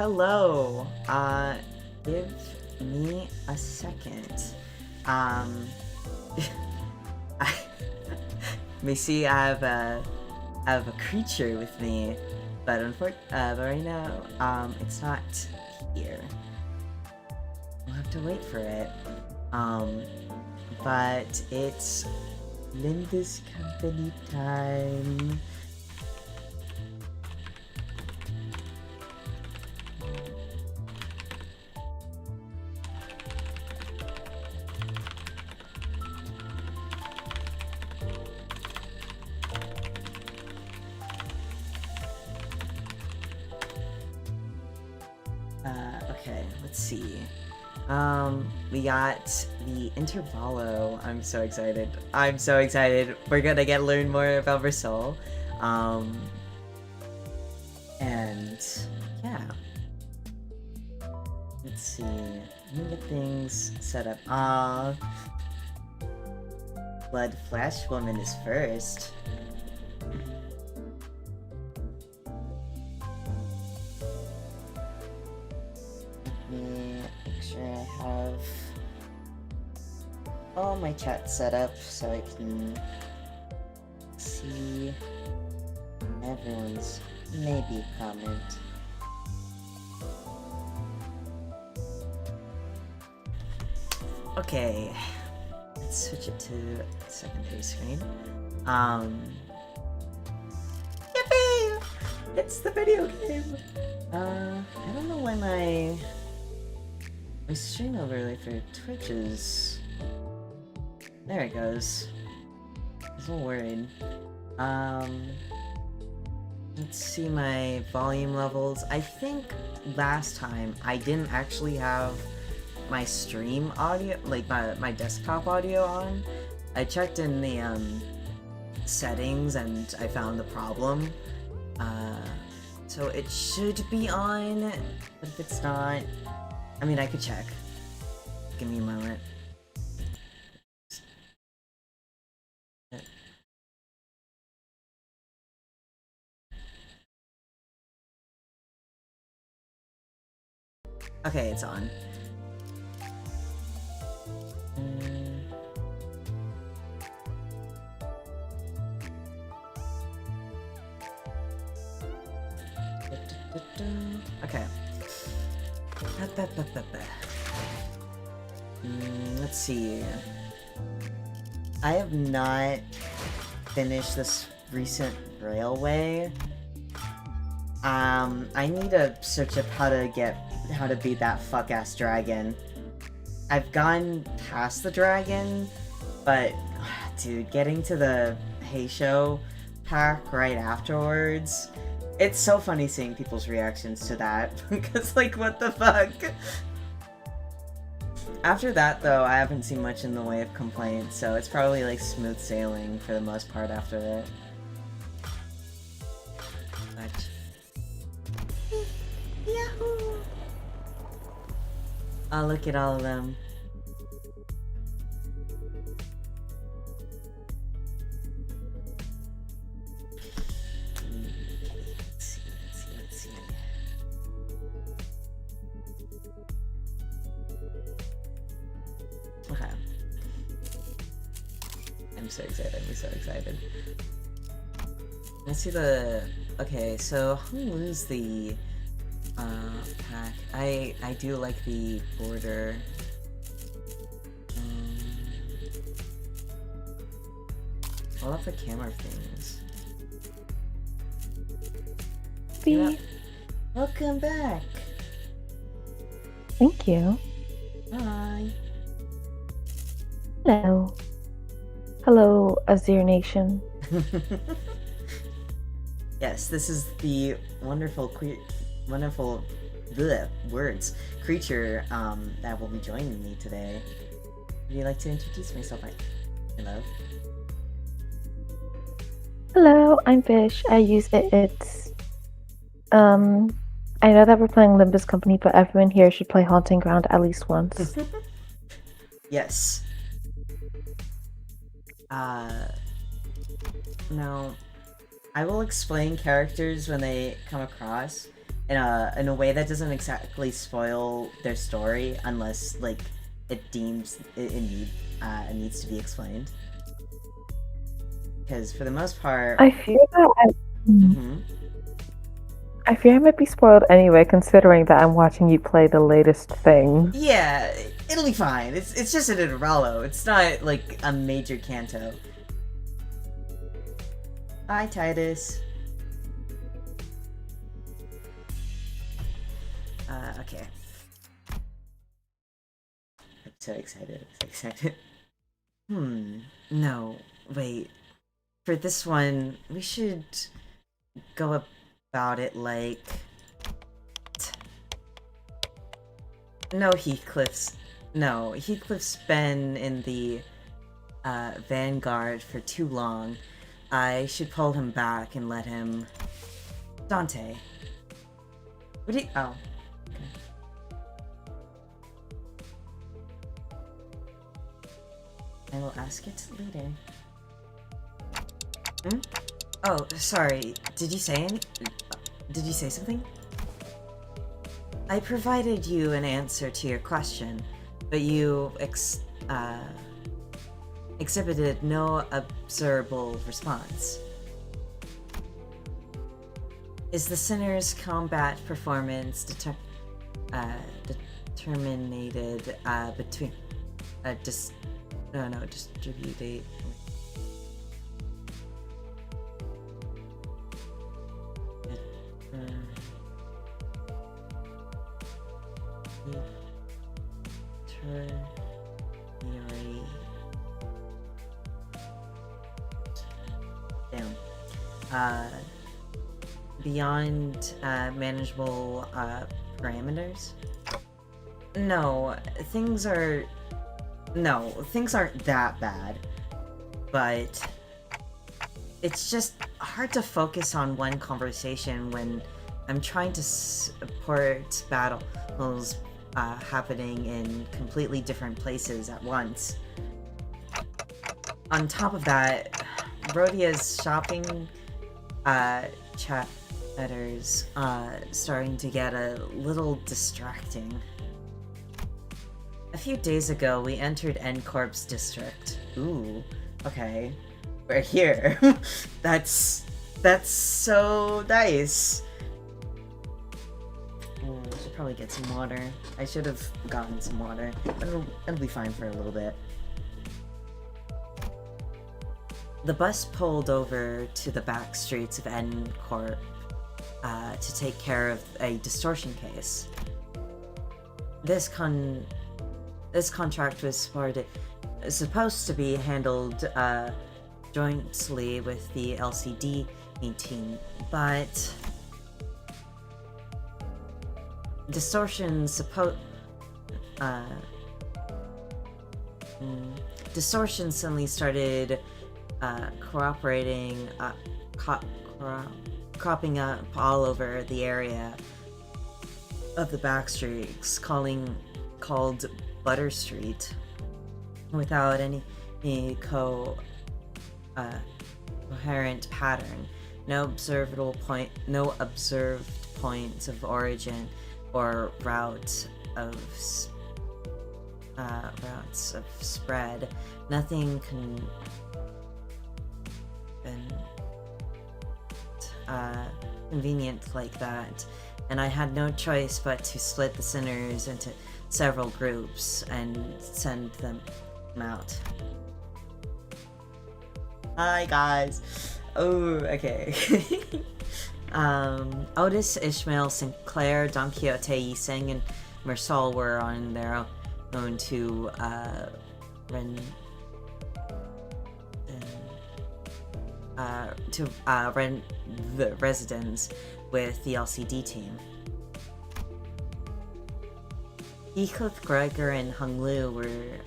hello. Give me a second. Um, I, let me see. I have a creature with me, but but right now, it's not here. We'll have to wait for it. But it's Limbus company time. Okay, let's see. We got the Intervallo. I'm so excited. I'm so excited. We're gonna learn more about Versol. And yeah. Let's see. Let me get things set up. Blood Flash Woman is first. Make sure I have all my chat set up so I can see everyone's maybe comment. Okay, let's switch it to secondary screen. Yippee! It's the video game! I don't know why my stream overlay for Twitch is... There it goes. I was a little worried. Let's see my volume levels. I think last time I didn't actually have my stream audio, like my desktop audio on. I checked in the settings and I found the problem. So it should be on, but if it's not, I mean, I could check. Give me a moment. Okay, it's on. Okay. Let's see. I have not finished this recent railway. I need to search up how to beat that fuck-ass dragon. I've gone past the dragon, but dude, getting to the Hey Show pack right afterwards, it's so funny seeing people's reactions to that, because like, what the fuck? After that, though, I haven't seen much in the way of complaints, so it's probably like smooth sailing for the most part after that. But... Yahoo! Oh, look at all of them. Let's see. Okay. I'm so excited. Let's see the... Okay, so who lose the pack? I do like the border. I love the camera things. Yep. Welcome back. Thank you. Hi. Hello. Hello, Azure Nation. Yes, this is the wonderful creature that will be joining me today. Would you like to introduce myself? Hello. Hello, I'm Fish. I use it. It's I know that we're playing Limbus Company, but everyone here should play Haunting Ground at least once. Yes. Now, I will explain characters when they come across, in a way that doesn't exactly spoil their story unless like it deems it needs to be explained. Because for the most part, I fear that Mhm. I fear I might be spoiled anyway, considering that I'm watching you play the latest thing. Yeah, it'll be fine. It's just an Intervallo. It's not like a major canto. Hi, Titus. Okay. I'm so excited. I'm so excited. No, wait. For this one, we should go about it like... No, Heathcliff's... No, Heathcliff's been in the vanguard for too long. I should pull him back and let him... Dante. What do you... Oh. I will ask it later. Oh, sorry. Did you say Did you say something? I provided you an answer to your question, but you exhibited no observable response. Is the sinner's combat performance determinated between distributed beyond manageable parameters? No, things aren't that bad, but it's just hard to focus on one conversation when I'm trying to support battles happening in completely different places at once. On top of that, Rhodia's shopping chatters starting to get a little distracting. A few days ago, we entered N-Corp's district. Ooh, okay. We're here. That's so nice. Ooh, I should probably get some water. I should have gotten some water. It'll be fine for a little bit. The bus pulled over to the back streets of N-Corp to take care of a distortion case. This contract was supposed to be handled jointly with the LCD team, but Distortion suddenly started cropping up all over the area of the backstreets, called Butter Street, without any coherent pattern, no observed points of origin or routes of spread. Nothing convenient like that, and I had no choice but to split the sinners into several groups and send them out. Hi guys. Oh, okay. Otis, Ishmael, Sinclair, Don Quixote, Yiseng, and Mersal were on their own to rent the residence with the LCD team. Heathcliff, Gregor, and Hung Lu were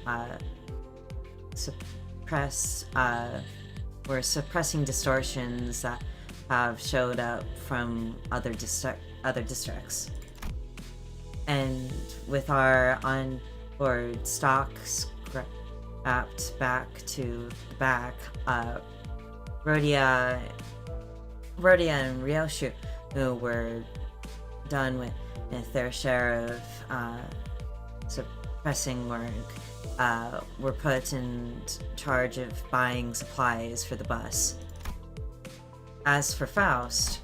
suppressing distortions that have showed up from other districts. And with our onboard stock scrapped back to the back, Rhodia and Ryoshu were done with their share of suppressing work, were put in charge of buying supplies for the bus. As for Faust,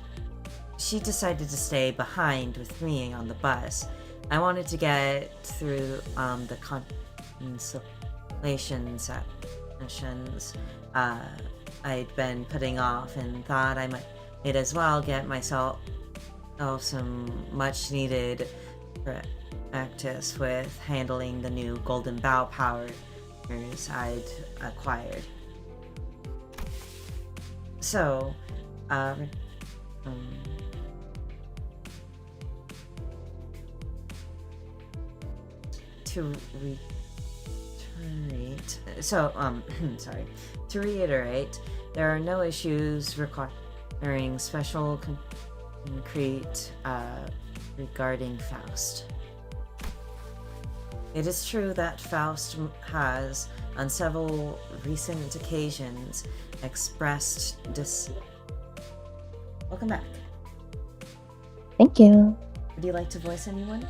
she decided to stay behind with me on the bus. I wanted to get through the consolation sessions I'd been putting off, and thought I might as well get myself some much needed practice with handling the new golden bow powers I'd acquired. So, to reiterate, there are no issues requiring special concrete regarding Faust. It is true that Faust has, on several recent occasions, expressed Welcome back. Thank you. Would you like to voice anyone?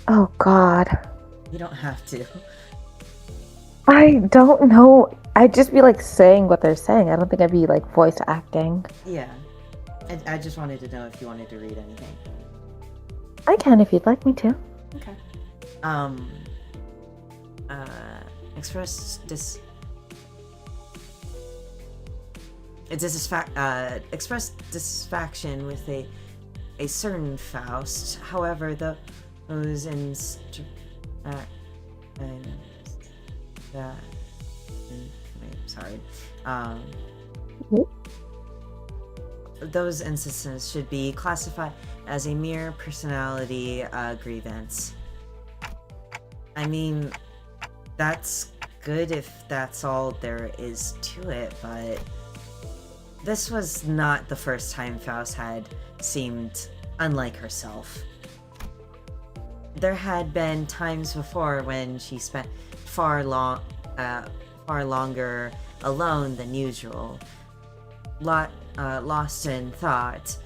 Oh God. You don't have to. I don't know. I'd just be like saying what they're saying. I don't think I'd be like voice acting. Yeah. I just wanted to know if you wanted to read anything. I can if you'd like me to. Okay. Express dissatisfaction with a certain Faust. However, those those instances should be classified as a mere personality grievance. I mean, that's good if that's all there is to it, but this was not the first time Faust had seemed unlike herself. There had been times before when she spent far longer alone than usual, lost in thought,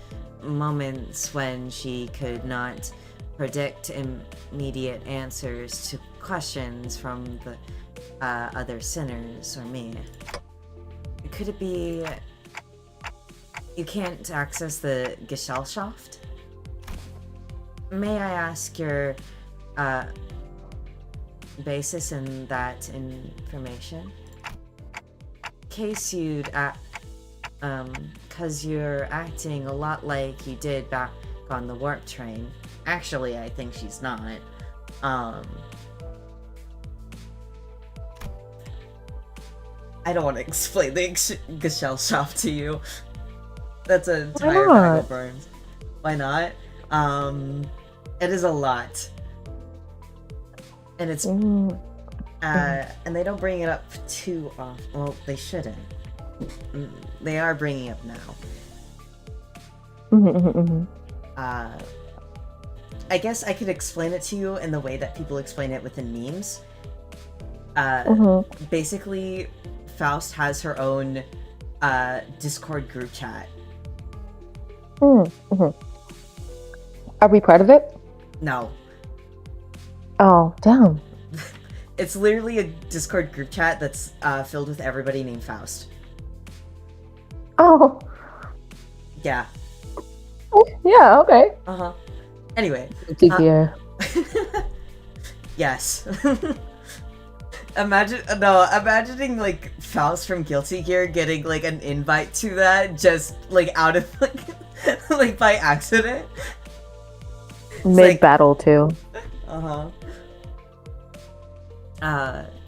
moments when she could not predict immediate answers to questions from the other sinners or me. Could it be you can't access the Gesellschaft? May I ask your basis in that information? In case you'd cause you're acting a lot like you did back on the warp train. Actually, I think she's not. I don't want to explain the Gesellschaft to you. That's an entire bag of worms. Why not? It is a lot. And it's and they don't bring it up too often. Well, they shouldn't. They are bringing it up now. I guess I could explain it to you in the way that people explain it within memes. Basically, Faust has her own Discord group chat. Are we part of it? No. Oh, damn. It's literally a Discord group chat that's filled with everybody named Faust. Oh. Yeah. Yeah, okay. Uh-huh. Anyway. Yes. Imagining like Faust from Guilty Gear getting like an invite to that just like out of like by accident. Mid-battle too.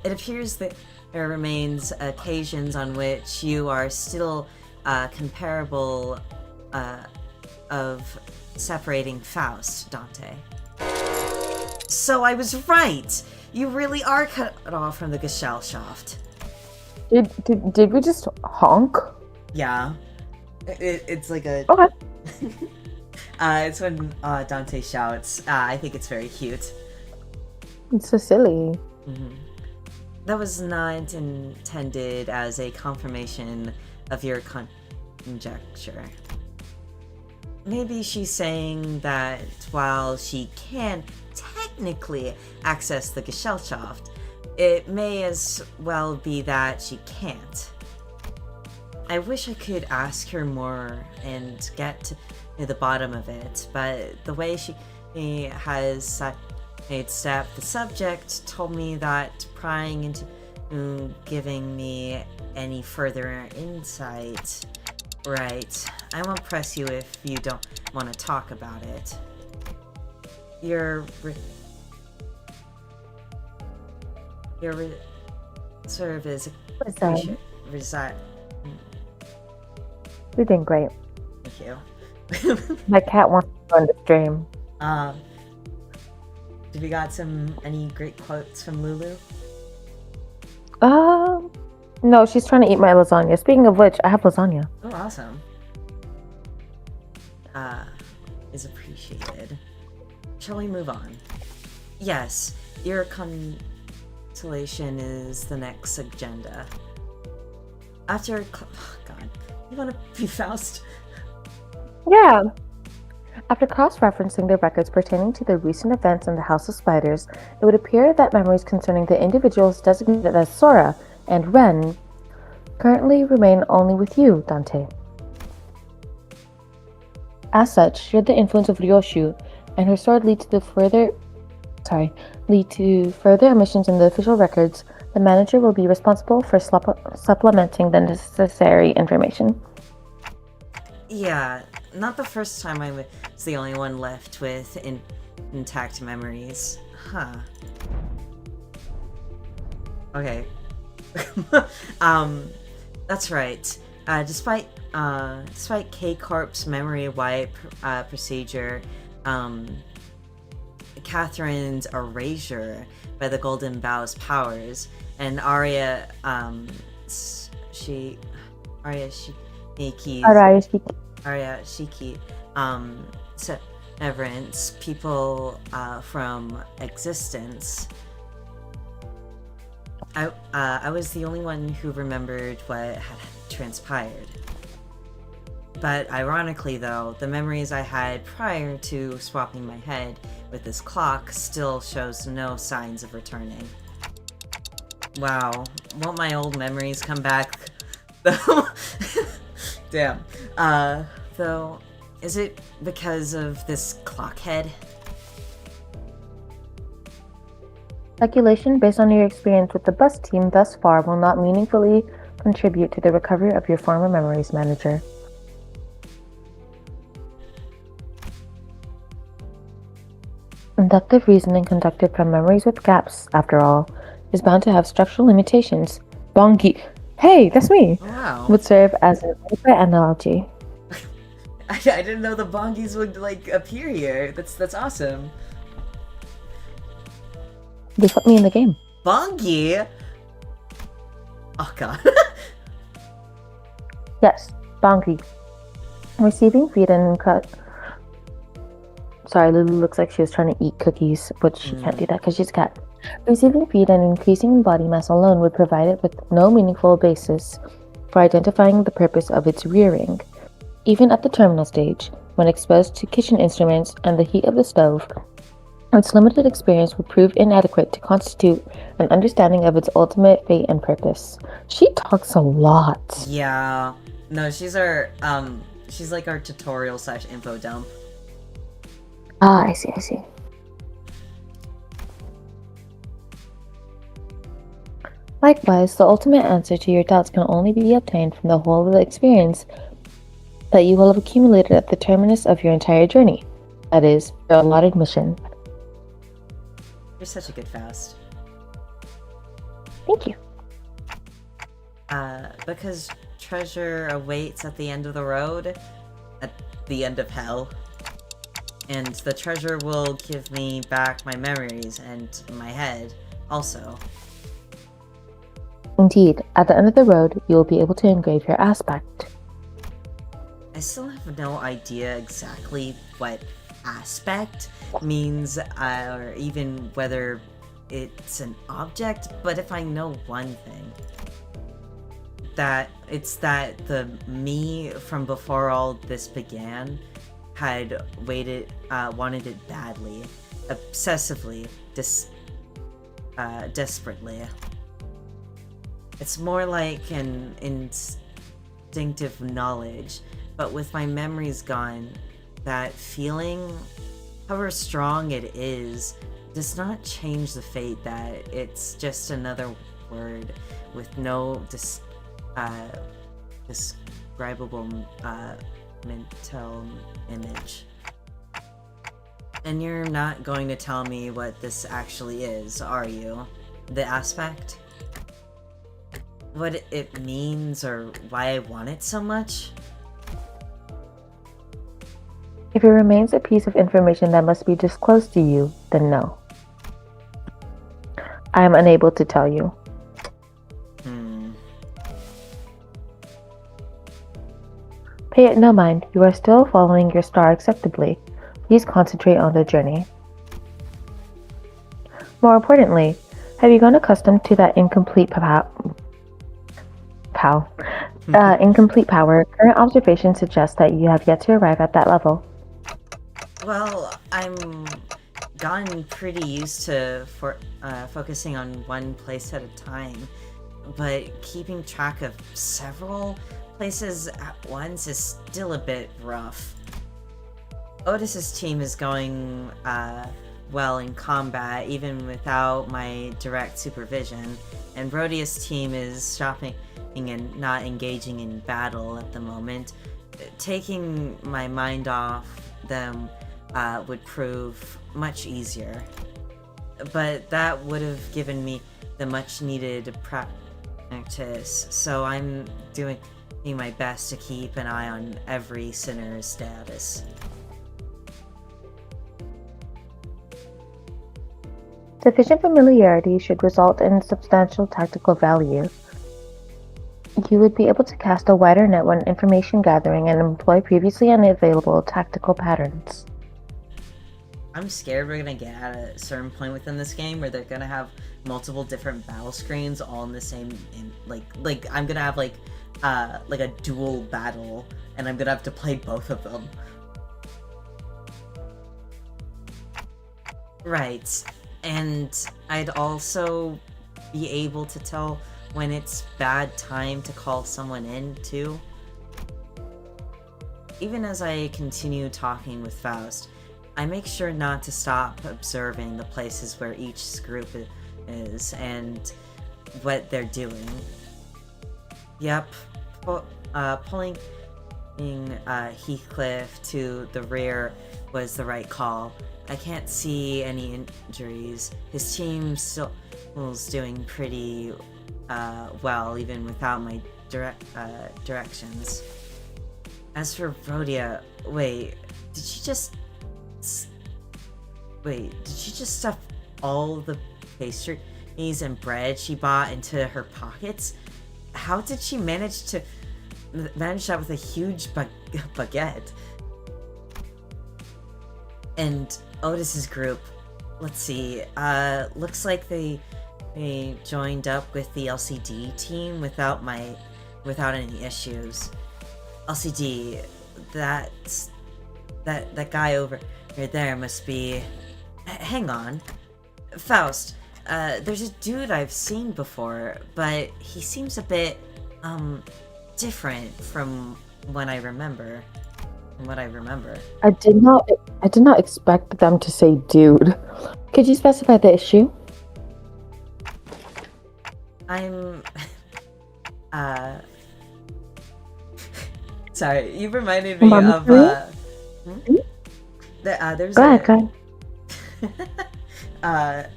It appears that there remains occasions on which you are still comparable of separating Faust, Dante. So I was right! You really are cut off from the Gesellschaft. Did we just honk? Yeah. It's like a... Okay. It's when Dante shouts. I think it's very cute. It's so silly. That was not intended as a confirmation of your conjecture. maybe she's saying that while she can technically access the Gesellschaft, it may as well be that she can't. I wish I could ask her more and get to the bottom of it, but the way she has sidestepped the subject told me that prying into giving me any further insight. Right, I won't press you if you don't want to talk about it. Your serve is reside. You're doing great. Thank you. My cat wants to join the stream. Have you got any great quotes from Lulu? No, she's trying to eat my lasagna. Speaking of which, I have lasagna. Oh, awesome. Is appreciated. Shall we move on? Yes, your consolation is the next agenda. After oh god, you want to be Faust? Yeah. After cross-referencing the records pertaining to the recent events in the House of Spiders, it would appear that memories concerning the individuals designated as Sora and Ren currently remain only with you, Dante. As such, should the influence of Ryoshu and her sword lead to further omissions in the official records, the manager will be responsible for supplementing the necessary information. Yeah, not the first time I was the only one left with intact memories. Huh. Okay. That's right. Despite K-Corp's memory wipe procedure, Catherine's erasure by the Golden Bow's powers, and Arya Shiki severance people from existence. I was the only one who remembered what had transpired. But ironically though, the memories I had prior to swapping my head with this clock still shows no signs of returning. Wow, won't my old memories come back? Damn. Though, is it because of this clock head? Speculation based on your experience with the bus team thus far will not meaningfully contribute to the recovery of your former memories, manager. Inductive reasoning conducted from memories with gaps, after all, is bound to have structural limitations. Bongi, hey, that's me! Wow. Would serve as an adequate analogy. I didn't know the Bongis would, appear here. That's awesome. They put me in the game. Bongi? Oh god. Yes, Bongi. Receiving feed and cut. Sorry, Lulu looks like she was trying to eat cookies, but she can't do that because she's a cat. Receiving feed and increasing body mass alone would provide it with no meaningful basis for identifying the purpose of its rearing. Even at the terminal stage, when exposed to kitchen instruments and the heat of the stove, its limited experience would prove inadequate to constitute an understanding of its ultimate fate and purpose. She talks a lot. Yeah. No, she's like our tutorial / info dump. Ah, I see. Likewise, the ultimate answer to your doubts can only be obtained from the whole of the experience that you will have accumulated at the terminus of your entire journey. That is, your allotted mission. You're such a good Faust. Thank you. Because treasure awaits at the end of the road, at the end of hell. And the treasure will give me back my memories and my head, also. Indeed, at the end of the road, you will be able to engrave your aspect. I still have no idea exactly what aspect means, or even whether it's an object, but if I know one thing, that it's that the me from before all this began had wanted it badly, obsessively, desperately. It's more like an instinctive knowledge, but with my memories gone, that feeling, however strong it is, does not change the fate that it's just another word with no describable mental image. And you're not going to tell me what this actually is, are you? The aspect? What it means or why I want it so much? If it remains a piece of information that must be disclosed to you, then no. I am unable to tell you. Pay it no mind. You are still following your star acceptably. Please concentrate on the journey. More importantly, have you grown accustomed to that incomplete incomplete power? Current observations suggest that you have yet to arrive at that level. Well, I'm gotten pretty used to focusing on one place at a time, but keeping track of several places at once is still a bit rough. Otis's team is going well in combat even without my direct supervision, and Rhodia's team is shopping and not engaging in battle at the moment. Taking my mind off them would prove much easier, but that would have given me the much needed practice, so I'm doing my best to keep an eye on every sinner's status. Sufficient familiarity should result in substantial tactical value. You would be able to cast a wider net when information gathering and employ previously unavailable tactical patterns. I'm scared we're gonna get at a certain point within this game where they're gonna have multiple different battle screens all in the same, like I'm gonna have like a dual battle, and I'm gonna have to play both of them. Right, and I'd also be able to tell when it's bad time to call someone in, too. Even as I continue talking with Faust, I make sure not to stop observing the places where each group is and what they're doing. Yep, pulling Heathcliff to the rear was the right call. I can't see any injuries. His team still is doing pretty well, even without my directions. As for Rhodia, did she just stuff all the pastries and bread she bought into her pockets? How did she manage that with a huge baguette? And Otis's group, let's see, looks like they joined up with the LCD team without any issues. LCD, that guy over there must be... Hang on. Faust, there's a dude I've seen before, but he seems a bit, different from what I remember. I did not expect them to say dude. Could you specify the issue? I'm... Sorry, you reminded me of... There's Go ahead.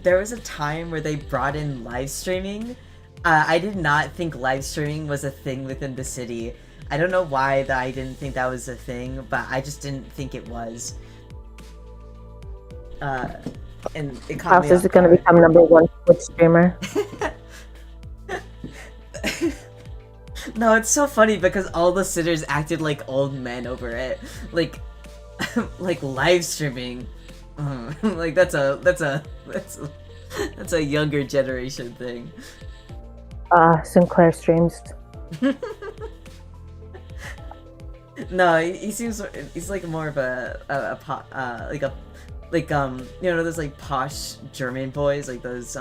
There was a time where they brought in live streaming. I did not think live streaming was a thing within the city. I don't know why I didn't think that was a thing, but I just didn't think it was. And it caught me off House is going to become #1 Twitch streamer. No, it's so funny because all the sitters acted like old men over it. Like live streaming. Like that's a younger generation thing. Sinclair streams. No, he seems he's like more of those like posh German boys, like those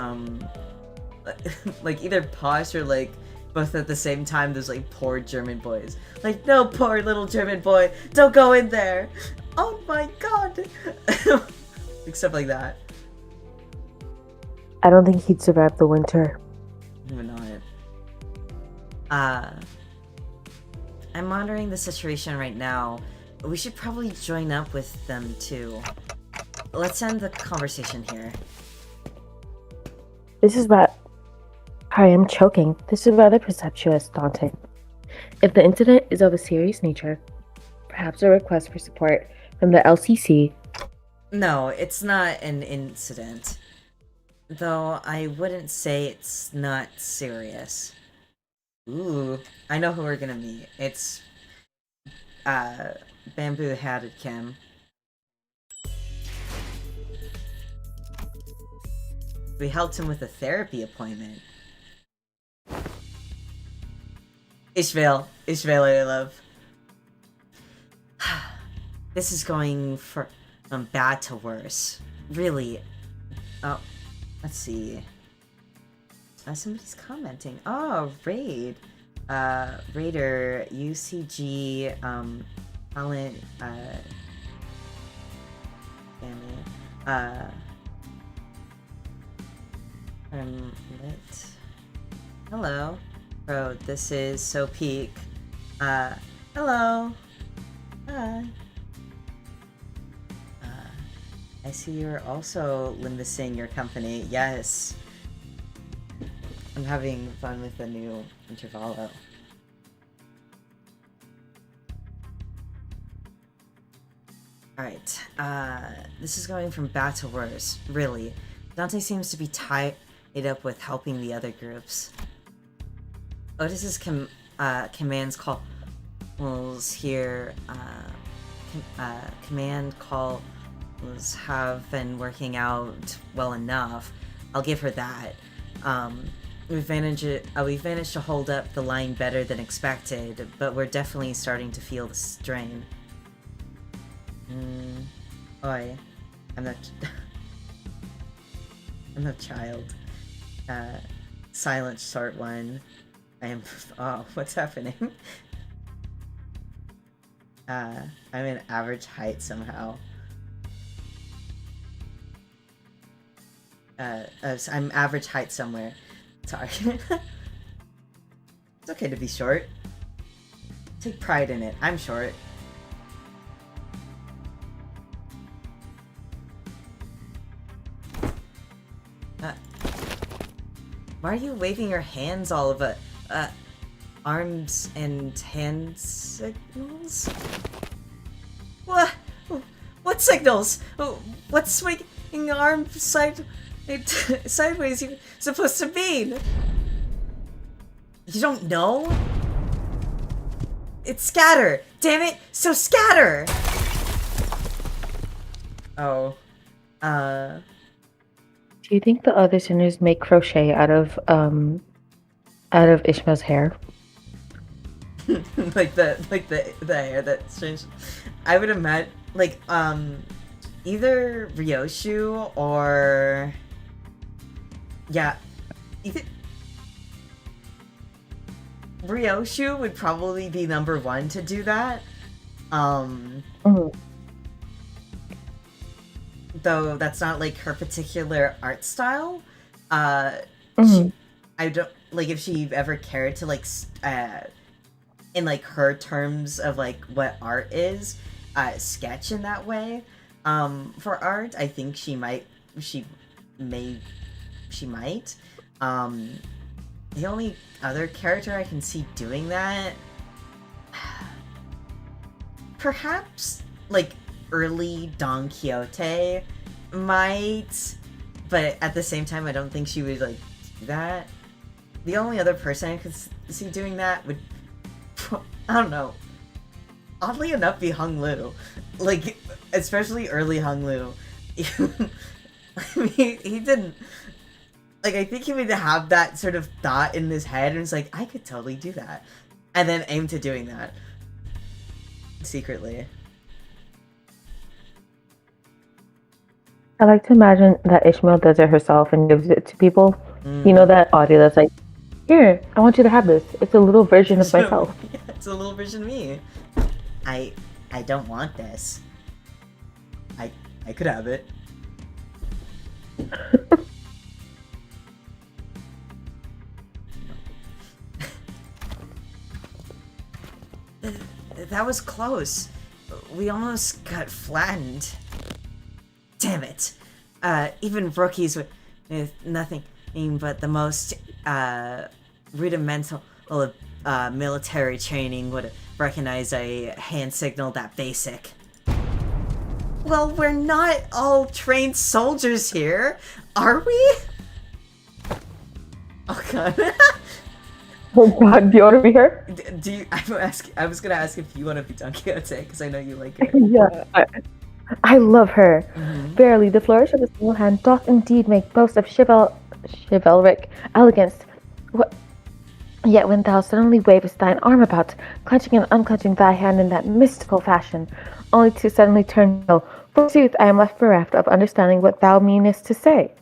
like either posh or like both at the same time. Those like poor German boys, like no, poor little German boy, don't go in there. Oh my god, like stuff like that. I don't think he'd survive the winter. Even not. I'm monitoring the situation right now. We should probably join up with them too. Let's end the conversation here. This is what I am choking. This is rather presumptuous, Dante. If the incident is of a serious nature, perhaps a request for support from the LCC. No, it's not an incident. Though I wouldn't say it's not serious. Ooh, I know who we're gonna meet. It's, Bamboo Hatted Kim. We helped him with a therapy appointment. Ishmael, I love. This is going from bad to worse. Really. Oh, let's see. Somebody's commenting. Oh, Raid. Raider, UCG, talent, family. Lit. Hello. Bro, this is So Peak. Hello. Hi. I see you're also Limbusing your company. Yes. I'm having fun with the new Intervallo. Alright, this is going from bad to worse, really. Dante seems to be tied up with helping the other groups. Otis's commands calls here, command calls have been working out well enough. I'll give her that. We've managed to hold up the line better than expected, but we're definitely starting to feel the strain. Oi, I'm not I'm a child. Silent short one. I am. Oh, what's happening? I'm an average height somehow. I'm average height somewhere. Sorry. It's okay to be short. Take pride in it. I'm short. Why are you waving your hands all of it? Arms and hand signals? What? What signals? What's swinging arm sideways you supposed to mean? You don't know? It's scatter! Damn it! So scatter! Oh. Do you think the other sinners make crochet out of Ishmael's hair? like the hair that's changed. I would imagine like either Ryoshu or either Ryoshu would probably be number one to do that. Though that's not like her particular art style. I don't like if she ever cared to like in like her terms of like what art is, sketch in that way. For art, I think she might. The only other character I can see doing that, perhaps like early Don Quixote might, but at the same time I don't think she would like do that. The only other person I could see doing that would, I don't know, oddly enough be Hung Lu. Like, especially early Hung Lu. I mean, he didn't, like, I think he would have that sort of thought in his head and it's like, I could totally do that, and then aim to doing that. secretly. I like to imagine that Ishmael does it herself and gives it to people. You know that audio that's like, here, I want you to have this. It's a little version of myself. Yeah, it's a little version of me. I don't want this. I could have it. That was close. We almost got flattened. Damn it. Even rookies with nothing but the most rudimental military training would recognize a hand signal that basic. Well, we're not all trained soldiers here, are we? Oh god. Oh god, do you want to be her? Do you? I was gonna ask if you want to be Don Quixote because I know you like her. Yeah, I love her. Verily, the flourish of the single hand doth indeed make boast of chivalric elegance. Yet when thou suddenly wavest thine arm about, clenching and unclenching thy hand in that mystical fashion, only to suddenly turn no, forsooth I am left bereft of understanding what thou meanest to say.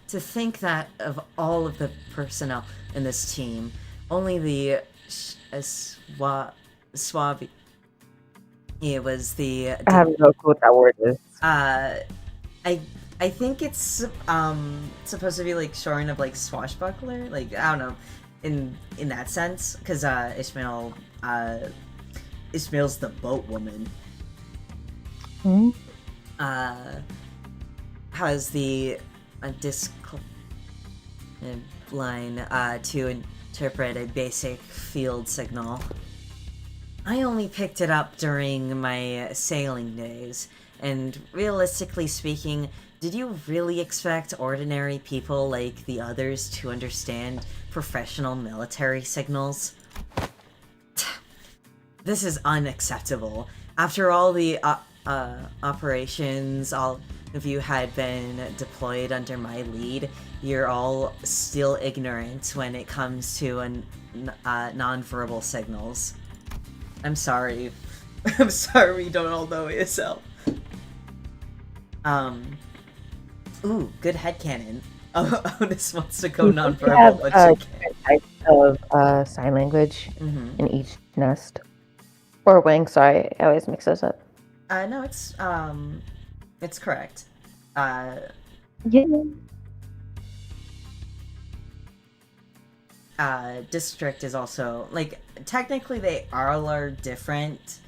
To think that of all of the personnel in this team, only the Suave. It was the. I have no clue what that word is. I think it's supposed to be like short of like swashbuckler, like I don't know, in that sense, because Ishmael's the boat woman. Has the disc line to interpret a basic field signal. I only picked it up during my sailing days, and realistically speaking, did you really expect ordinary people like the others to understand professional military signals? This is unacceptable. After all the operations all of you had been deployed under my lead, you're all still ignorant when it comes to non-verbal signals. I'm sorry. I'm sorry we don't all know yourself. Ooh, good headcanon. Otis wants to go non-verbal, but she can't. Types of sign language in each nest. Or wing, sorry. I always mix those up. No, it's correct. Yeah. District is also, like, technically they all are different,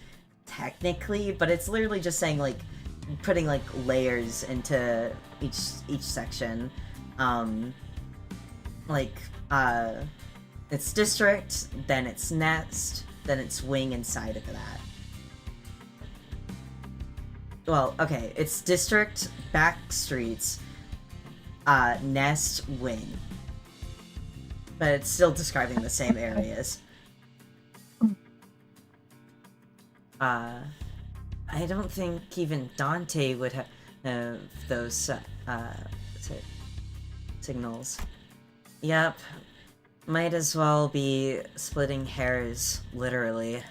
technically, but it's literally just saying, like, putting, like, layers into each section. It's district, then it's nest, then it's wing inside of that. Well, okay, it's district, back streets, nest, wing. But it's still describing the same areas. I don't think even Dante would have those signals. Yep. Might as well be splitting hairs, literally.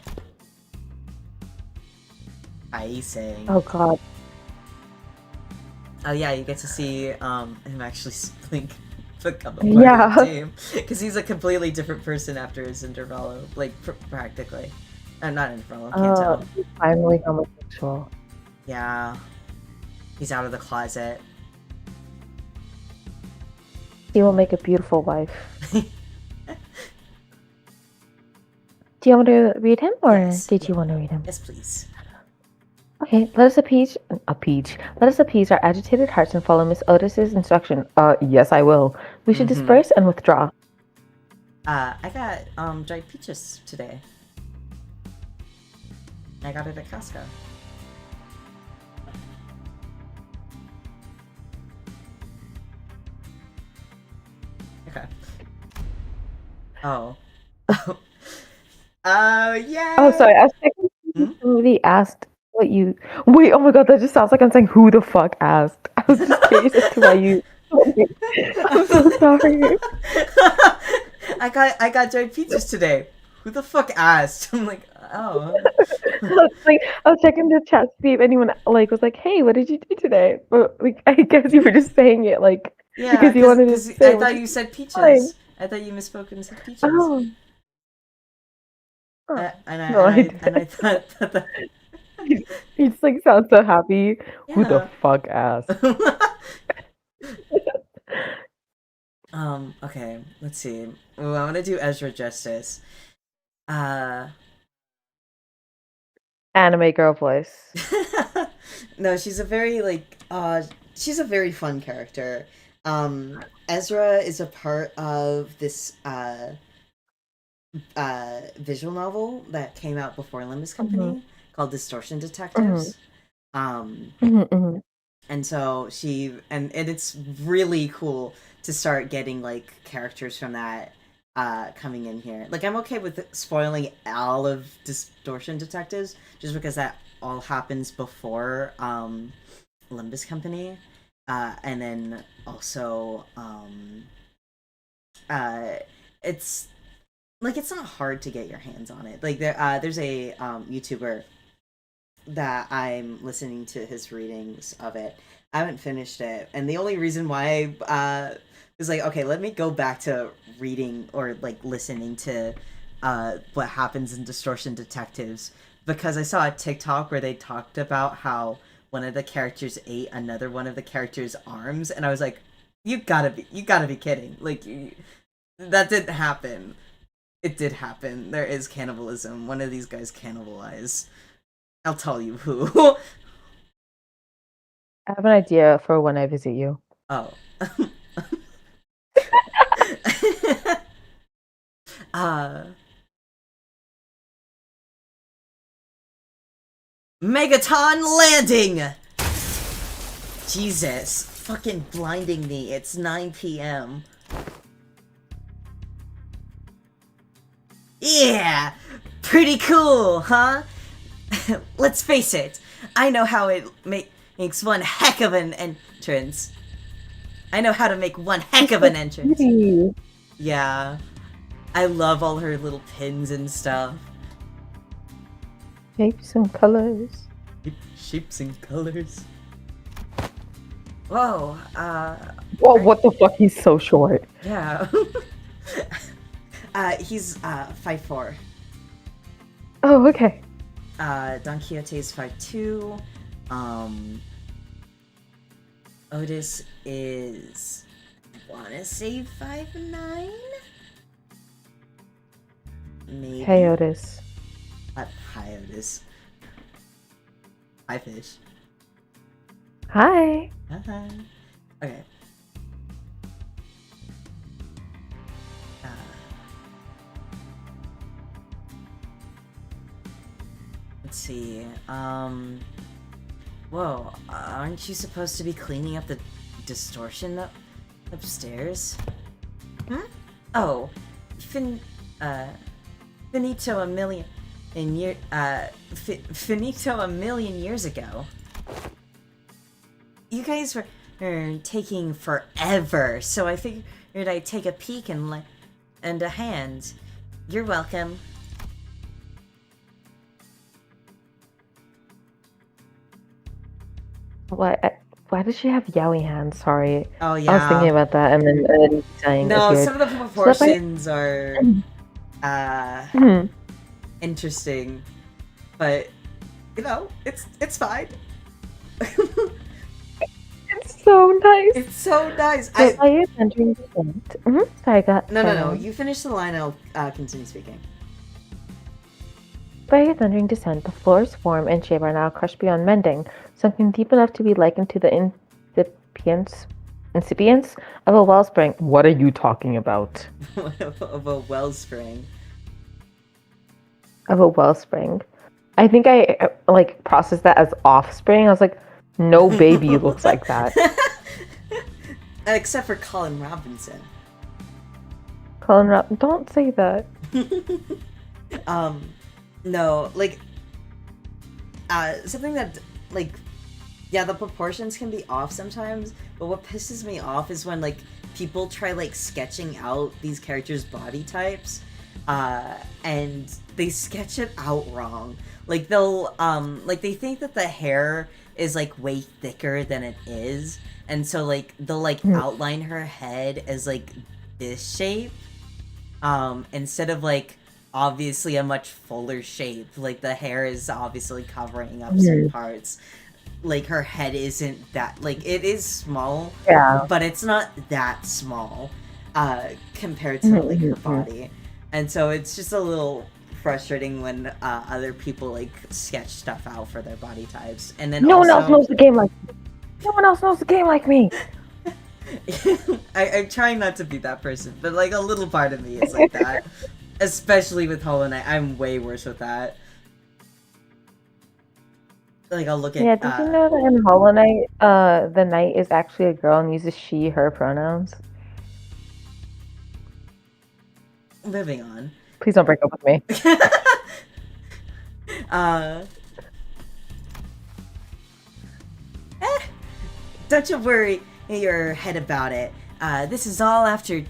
I saying. Oh god. Oh yeah, you get to see him actually become a part of the team. Because he's a completely different person after his Intervallo, like practically. Not Intervallo, can't tell. He's finally homosexual. Yeah. He's out of the closet. He will make a beautiful wife. Do you want to read him, or yes, did you want to read him? Yes, please. Okay, let us appease our agitated hearts and follow Miss Otis's instruction. Yes, I will. We should disperse and withdraw. I got dried peaches today. I got it at Costco. Okay. Oh. Yeah. Oh, sorry. I was thinking somebody asked what you. Wait, oh my god, that just sounds like I'm saying who the fuck asked. I was just curious as to why you. I'm so sorry. I got dried peaches today. Who the fuck asked? I'm like, oh. I was checking the chat to see if anyone like was like, "Hey, what did you do today?" But like, I guess you were just saying it like Yeah, because you wanted to because say, I it, which thought is you said fine. peaches. I thought you misspoke and said peaches. Oh, huh. And No, I I didn't. thought that You just like sound so happy. Who the yeah. fuck asked? Okay, let's see. Ooh, I'm gonna do Ezra justice. Uh, Anime girl voice. no, she's a very fun character. Ezra is a part of this visual novel that came out before Limbus Mm-hmm. Company called Distortion Mm-hmm. Detectives. Um, Mm-hmm. and so and it's really cool to start getting like characters from that coming in here. Like I'm okay with spoiling all of Distortion Detectives just because that all happens before Limbus Company. And then also uh it's like it's not hard to get your hands on it. Like there's a YouTuber that I'm listening to his readings of it. I haven't finished it, and the only reason why I was like, okay, let me go back to reading or like listening to what happens in Distortion Detectives because I saw a TikTok where they talked about how one of the characters ate another one of the characters' arms, and I was like, you gotta be kidding! Like that didn't happen. It did happen. There is cannibalism. One of these guys cannibalized. I'll tell you who. I have an idea for when I visit you. Oh. uh Megaton landing! Jesus. Fucking blinding me. It's 9 p.m. Yeah! Pretty cool, huh? Let's face it. I know how it makes one heck of an entrance. I know how to make one heck of an entrance. Pretty. Yeah. I love all her little pins and stuff. Shapes and colors. Shapes and colors. Whoa, Whoa, what the fuck? He's so short. yeah. He's 5'4". Oh, okay. Don Quixote is 5'2". Otis is, I wanna say 5'9". Maybe. Hey, Otis. Hi, Otis. Hi, Fish. Hi. Hi. Okay. Let's see. Whoa. Aren't you supposed to be cleaning up the distortion upstairs? Hmm? Oh. Finito a million years ago. You guys were taking forever, so I figured I'd take a peek and a hand. You're welcome. What? Why does she have yaoi hands? Sorry. Oh I was thinking yeah. about that, and then saying No, appeared. some of the proportions are Mhm. interesting, but you know, it's fine. It's so nice. It's so nice. So by its entering descent. Sorry, got. No. You finish the line. I'll continue speaking. By its entering descent, the floors, form, and shape are now crushed beyond mending, sunken deep enough to be likened to the incipience of a wellspring. What are you talking about? Of a wellspring. Of a wellspring. I think I like processed that as offspring. I was like, no baby looks like that. Except for Colin Robinson. Don't say that. No, like, something that, like, yeah, the proportions can be off sometimes, but what pisses me off is when, like, people try, like, sketching out these characters' body types. And they sketch it out wrong. Like they'll like they think that the hair is like way thicker than it is, and so like they'll like outline her head as like this shape, instead of like obviously a much fuller shape. Like the hair is obviously covering up some parts. Like her head isn't that, like, it is small, Yeah. but it's not that small compared to like her body. And so it's just a little frustrating when other people like sketch stuff out for their body types. And then No also, one else knows the game like me. No one else knows the game like me. I'm trying not to be that person, but like a little part of me is like that. Especially with Hollow Knight, I'm way worse with that. Like I'll look at Yeah, did you know that in Hollow Knight, the knight is actually a girl and uses she, her pronouns? Moving on. Please don't break up with me. Don't you worry your head about it. This is all after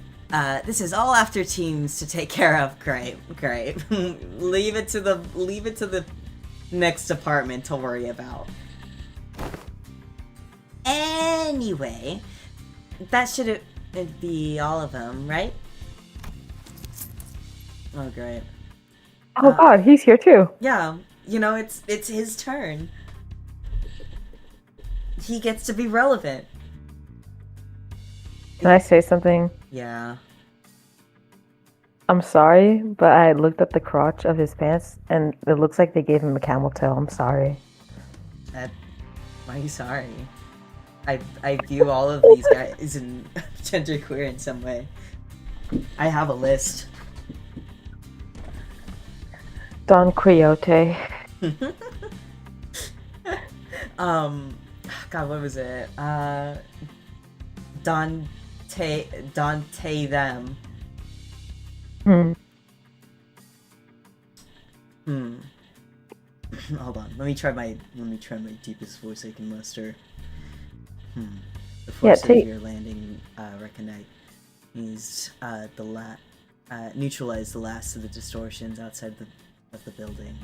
teams to take care of. Great. leave it to the next department to worry about. Anyway, that should be all of them, right? Oh, great. Oh god, he's here too. Yeah, you know, it's his turn. He gets to be relevant. Can I say something? Yeah. I'm sorry, but I looked at the crotch of his pants and it looks like they gave him a camel toe. I'm sorry. Why are you sorry? I view all of these guys as genderqueer in some way. I have a list. Don Quixote. God, what was it? Dante them. Hold on. Let me try my deepest voice I can muster. Before severe landing recognized neutralize the last of the distortions outside of the building.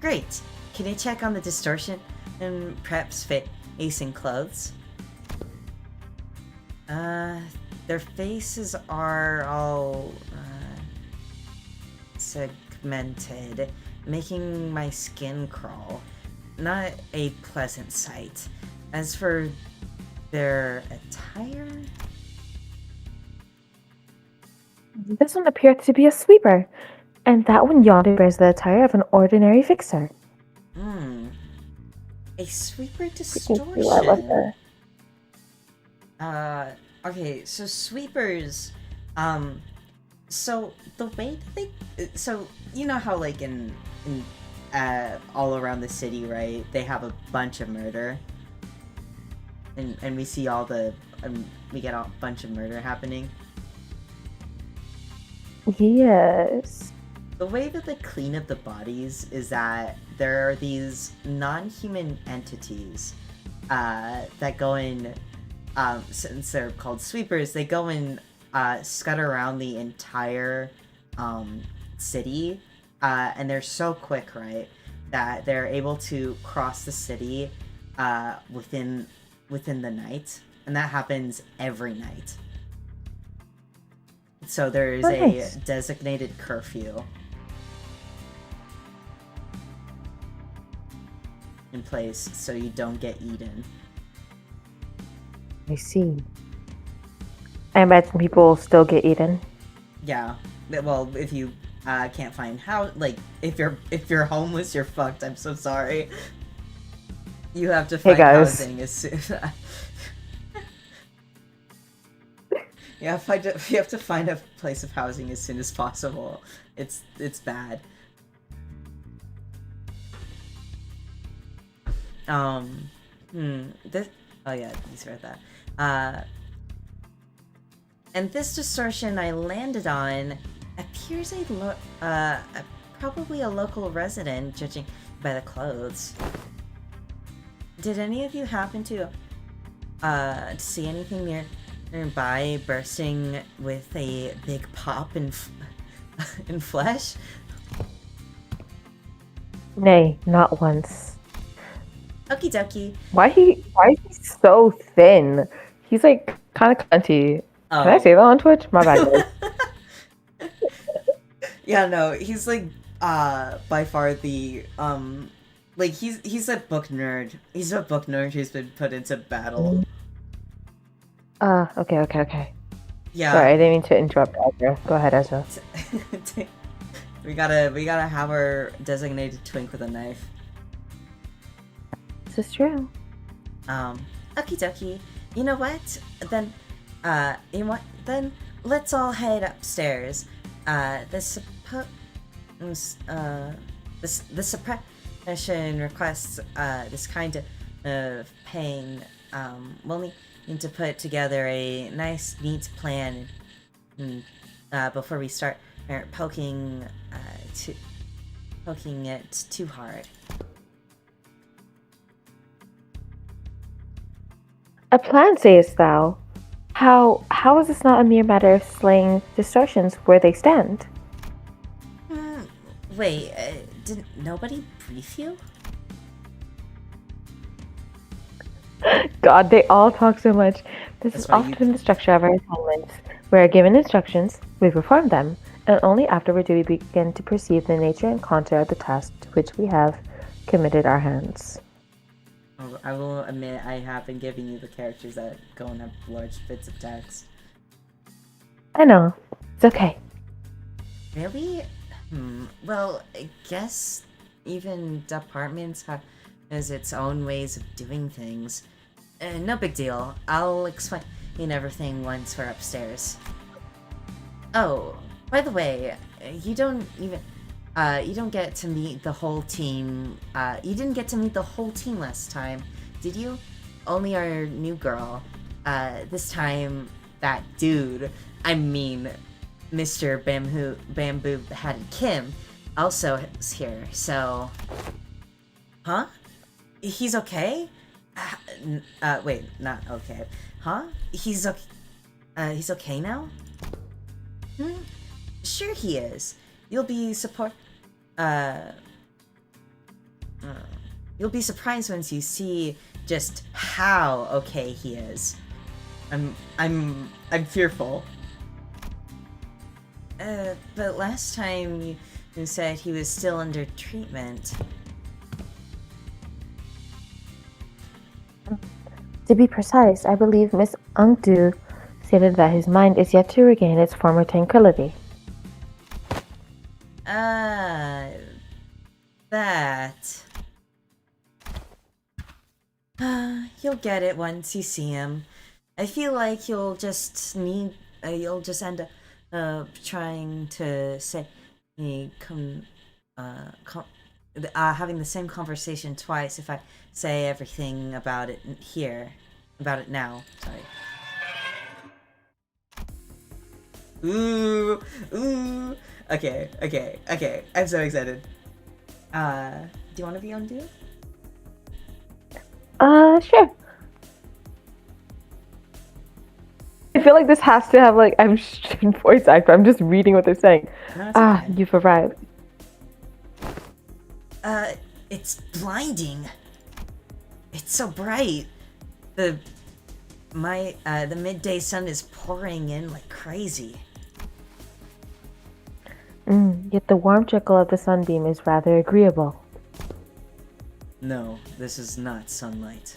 Great. Can you check on the distortion and perhaps fit Ace in clothes? Their faces are all segmented, making my skin crawl. Not a pleasant sight. As for their attire... This one appeared to be a sweeper, and that one yonder bears the attire of an ordinary fixer. A sweeper distortion? Okay, so sweepers, so the way that they, so you know how like in all around the city, right, they have a bunch of murder, and we see all the, we get a bunch of murder happening. Yes. The way that they clean up the bodies is that there are these non-human entities that go in, since they're called sweepers, they go and scud around the entire city, and they're so quick, right, that they're able to cross the city within the night, and that happens every night. So there is a designated curfew in place so you don't get eaten. I see. I imagine people still get eaten. Yeah. Well, if you can't find how, like, if you're homeless, you're fucked. I'm so sorry. You have to find housing as soon. You have to find a place of housing as soon as possible. It's bad. This, oh yeah, he's read that. And this distortion I landed on appears probably a local resident, judging by the clothes. Did any of you happen to see anything by bursting with a big pop in flesh. Nay, not once. Okie dokie. Why is he so thin? He's like kind of cunty. Can I Oh. say that on Twitch? My bad, guys. Yeah, no, he's like by far the like he's a book nerd. He's a book nerd who's been put into battle. Okay. Yeah. Sorry, I didn't mean to interrupt Ezra. Go ahead, Ezra. we gotta have our designated twink with a knife. This is true. Okie dokie. You know what? Then Then let's all head upstairs. The suppression requests this kind of pain. We'll need to put together a nice, neat plan before we start poking it too hard. A plan, sayest thou? How is this not a mere matter of slaying distortions where they stand? Wait, didn't nobody brief you? God, they all talk so much. This That's is why often the structure of our assignments. We are given instructions, we perform them, and only afterward do we begin to perceive the nature and contour of the task to which we have committed our hands. I will admit I have been giving you the characters that go and have large bits of text. I know. It's okay. Really? Well, I guess even departments has its own ways of doing things. No big deal. I'll explain everything once we're upstairs. Oh, by the way, you don't get to meet the whole team. You didn't get to meet the whole team last time, did you? Only our new girl. This time, that dude, I mean, Mr. Bamboo Hatted Kim, also is here, so... Huh? He's okay? Wait, not okay. Huh? He's okay now? Sure he is. You'll be surprised once you see just how okay he is. I'm fearful. But last time you said he was still under treatment. To be precise, I believe Miss Ungdu stated that his mind is yet to regain its former tranquility. That. You'll get it once you see him. I feel like you'll just end up trying to say, having the same conversation twice if I say everything about it now. Sorry. Ooh. Okay. I'm so excited. Do you want to be undue? Sure. I feel like this has to have I'm in voice actor. I'm just reading what they're saying. No, okay. You've arrived. It's blinding. It's so bright. The midday sun is pouring in like crazy. Yet the warm trickle of the sunbeam is rather agreeable. No, this is not sunlight.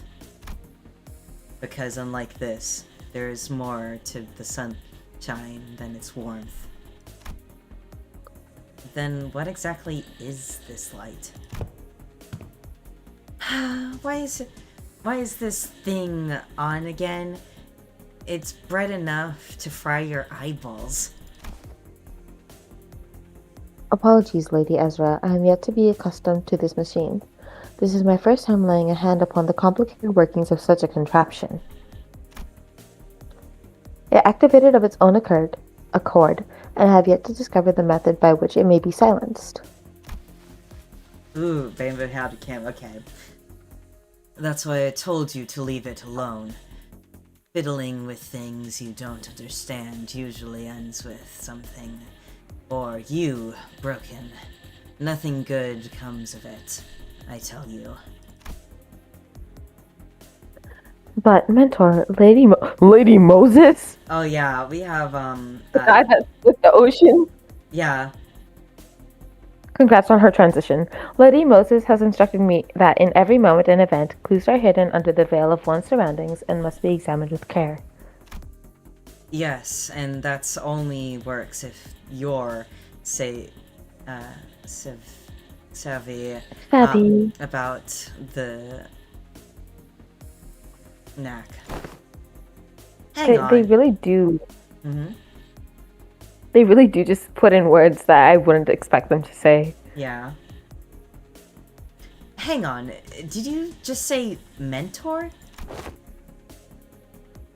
Because unlike this, there is more to the sunshine than its warmth. Then what exactly is this light? Why is this thing on again? It's bright enough to fry your eyeballs. Apologies, Lady Ezra. I am yet to be accustomed to this machine. This is my first time laying a hand upon the complicated workings of such a contraption. It activated of its own accord, and I have yet to discover the method by which it may be silenced. Ooh, Bamboo Hatted Kim, okay. That's why I told you to leave it alone. fiddling with things you don't understand usually ends with something. Or you broken. Nothing good comes of it, I tell you. But mentor, Lady Moses, Oh yeah, we have the guy that's with the ocean. yeah. Congrats on her transition. Lady Moses has instructed me that in every moment and event, clues are hidden under the veil of one's surroundings and must be examined with care. Yes, and that's only works if you're, say, savvy about the knack. Hang on. They really do. Mm-hmm. They really do just put in words that I wouldn't expect them to say. Yeah. Hang on. Did you just say mentor?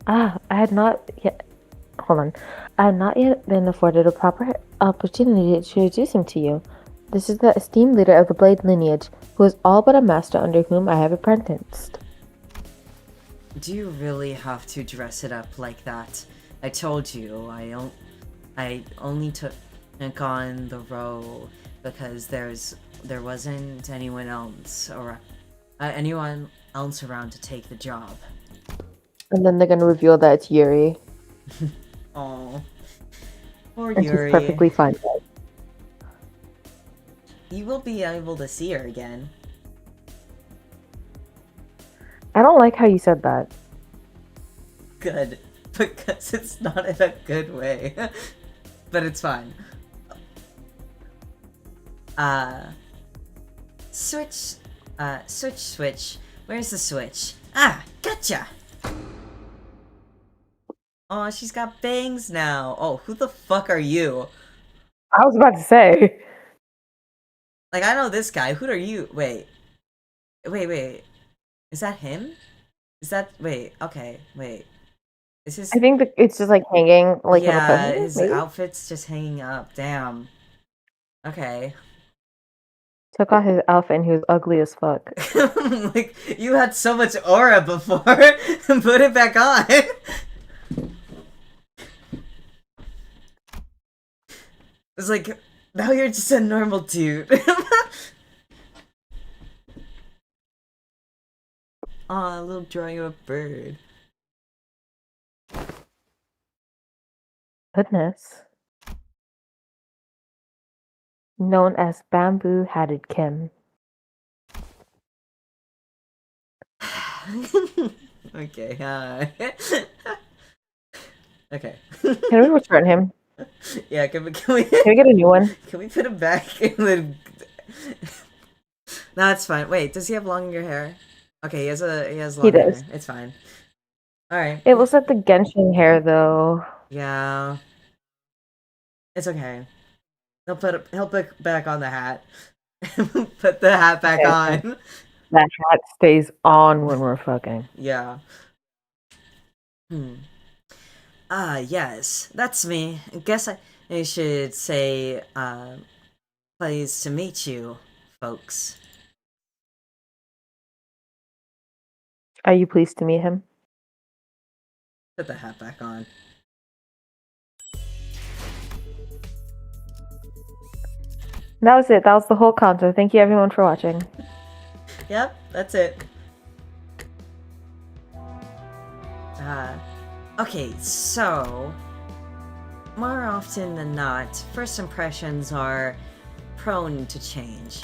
I had not yet. Hold on. I had not yet been afforded a proper opportunity to introduce him to you. This is the esteemed leader of the Blade lineage, who is all but a master under whom I have apprenticed. Do you really have to dress it up like that? I told you, I only took on the role because there wasn't anyone else around to take the job. And then they're gonna reveal that it's Yuri. Oh, poor and Yuri. She's perfectly fine. You will be able to see her again. I don't like how you said that. Good, because it's not in a good way. But it's fine. Switch. Switch. Where's the switch? Ah, gotcha! Oh, she's got bangs now. Oh, who the fuck are you? I was about to say. Like, I know this guy. Who are you? Wait. Is that him? Okay, wait. Is his... I think it's just like hanging, like yeah, in a his outfit's just hanging up. Damn. Okay. Took off his outfit and he was ugly as fuck. Like, you had so much aura before. Put it back on. It's like, now you're just a normal dude. Aw, a little drawing of a bird. Goodness. Known as Bamboo-Hatted Kim. Okay, okay. Can we return him? Yeah, can we get a new one? Can we put him back? No, it's fine. Wait, does he have longer hair? Okay, he has longer hair. It's fine. Alright. It looks like the Genshin hair though. Yeah. It's okay. He'll put back on the hat. Put the hat back on. That hat stays on when we're fucking. Yeah. Yes. That's me. I guess I should say, pleased to meet you, folks. Are you pleased to meet him? Put the hat back on. That was it. That was the whole content. Thank you everyone for watching. Yep, that's it. Okay, so more often than not, first impressions are prone to change.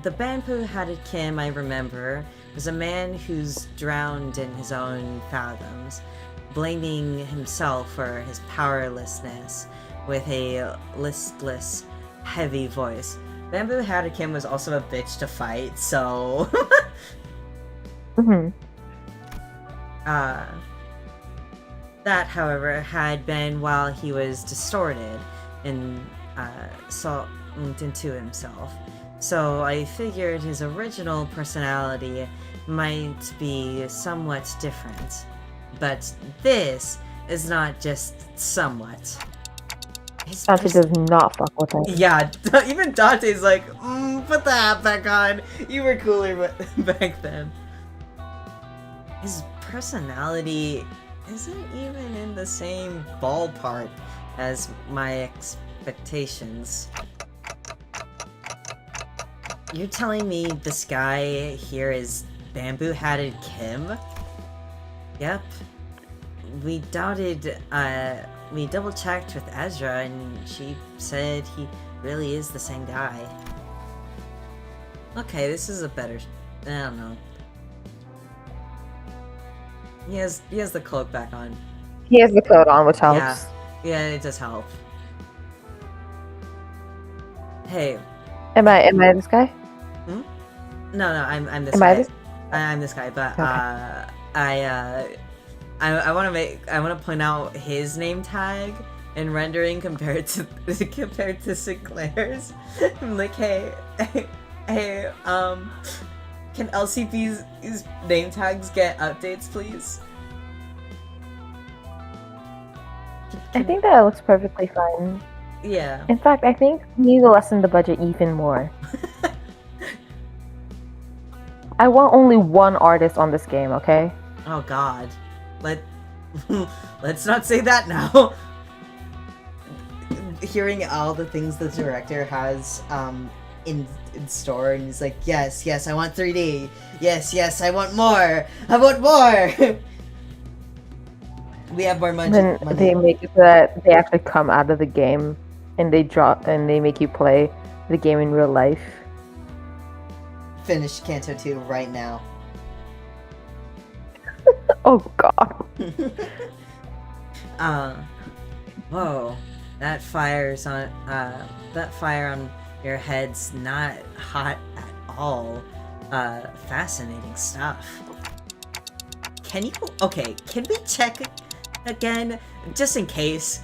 The Bamboo-Hatted Kim I remember was a man who's drowned in his own fathoms, blaming himself for his powerlessness with a listless, heavy voice. Bamboo-Hatted Kim was also a bitch to fight, so... That, however, had been while he was distorted and sunk into himself. So I figured his original personality might be somewhat different. But this is not just somewhat. Dante does not fuck with him. Yeah, even Dante's like, put the hat back on. You were cooler back then. His personality isn't even in the same ballpark as my expectations. You're telling me this guy here is Bamboo-Hatted Kim? Yep. We double-checked with Ezra, and she said he really is the same guy. Okay, this is a better... I don't know. He has the cloak back on. He has the coat on, which helps. Yeah, it does help. Hey. Am I this guy? Hmm? No, I'm this Am guy. I this? I'm this guy, but Okay. I want to point out his name tag in rendering compared to Sinclair's. I'm like, hey, can LCP's name tags get updates, please? I think that looks perfectly fine. Yeah. In fact, I think we need to lessen the budget even more. I want only one artist on this game, okay? Oh God, let's not say that now. Hearing all the things the director has in store, and he's like, yes, I want 3D. Yes, I want more. I want more. We have more money. Then they make it so that they actually come out of the game and they make you play the game in real life. Finish Kanto 2 right now. Oh God. Whoa. That fire on your head's not hot at all. Fascinating stuff. Can we check again? Just in case.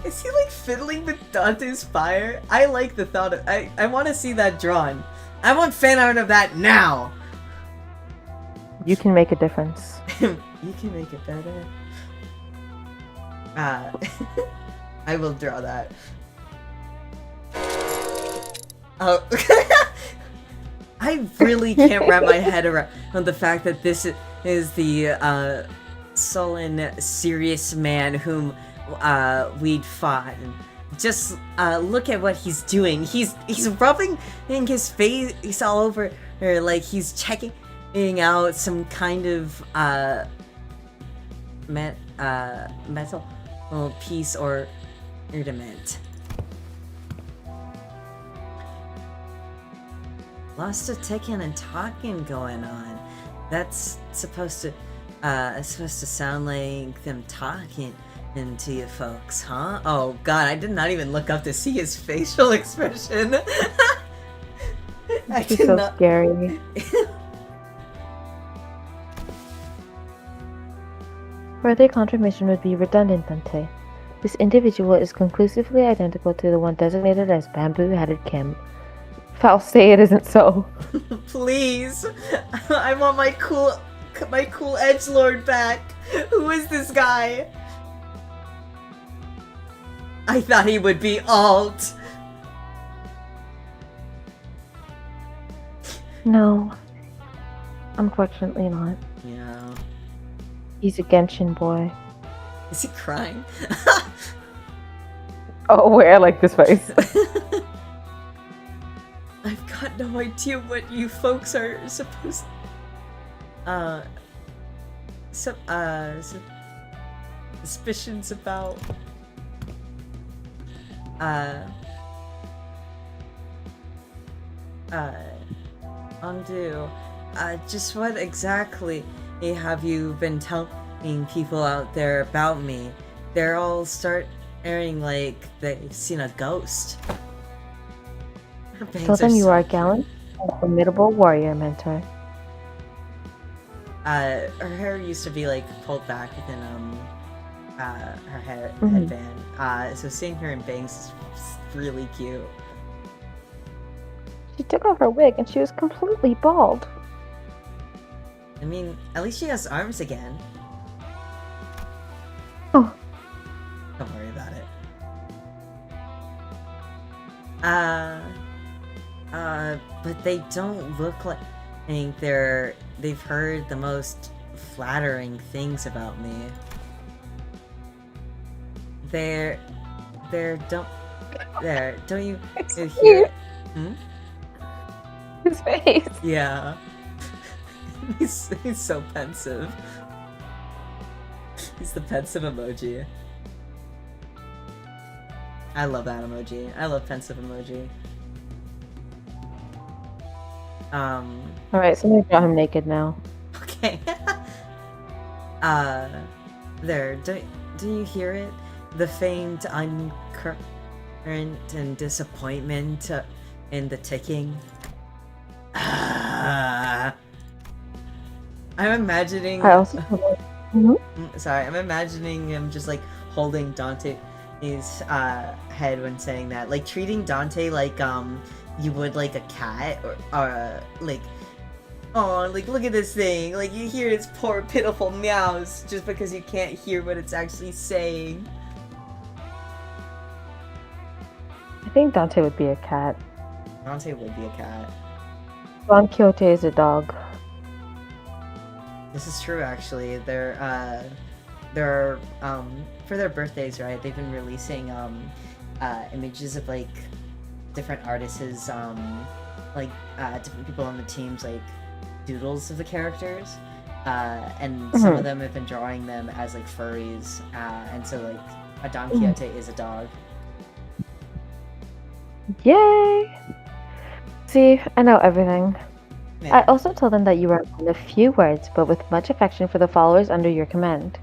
Is he like fiddling with Dante's fire? I like the thought of I want to see that drawn. I want fan art of that now! You can make a difference. You can make it better. I will draw that. Oh. I really can't wrap my head around the fact that this is the sullen, serious man whom we'd fought. And just look at what he's doing. He's rubbing his face all over her, like he's checking out some kind of metal piece or ornament. Lots of ticking and talking going on. That's supposed to sound like them talking into you folks, huh? Oh God, I did not even look up to see his facial expression. He's so scary. Further confirmation would be redundant, Dante. This individual is conclusively identical to the one designated as Bamboo-Hatted Kim. Foul say it isn't so. Please, I want my cool edgelord back. Who is this guy? I thought he would be alt. No, unfortunately not. Yeah. He's a Genshin boy. Is he crying? Oh, where I like this face. I've got no idea what you folks are supposed. Suspicions about. Undo. Just what exactly have you been telling people out there about me? They're all airing like they've seen a ghost. Tell them you are a gallant and formidable warrior, mentor. Her hair used to be like pulled back within her headband. So seeing her in bangs is really cute. She took off her wig and she was completely bald. I mean, at least she has arms again. Oh. Don't worry about it. But they don't look like I think they've heard the most flattering things about me. They're don't you hear? His face. Yeah. he's so pensive. He's the pensive emoji. I love that emoji. I love pensive emoji. Alright, somebody draw him naked now. Okay. There, do you hear it? The faint uncurrent and disappointment in the ticking. I'm imagining. I also. Sorry, I'm imagining him just like holding Dante's head when saying that, like treating Dante like you would like a cat or like, oh, like look at this thing, like you hear its poor pitiful meows just because you can't hear what it's actually saying. I think Dante would be a cat. Dante would be a cat. Don Quixote is a dog. This is true, actually. They're for their birthdays, right? They've been releasing images of like different artists, like different people on the teams, like doodles of the characters, and some of them have been drawing them as like furries, and so like a Don Quixote is a dog. Yay! See, I know everything. Yeah. I also told them that you were a man of few words, but with much affection for the followers under your command.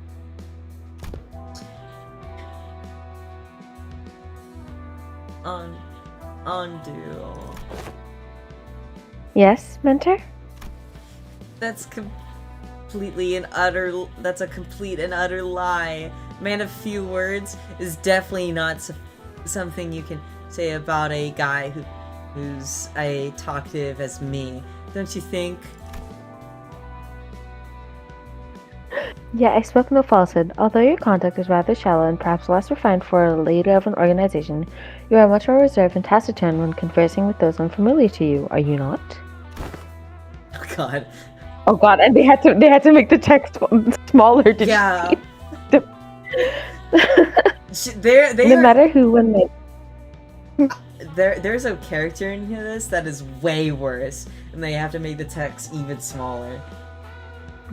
Undo. Yes, mentor? That's completely and utter. That's a complete and utter lie. Man of few words is definitely not something you can say about a guy who's a talkative as me. Don't you think? Yeah, I spoke no falsehood. Although your conduct is rather shallow and perhaps less refined for a leader of an organization, you are much more reserved and taciturn when conversing with those unfamiliar to you, are you not? Oh God. Oh God, and they had to make the text smaller. Did Yeah. you see? No matter who, when they. There's a character in this that is way worse, and they have to make the text even smaller.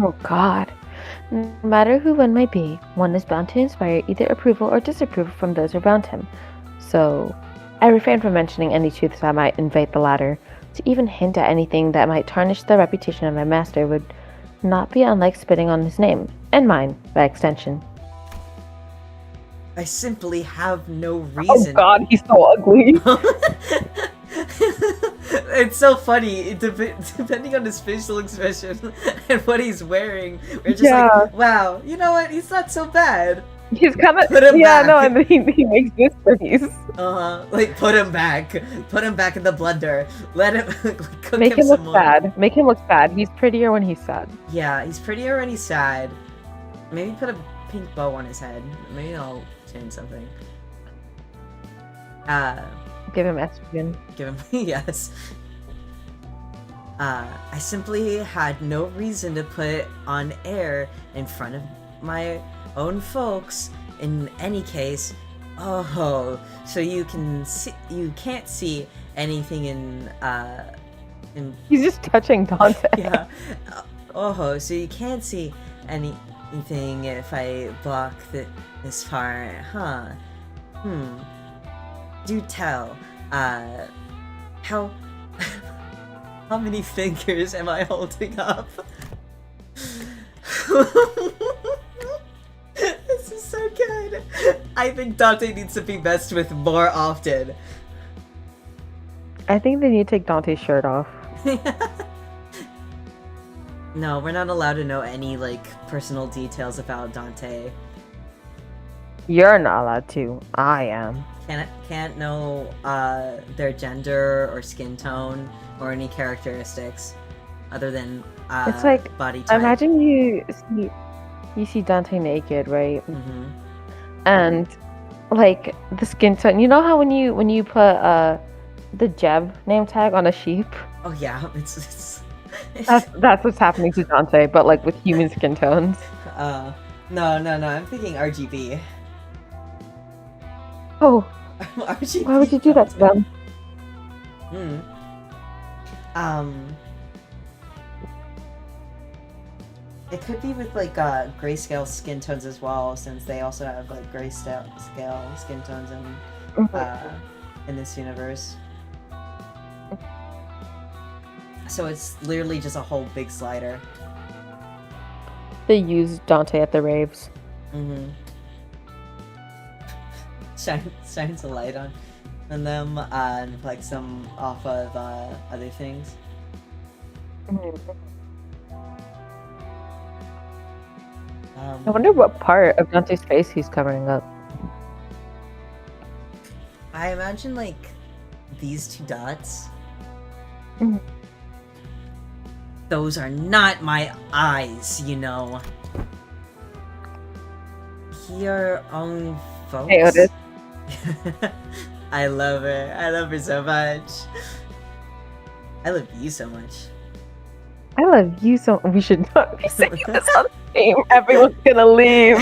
Oh God. No matter who one might be, one is bound to inspire either approval or disapproval from those around him. So, I refrain from mentioning any truths that might invite the latter. To even hint at anything that might tarnish the reputation of my master would not be unlike spitting on his name, and mine, by extension. I simply have no reason. Oh God, he's so ugly. It's so funny, depending on his facial expression and what he's wearing. We're just like, wow, you know what? He's not so bad. He's kind of back. No, and he makes this face. Like put him back in the blender. Let him cook Make him some look more. bad. Make him look bad. He's prettier when he's sad. Yeah, he's prettier when he's sad. Maybe put a pink bow on his head. Maybe I'll change something. Give him estrogen. Give him yes. I simply had no reason to put on air in front of my own folks. In any case, oh, so you can't see anything in. He's just touching Dante. Yeah. Oh, so you can't see anything if I block this part, huh? Do tell. How many fingers am I holding up? This is so good. I think Dante needs to be messed with more often. I think they need to take Dante's shirt off. No, we're not allowed to know any like personal details about Dante. You're not allowed to. I am. Can't know their gender or skin tone or any characteristics other than It's like body type. imagine you see Dante naked, right? Mm-hmm. And like the skin tone. You know how when you put the Jeb name tag on a sheep? Oh yeah, it's That's what's happening to Dante, but like with human skin tones. No, I'm thinking RGB. Oh, RGB. why would you do that to them? It could be with like grayscale skin tones as well, since they also have like grayscale skin tones in this universe. So it's literally just a whole big slider. They used Dante at the raves. Shines a light on them and reflects them off of other things. I wonder what part of Dante's face he's covering up. I imagine like these two dots. Those are not my eyes, you know. Your own folks. Hey, Otis. I love her. I love her so much. I love you so much. I love you so. We should not be saying this on stream. Everyone's gonna leave.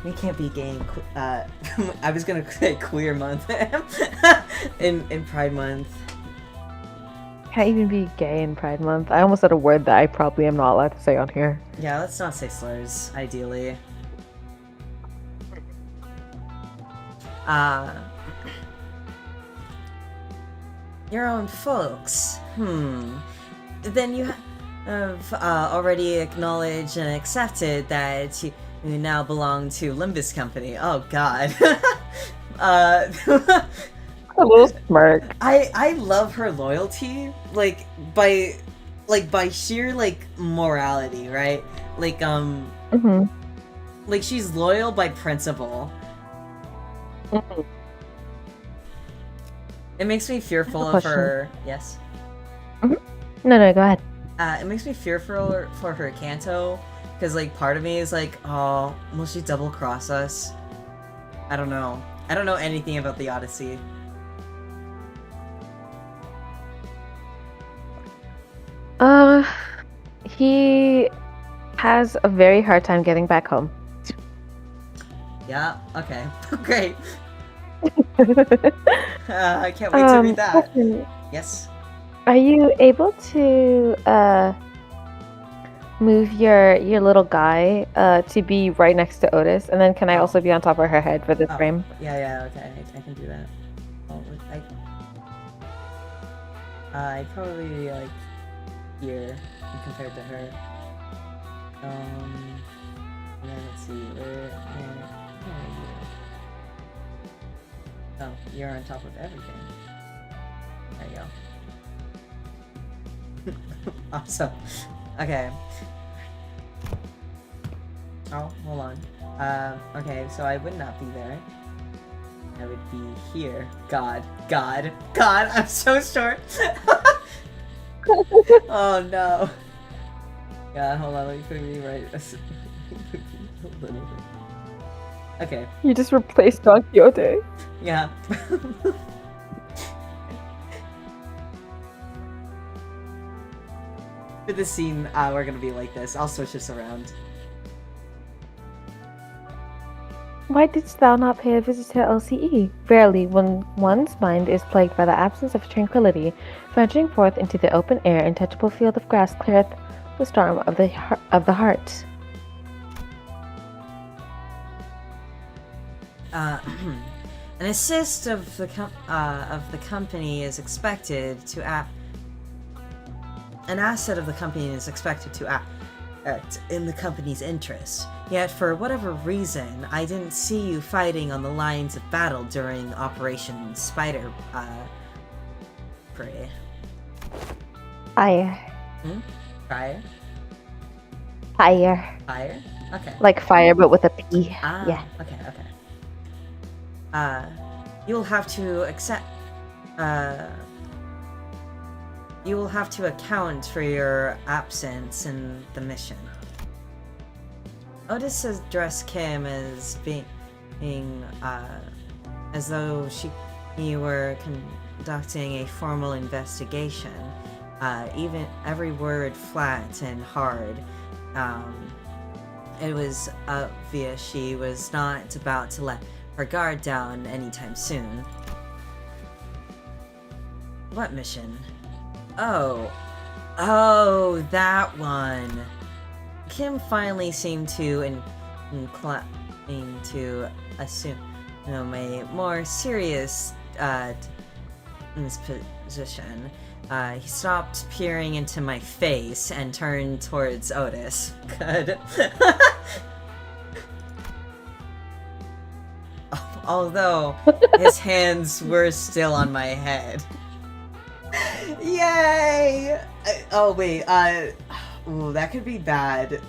We can't be gay in, I was gonna say queer month in Pride Month. Can't even be gay in Pride Month. I almost said a word that I probably am not allowed to say on here. Yeah, let's not say slurs, ideally. Your own folks. Then you have already acknowledged and accepted that you now belong to Limbus Company. Oh god. A little smirk. I love her loyalty, like by sheer like morality, right? Like like she's loyal by principle. It makes me fearful of her. Yes. No, go ahead. It makes me fearful for her Kanto, because like part of me is like, oh, will she double cross us? I don't know. I don't know anything about the Odyssey. He has a very hard time getting back home. Yeah, okay. Great. I can't wait to read that. Question. Yes? Are you able to move your little guy to be right next to Otis? And then can I also be on top of her head for this frame? Yeah, okay. I can do that. Oh, I probably be like here compared to her. And then let's see, where are you? Oh, you're on top of everything. There you go. Awesome. Okay. Oh, hold on. Okay, so I would not be there. I would be here. God, I'm so short. Oh no. Yeah, hold on, let me put me right. A little bit. Okay. You just replaced Don Quixote. Yeah. For this scene, we're gonna be like this. I'll switch this around. Why didst thou not pay a visit to LCE? Verily, when one's mind is plagued by the absence of tranquillity, venturing forth into the open air and touchable field of grass cleareth the storm of the heart. An assist of the company is expected to act. An asset of the company is expected to act in the company's interest. Yet, for whatever reason, I didn't see you fighting on the lines of battle during Operation Spider Prey. Fire. Fire? Fire. Fire? Okay. Like fire, but with a P. Ah, yeah. Okay. You'll have to accept. You will have to account for your absence in the mission. Otis addressed Kim as being, as though she you were conducting a formal investigation. Even every word flat and hard. It was obvious she was not about to let her guard down anytime soon. What mission? Oh, that one. Kim finally seemed to incline to assume, a more serious position. He stopped peering into my face and turned towards Otis. Good. Although his hands were still on my head. Yay! Oh wait, ooh, that could be bad.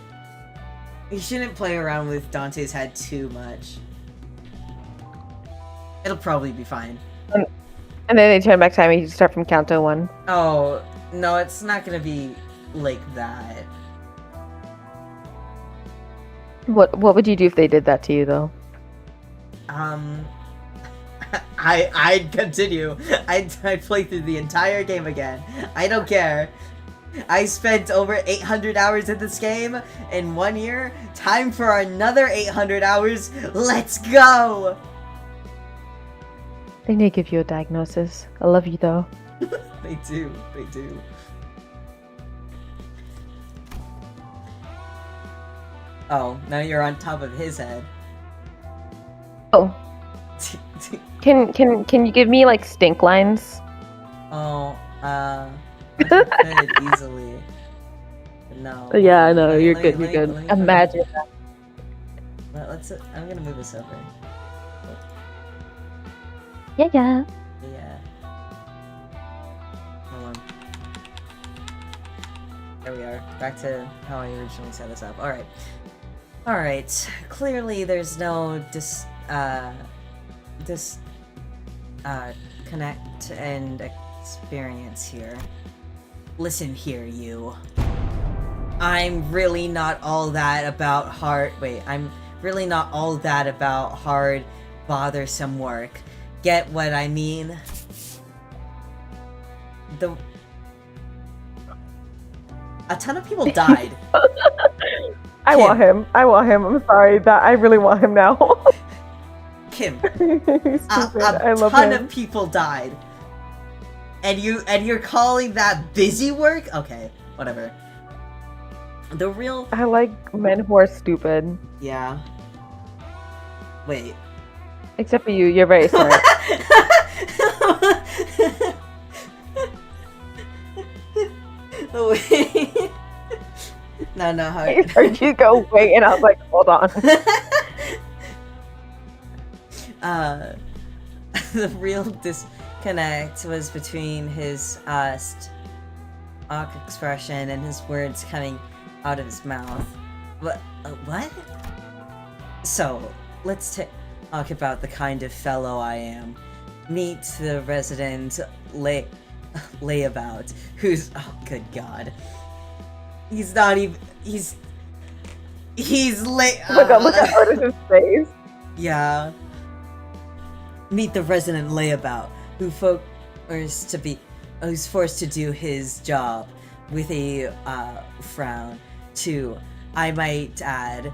You shouldn't play around with Dante's head too much. It'll probably be fine. And then they turn back time and you start from count to 1. Oh, no, it's not gonna be like that. What would you do if they did that to you, though? I'd continue. I'd play through the entire game again. I don't care. I spent over 800 hours in this game in 1 year. Time for another 800 hours. Let's go! They need to give you a diagnosis. I love you, though. They do. They do. Oh, now you're on top of his head. Oh. Can you give me, like, stink lines? Oh, I could easily. No. Yeah, no, you're good, you're good. Imagine that. I'm gonna move this over. Yeah. Yeah. Hold on. There we are. Back to how I originally set this up. Alright. Clearly there's no connect and experience here. Listen here, you. I'm really not all that about hard, bothersome work. Get what I mean? A ton of people died. I want him. I'm sorry. I really want him now. Kim. He's stupid. I love ton him. of people died. And you're calling that busy work? Okay, whatever. The real... I like men who are stupid. Yeah. Wait. Except for you. You're very smart. Wait. No. I heard you go, wait, and I was like, hold on. The real disconnect was between his stock expression and his words coming out of his mouth. What? So, let's talk about the kind of fellow I am. Meet the resident layabout, who's... Oh, good God. He's not even... He's late... Oh my God, look at Otis's face. Yeah. Meet the resident layabout, who's forced to do his job with a frown, too. I might add.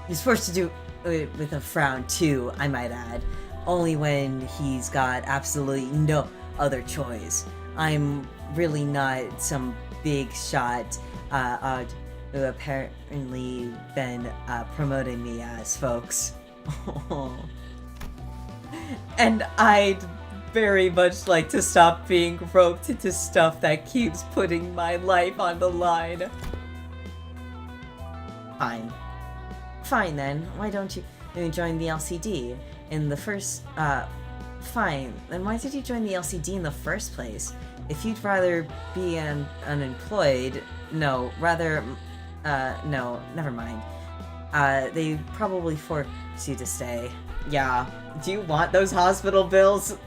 He's forced to do it with a frown, too, I might add. Only when he's got absolutely no other choice. I'm really not some big shot who apparently been promoting me as, folks. And I'd very much like to stop being roped into stuff that keeps putting my life on the line. Fine then, why don't you join the LCD in the first, fine, then why did you join the LCD in the first place? If you'd rather be unemployed, no, never mind. They probably force you to stay. Yeah, do you want those hospital bills?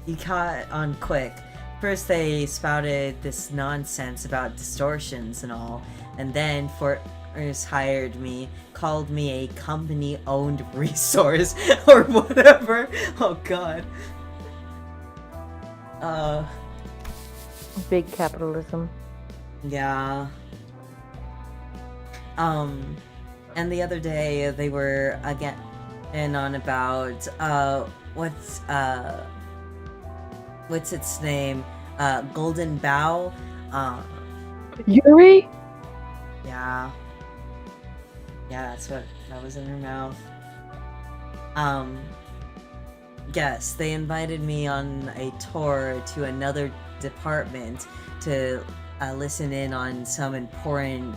You caught on quick. First they spouted this nonsense about distortions and all, and then hired me, called me a company-owned resource or whatever. Oh god. Big capitalism. Yeah. And the other day they were again on about what's its name? Golden Bow. Yuri? Yeah. Yeah, that was in her mouth. Yes, they invited me on a tour to another department to listen in on some important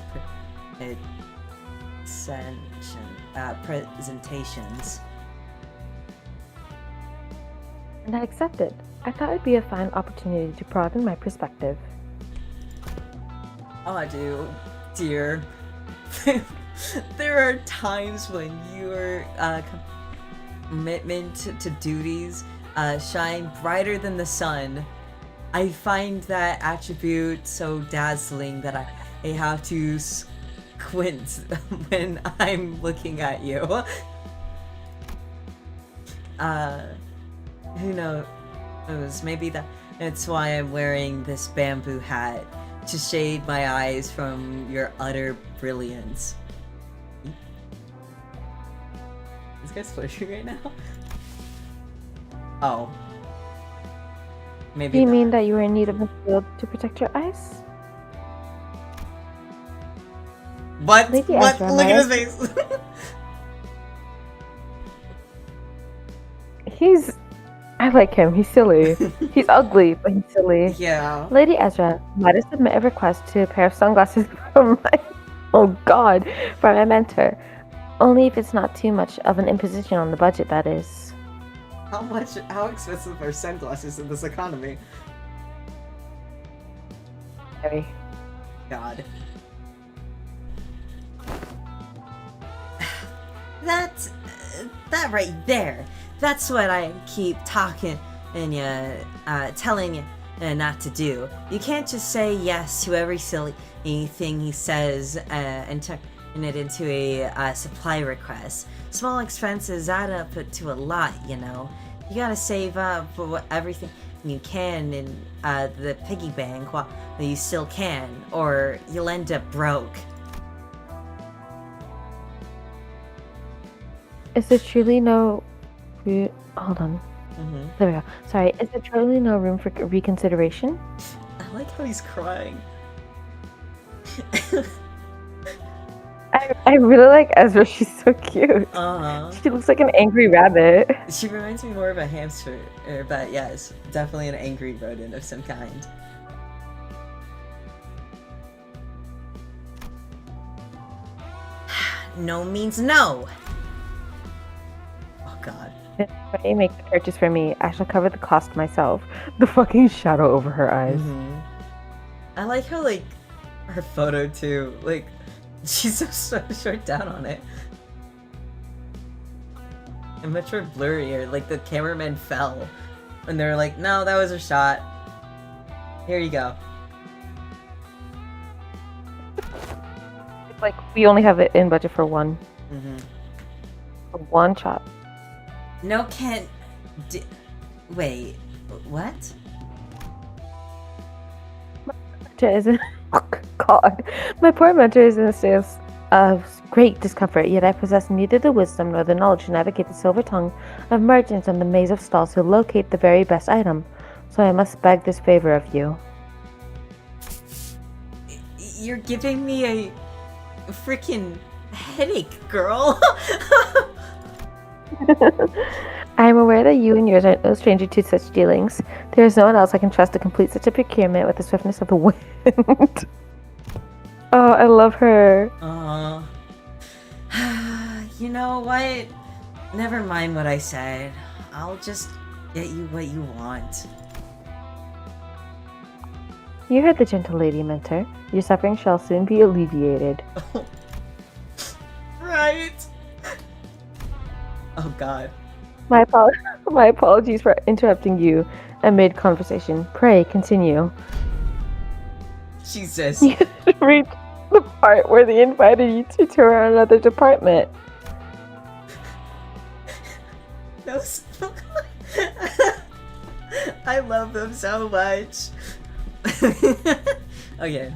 presentations. And I accepted. I thought it'd be a fine opportunity to broaden my perspective. Oh, dear. There are times when your commitment to duties shine brighter than the sun. I find that attribute so dazzling that I have to squint when I'm looking at you. Who knows? Maybe that's why I'm wearing this bamboo hat, to shade my eyes from your utter brilliance. This guy's flirting right now? Oh. Maybe Do you mean that you were in need of a shield to protect your eyes? What? Lady What? Ezra, Look at his face! I like him. He's silly. He's ugly, but he's silly. Yeah. Lady Ezra, might I submit a request to a pair of sunglasses from my mentor. Only if it's not too much of an imposition on the budget, that is. How expensive are sunglasses in this economy? Very. God. That right there. That's what I keep talking and telling you not to do. You can't just say yes to every silly thing he says and turn it into a supply request. Small expenses add up to a lot, you know. You gotta save up for everything you can in the piggy bank while you still can, or you'll end up broke. Is there truly no... Hold on. Mm-hmm. There we go. Sorry, is there truly no room for reconsideration? I like how he's crying. I really like Ezra. She's so cute. Uh-huh. She looks like an angry rabbit. She reminds me more of a hamster, but yes, definitely an angry rodent of some kind. No means no! Oh god. If I make the purchase for me, I shall cover the cost myself. The fucking shadow over her eyes. Mm-hmm. I like how, like, her photo too, like, she's so short down on it. And much more blurrier, like the cameraman fell. And they were like, no, that was a shot. Here you go. Like, we only have it in budget for one. Mm-hmm. For one shot. No, wait, what? Oh, God. My poor mentor is in a state of great discomfort, yet I possess neither the wisdom nor the knowledge to navigate the silver tongue of merchants and the maze of stalls to locate the very best item. So I must beg this favor of you. You're giving me a freaking headache, girl. I am aware that you and yours are no stranger to such dealings. There is no one else I can trust to complete such a procurement with the swiftness of the wind. Oh, I love her. You know what? Never mind what I said. I'll just get you what you want. You heard the gentle lady, mentor. Your suffering shall soon be alleviated. Right. Oh god. My apologies for interrupting you amid conversation. Pray, continue. Jesus. The part where they invited you to tour another department. No, I love them so much. Okay.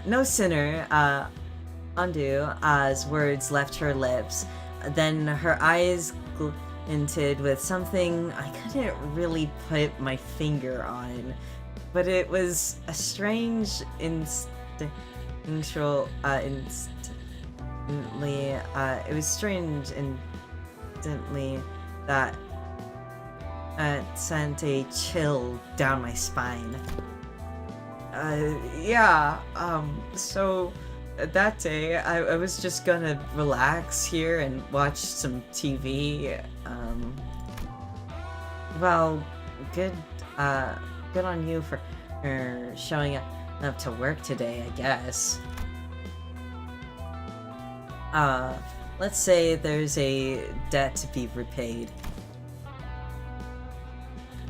No sooner, Andu's words left her lips, then her eyes glinted with something I couldn't really put my finger on, but it was a strange instinctual, it was strange instantly that sent a chill down my spine. So that day I was just gonna relax here and watch some TV. Well, good on you for showing up to work today, I guess. Let's say there's a debt to be repaid.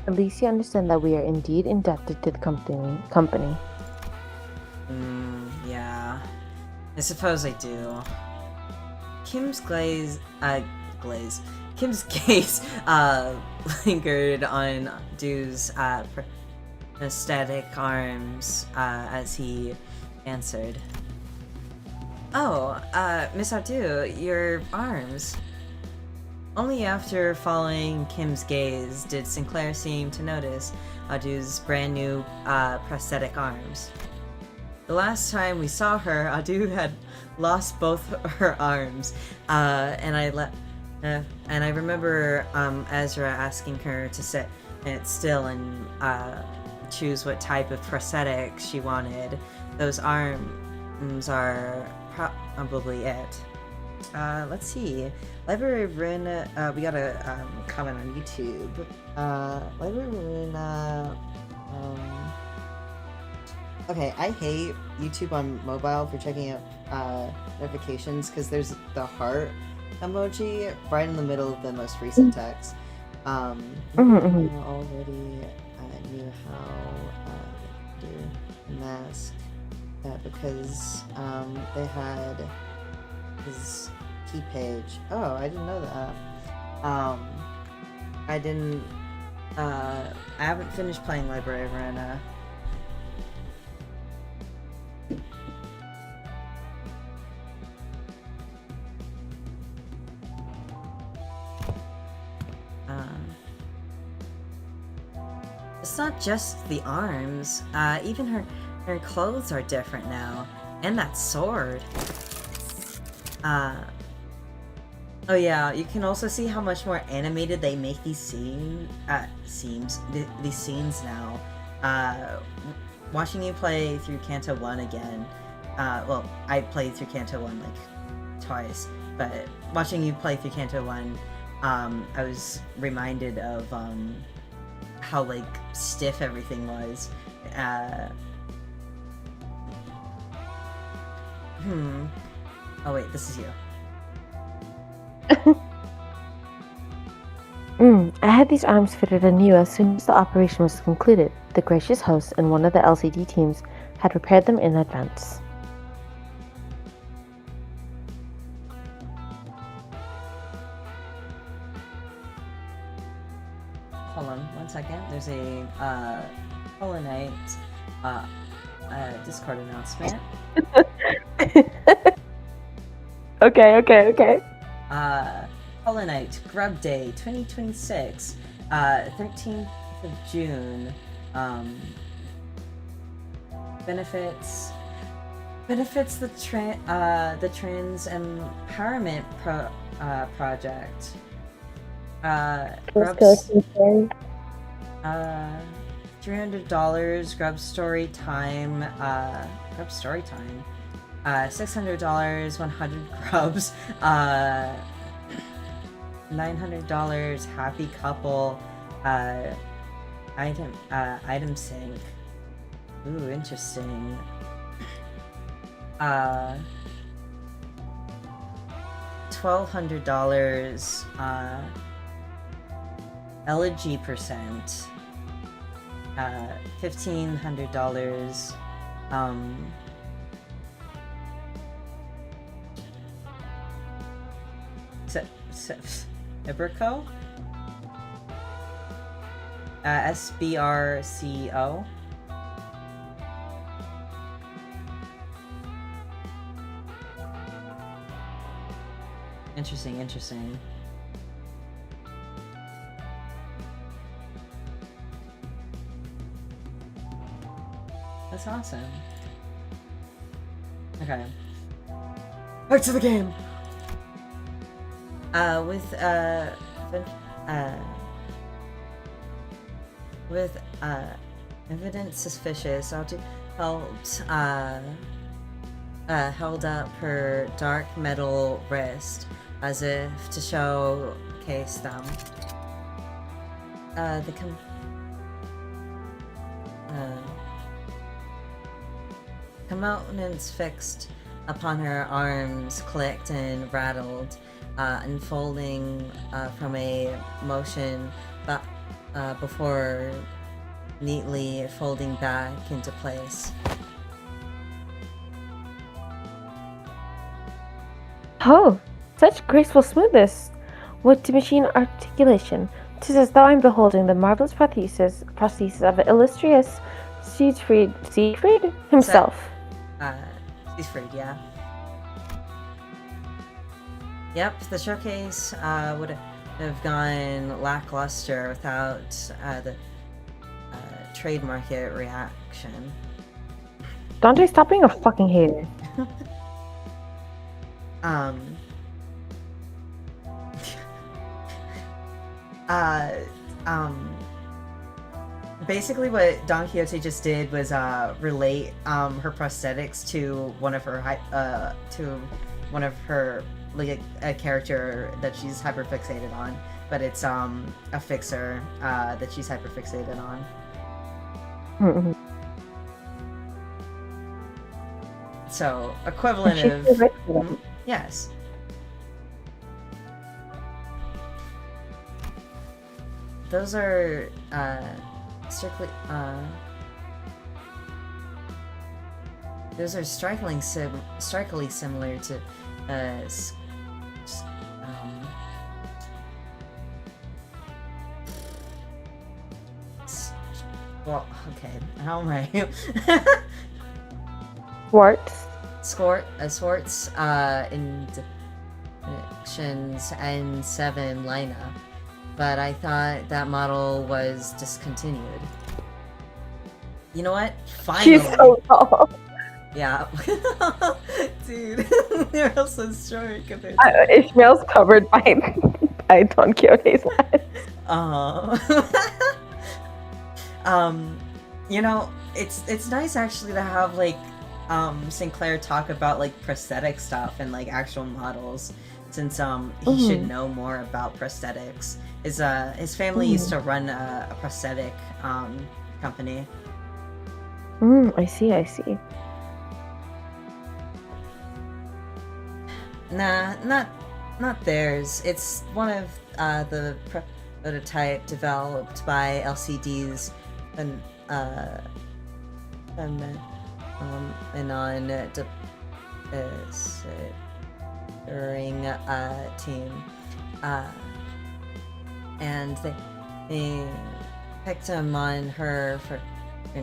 At least you understand that we are indeed indebted to the company. Yeah. I suppose I do. Kim's gaze lingered on Du's prosthetic arms as he answered. Oh, Miss Adu, your arms. Only after following Kim's gaze did Sinclair seem to notice Adu's brand new prosthetic arms. The last time we saw her, Adu had lost both her arms, and I remember Ezra asking her to sit still and choose what type of prosthetic she wanted. Those arms are probably it. Let's see. Library Runa, we got a comment on YouTube. Library Runa, okay, I hate YouTube on mobile for checking out notifications because there's the heart emoji right in the middle of the most recent text. Already knew how to mask that because they had his key page. Oh, I didn't know that. I haven't finished playing Library of Runa. It's not just the arms. Even her clothes are different now. And that sword. Oh yeah, you can also see how much more animated they make these scenes now. Watching you play through Kanto 1 again, well, I played through Kanto 1 like twice, but watching you play through Kanto 1, I was reminded of how like stiff everything was. Oh wait, this is you. I had these arms fitted anew as soon as the operation was concluded. The gracious host and one of the LCD teams had prepared them in advance. Hold on one second. There's a Hollow Knight Discord announcement. Okay. Hollow Knight Grub Day 2026, 13th of June. Benefits the trans empowerment project. $300 Grub Story Time. $600 100 grubs. $900 Happy Couple. Item sync. Ooh, interesting. $1,200 elegy %. $1,500 Sbrco? SBRCO. Interesting. That's awesome. Okay. Back to the game! With evidence suspicious, Audrey held up her dark metal wrist as if to showcase them. The countenance fixed upon her arms clicked and rattled, unfolding from a motion before neatly folding back into place. Oh, such graceful smoothness! What machine articulation! 'Tis as though I'm beholding the marvelous prosthesis of illustrious Siegfried himself. Siegfried, yeah. Yep, the showcase would have gone lackluster without the trade market reaction. Dante, stop being a fucking hater. Basically what Don Quixote just did was relate her prosthetics to one of her like a character that she's hyperfixated on, but it's a fixer that she's hyperfixated on. Mm-hmm. So equivalent of yes. Those are strictly those are strikingly similar to well, okay, how am I? Swartz Inductions N7 lineup, but I thought that model was discontinued. You know what? Finally. She's so tall. Yeah. Dude, they're all so short compared to Ishmael's covered by Don Quixote's legs. You know, it's nice actually to have like Sinclair talk about like prosthetic stuff and like actual models, since he should know more about prosthetics. His family used to run a prosthetic company. I see. Nah, not theirs. It's one of the prototype developed by LCD's and on during team, and they picked him on her for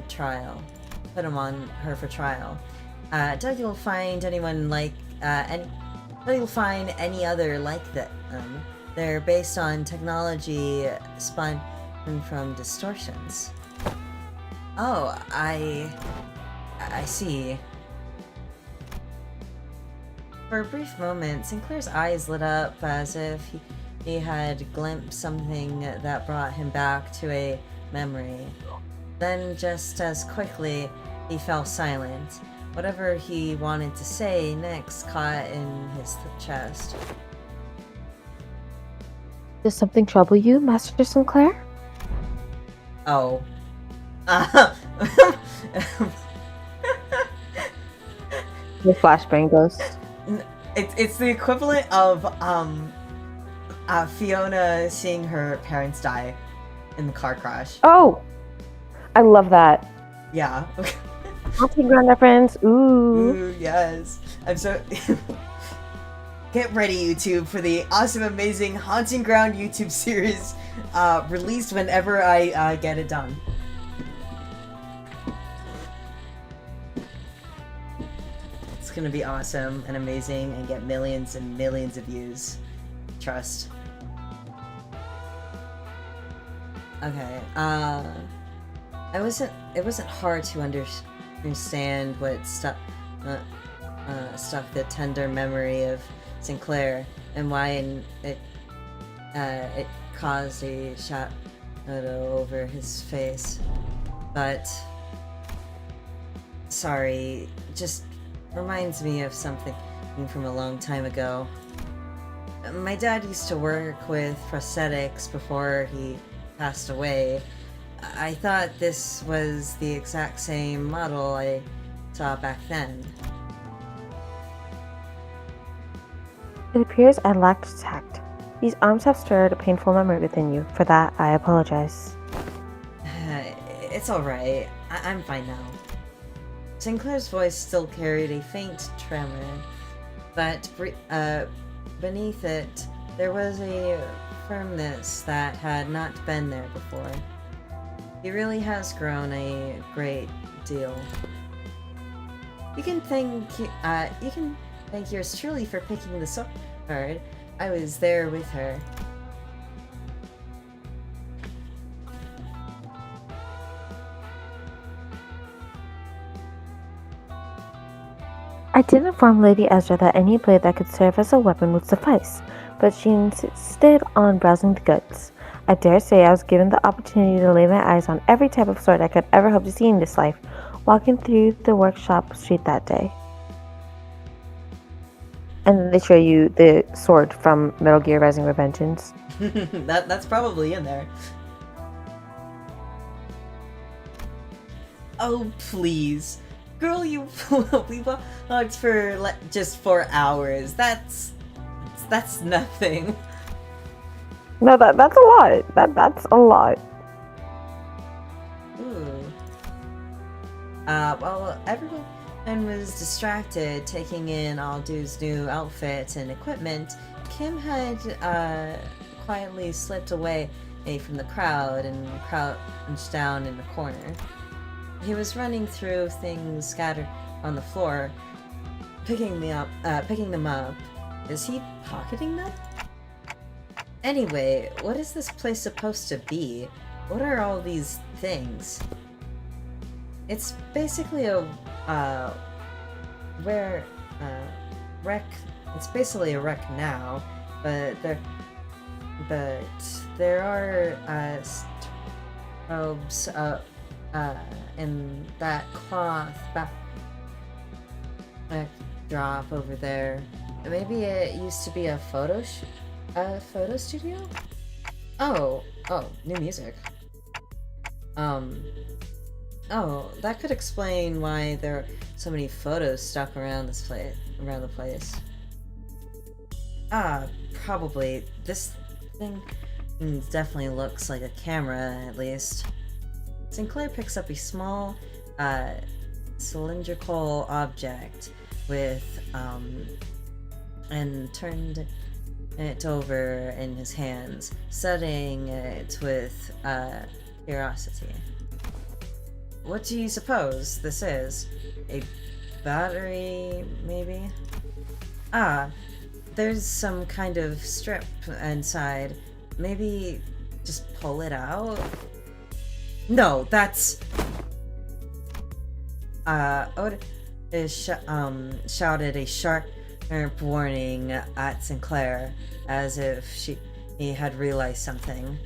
trial. Put him on her for trial. Doubt you'll find anyone like you'll find any other like that. They're based on technology spun from distortions. Oh, I see. For a brief moment, Sinclair's eyes lit up as if he had glimpsed something that brought him back to a memory. Then, just as quickly, he fell silent. Whatever he wanted to say next caught in his chest. Does something trouble you, Master Sinclair? Oh. The flashbang goes. It's the equivalent of Fiona seeing her parents die in the car crash. Oh, I love that. Yeah. Auntie Grand reference. Ooh. Ooh, yes. I'm so. Get ready, YouTube, for the awesome, amazing Haunting Ground YouTube series released whenever I get it done. It's gonna be awesome and amazing and get millions and millions of views. Trust. Okay, it wasn't hard to understand what stuck the tender memory of Sinclair and why it caused a shadow over his face. But sorry, just reminds me of something from a long time ago. My dad used to work with prosthetics before he passed away. I thought this was the exact same model I saw back then. It appears I lacked tact. These arms have stirred a painful memory within you. For that, I apologize. It's alright. I'm fine now. Sinclair's voice still carried a faint tremor, but beneath it, there was a firmness that had not been there before. He really has grown a great deal. You can thank yours truly for picking the sword. I was there with her. I did inform Lady Ezra that any blade that could serve as a weapon would suffice, but she insisted on browsing the goods. I dare say I was given the opportunity to lay my eyes on every type of sword I could ever hope to see in this life, walking through the workshop street that day. And then they show you the sword from Metal Gear Rising: Revengeance. That's probably in there. Oh, please. Girl, we walked for just 4 hours. That's nothing. No, that's a lot. That's a lot. Ooh. Well, everyone was distracted taking in Aldu's new outfit and equipment. Kim had quietly slipped away from the crowd and crouched down in the corner. He was running through things scattered on the floor, picking them up. Is he pocketing them? Anyway, what is this place supposed to be? What are all these things? It's basically a wreck. It's basically a wreck now, but there are strobes in that cloth backdrop over there. Maybe it used to be a photo studio? Oh, new music. Oh, that could explain why there are so many photos stuck around the place. Probably. This thing definitely looks like a camera, at least. Sinclair picks up a small, cylindrical object and turned it over in his hands, studying it with curiosity. What do you suppose this is? A battery, maybe? There's some kind of strip inside. Maybe just pull it out? No, that's... Oda shouted a sharp warning at Sinclair, as if he had realized something.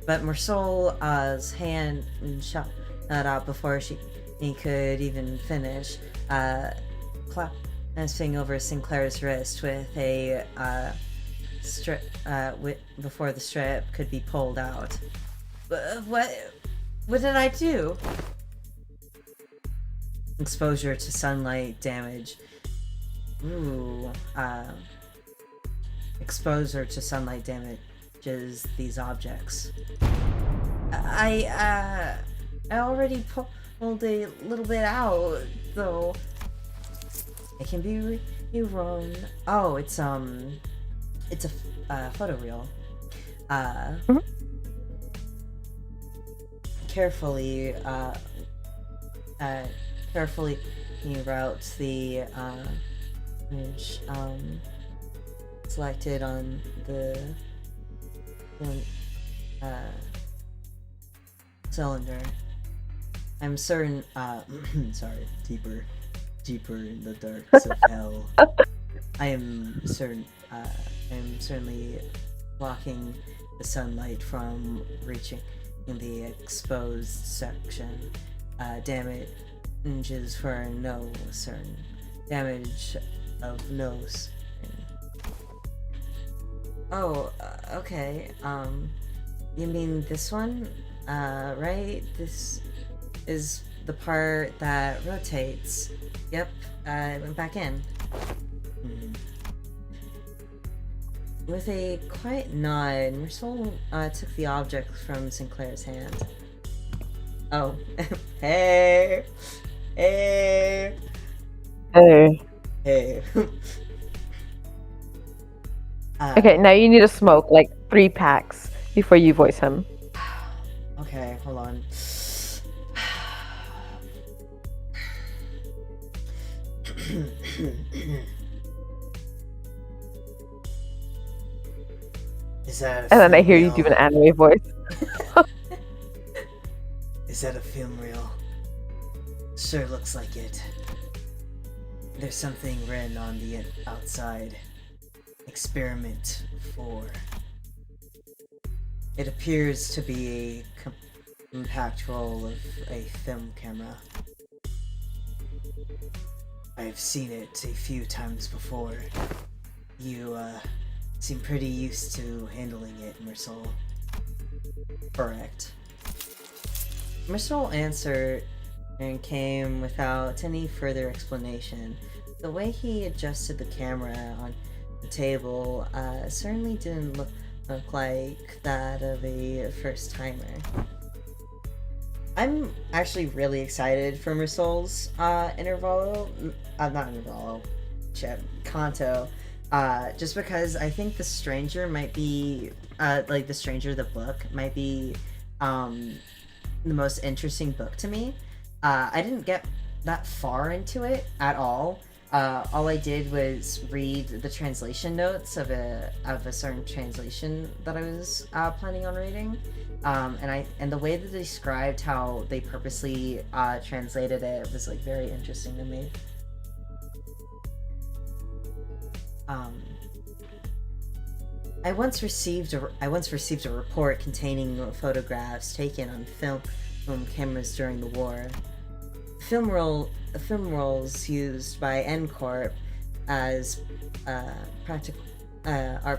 But Mersol's hand shot out before he could even finish, clasping over Sinclair's wrist with a strip before the strip could be pulled out. What did I do? Exposure to sunlight damage. Ooh, exposure to sunlight damages these objects. I already pulled a little bit out, though. It can be Huron. Oh, it's a photo reel. Uh, Mhm. carefully, carefully he routes the image selected on the uh, cylinder. I'm certain. Sorry, deeper in the darks of hell. I am certain. I am certainly blocking the sunlight from reaching in the exposed section. Damages for no certain. Damage of no certain. Oh, okay. You mean this one? Right? This is the part that rotates. Yep, I went back in. Hmm. With a quiet nod, Mersol took the object from Sinclair's hand. Oh, hey! Hey! Hey. Hey. Okay, now you need to smoke like 3 packs before you voice him. Okay, hold on. Is that a And then I film hear you reel? do an anime voice. Is that a film reel? Sure looks like it. There's something written on the outside. Experiment 4. It appears to be a compact roll of a film camera. I've seen it a few times before. You, seem pretty used to handling it, Mersol. Correct. Mersol answered and came without any further explanation. The way he adjusted the camera on the table certainly didn't look like that of a first-timer. I'm actually really excited for Mersol's Intervallo, not Intervallo, shit, Kanto, just because I think The Stranger might be, like The Stranger the book might be the most interesting book to me. I didn't get that far into it at all. All I did was read the translation notes of a certain translation that I was planning on reading, and the way that they described how they purposely translated it was like very interesting to me. I once received a report containing photographs taken on film cameras during the war. Film rolls used by N Corp as are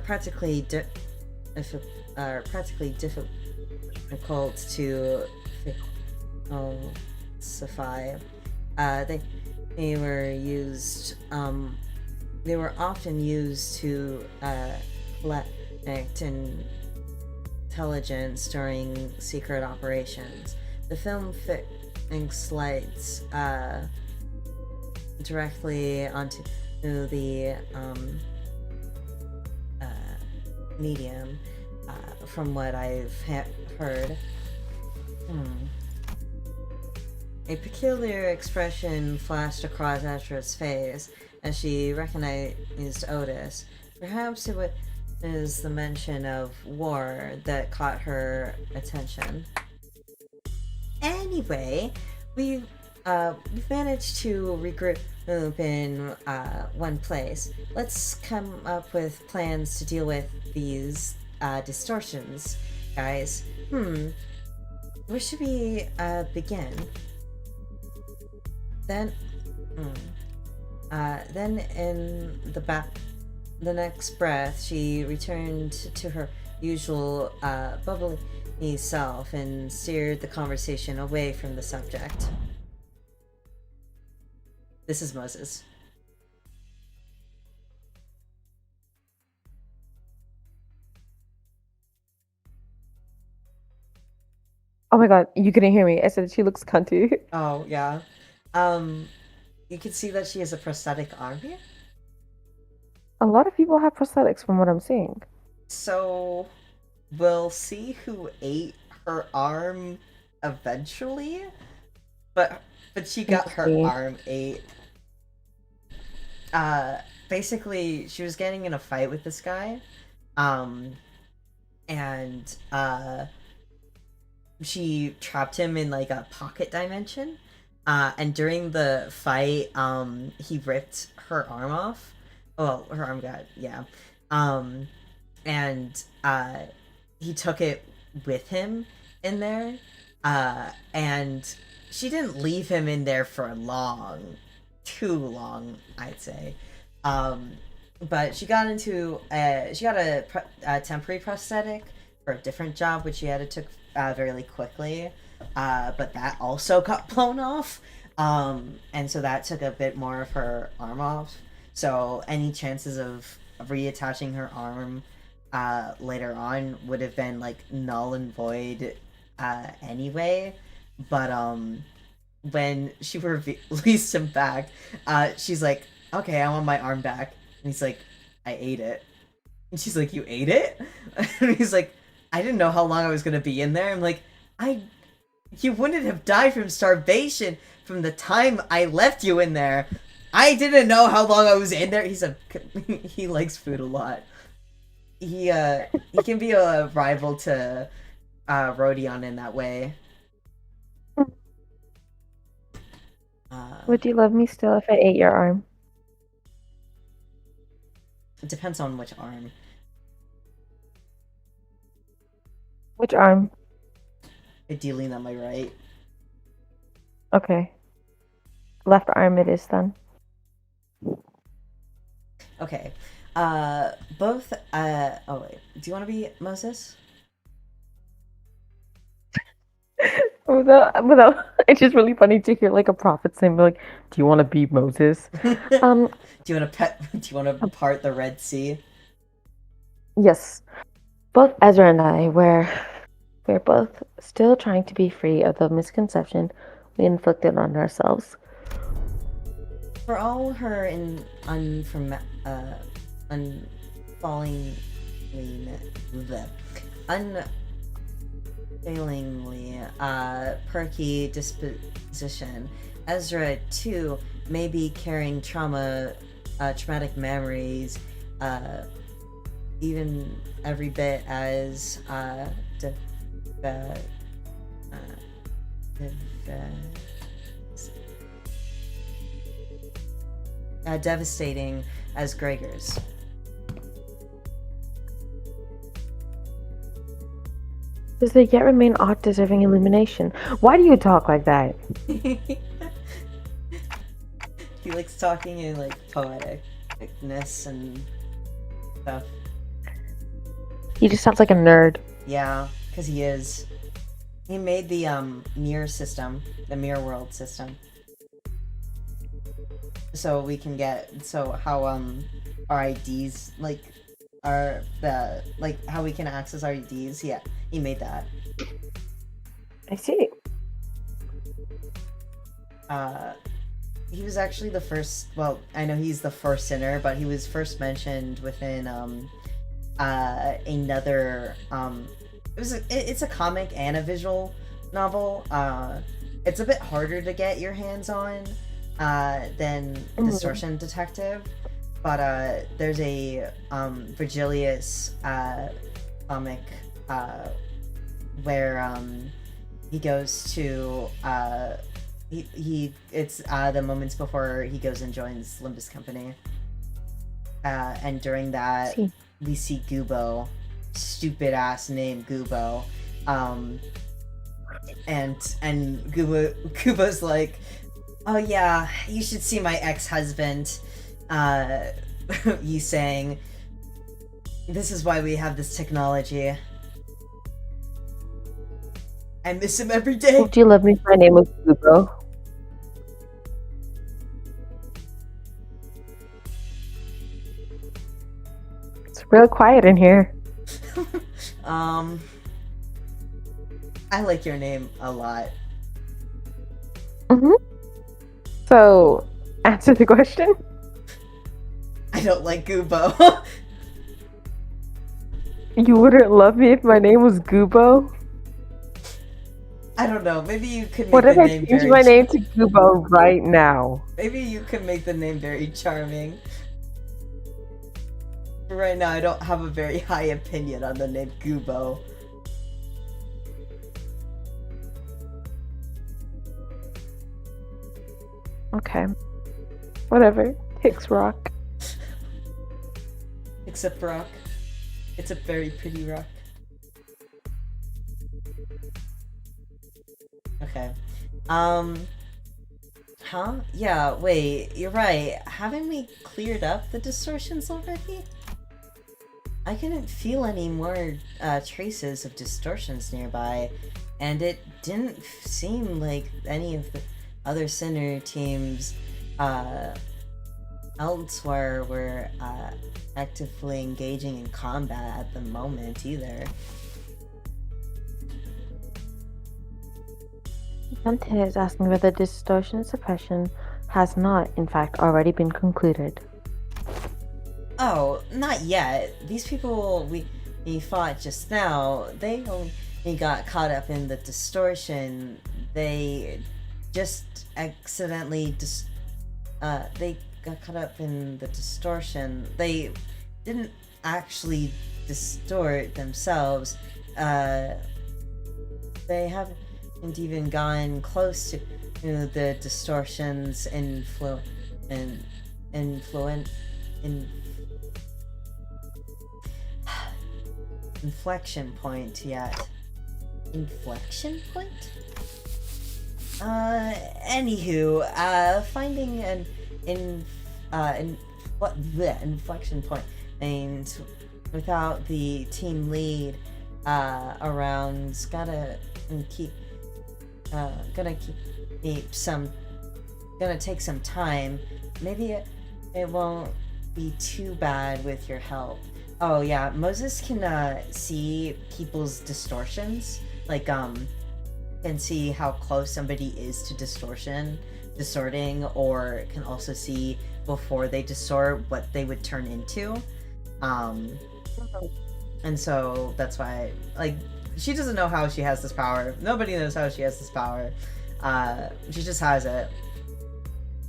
practically difficult to falsify. They were used. They were often used to collect intelligence during secret operations. The film slides directly onto the medium, from what I've heard. A peculiar expression flashed across Astra's face as she recognized Otis. Perhaps it was the mention of war that caught her attention. Anyway, we've managed to regroup in one place. Let's come up with plans to deal with these distortions, guys. Where should we begin? Then in the next breath, she returned to her usual bubbly self and steered the conversation away from the subject. This is Moses. Oh my god, you couldn't hear me. I said she looks cunty. Oh, yeah. You can see that she has a prosthetic arm here. A lot of people have prosthetics from what I'm seeing. So we'll see who ate her arm eventually, but she I got her see. arm ate. Uh, Basically, she was getting in a fight with this guy, um, and she trapped him in like a pocket dimension. And during the fight, he ripped her arm off. Oh, her arm got, yeah. Um, and he took it with him in there. And she didn't leave him in there for long, too long, I'd say. Um, but she got a temporary prosthetic for a different job, which she had to took very quickly. But that also got blown off. And so that took a bit more of her arm off. So any chances of reattaching her arm later on would have been like null and void anyway. But when she released him back, she's like, "Okay, I want my arm back." And he's like, "I ate it." And she's like, "You ate it?" And he's like, "I didn't know how long I was gonna be in there." I'm like, you wouldn't have died from starvation from the time I left you in there. I didn't know how long I was in there." He likes food a lot. He can be a rival to Rodion in that way. Would you love me still if I ate your arm? It depends on which arm. Which arm? Ideally on my right. Okay. Left arm it is then. Okay. Both. Oh wait. Do you want to be Moses? Without, it's just really funny to hear like a prophet saying like, "Do you want to be Moses?" Do you want to Do you want to part the Red Sea? Yes. Both Ezra and I we're both still trying to be free of the misconception we inflicted on ourselves. For all her unfailingly perky disposition, Ezra too may be carrying traumatic memories, even every bit as devastating as Gregor's. Does there yet remain aught deserving illumination? Why do you talk like that? He likes talking in like poeticness and stuff. He just sounds like a nerd. Yeah, because he is. He made the mirror system, the mirror world system. So we can how our IDs like are the like how we can access our IDs. Yeah, he made that. I see. He was actually the first. Well, I know he's the first sinner, but he was first mentioned within another it's a comic and a visual novel. It's a bit harder to get your hands on than Distortion Detective, but there's a Virgilius comic where he goes to it's the moments before he goes and joins Limbus Company, and during that we see Gubo, stupid ass name Gubo, and Gubo's like, "Oh yeah, you should see my ex-husband." He's saying, "This is why we have this technology. I miss him every day." Would you love me if my name was Gubo? It's real quiet in here. I like your name a lot. So, answer the question. I don't like Gubo. You wouldn't love me if my name was Gubo? I don't know. Maybe you could make What the if I name change very. my name to Gubo right now? Maybe you could make the name very charming. Right now, I don't have a very high opinion on the name Gubo. Okay. Whatever. Hicks rock. Except rock. It's a very pretty rock. Okay. Huh? Yeah, wait, you're right. Haven't we cleared up the distortions already? I couldn't feel any more traces of distortions nearby, and it didn't seem like any of the other Sinner teams elsewhere were actively engaging in combat at the moment either. Dante is asking whether distortion suppression has not, in fact, already been concluded. Oh, not yet. These people we fought just now, they only got caught up in the distortion. They just accidentally they got caught up in the distortion. They didn't actually distort themselves. They haven't even gone close to the distortions inflection point yet. Inflection point? Anywho, finding an inflection point and without the team lead around, gonna take some time. Maybe it won't be too bad with your help. Oh yeah, Moses can see people's distortions, like can see how close somebody is to distorting, or can also see before they distort what they would turn into. And so that's why, like, she doesn't know how she has this power. Nobody knows how she has this power. She just has it,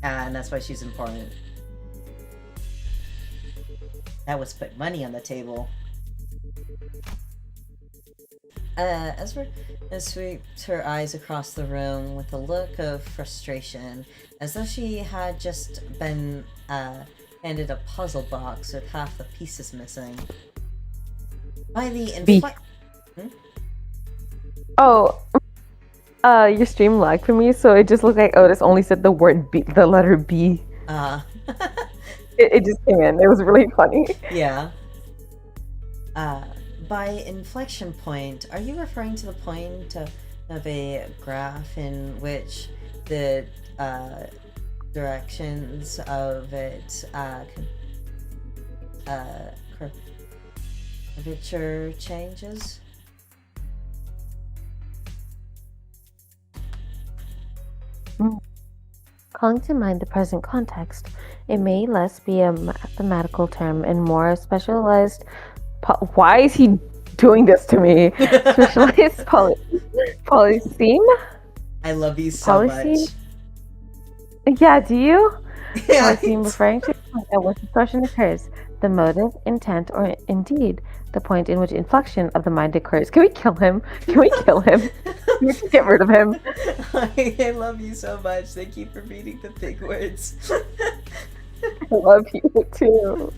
and that's why she's important. That was put money on the table. Ezra sweeps her eyes across the room with a look of frustration, as though she had just been handed a puzzle box with half the pieces missing. By the Oh, your stream lagged for me, so it just looked like Otis only said the word B, the letter B. It just came in. It was really funny. Yeah. By inflection point, are you referring to the point of a graph in which the directions of it curvature changes? Calling to mind the present context, it may less be a mathematical term and more specialized. Why is he doing this to me? Specialized polyseme? I love you so much. Yeah, do you? Yeah. Polyseme referring to the point at which distortion occurs, the motive, intent, or indeed the point in which inflection of the mind occurs. Can we kill him? Can we kill him? Can we get rid of him? I love you so much. Thank you for reading the big words. I love you too.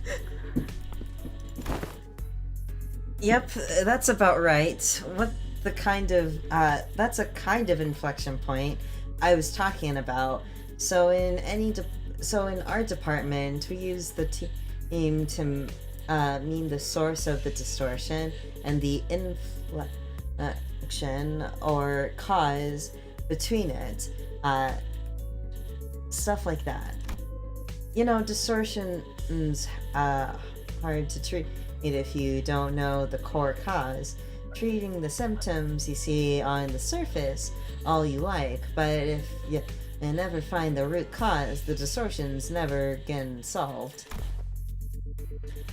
Yep, that's about right. That's a kind of inflection point I was talking about. So in our department, we use the team to mean the source of the distortion and the inflection or cause between it. Stuff like that. Distortion's hard to treat if you don't know the core cause. Treating the symptoms you see on the surface all you like, but if you never find the root cause, the distortions never get solved.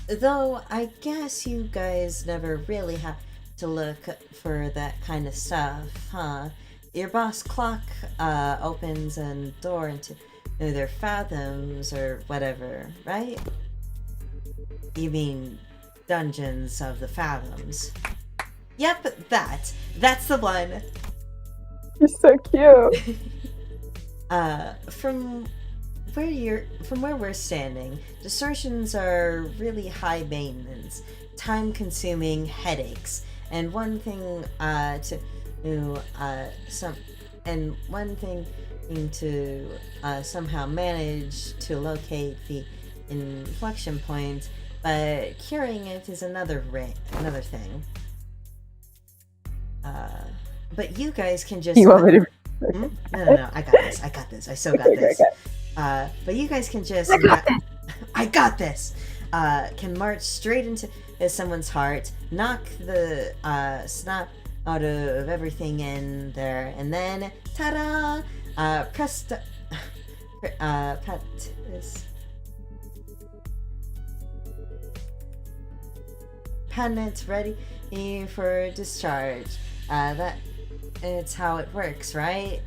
Though I guess you guys never really have to look for that kind of stuff, huh? Your boss clock opens a door into their fathoms or whatever, right? You mean Dungeons of the Fathoms. Yep, that's the one. You're so cute. From where we're standing, distortions are really high maintenance, time consuming headaches, and one thing to somehow manage to locate the inflection point, but curing it is another thing. But you guys can just... You want me to... No, I got this. I so got this. But you guys can just... I got this! Can march straight into someone's heart, knock the snot out of everything in there, and then, ta-da! Patent ready for discharge. It's how it works, right?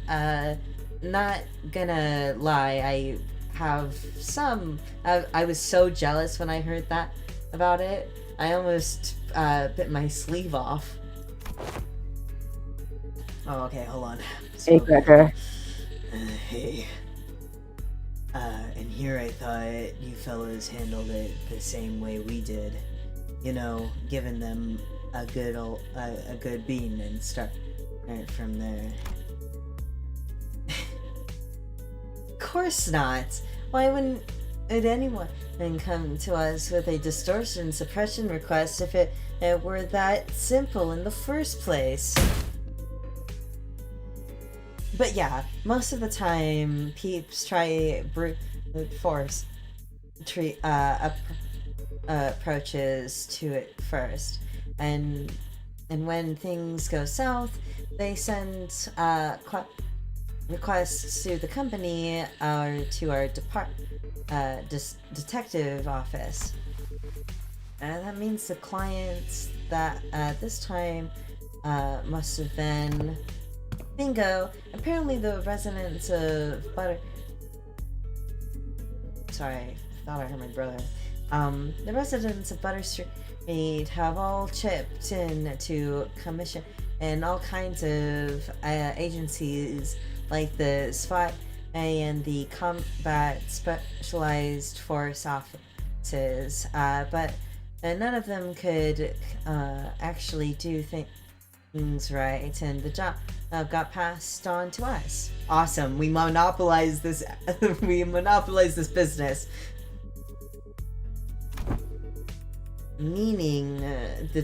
Not gonna lie, I was so jealous when I heard that about it. I almost bit my sleeve off. Oh, okay, hold on. Hey, Gregor. Hey. And here I thought you fellas handled it the same way we did. You know, giving them a good bean and start from there. Of course not. Why wouldn't anyone come to us with a distortion suppression request if it were that simple in the first place? But yeah, most of the time, peeps try brute force approaches to it first, and when things go south, they send requests to the company or to our detective office. That means the clients that this time must have been bingo. Apparently, the residents of Sorry, thought I heard my brother. The residents of Butter Street have all chipped in to commission and all kinds of agencies like the SWAT and the Combat Specialized Force offices, but none of them could actually do things right, and the job got passed on to us. Awesome, we monopolize this. We monopolize this business. Meaning the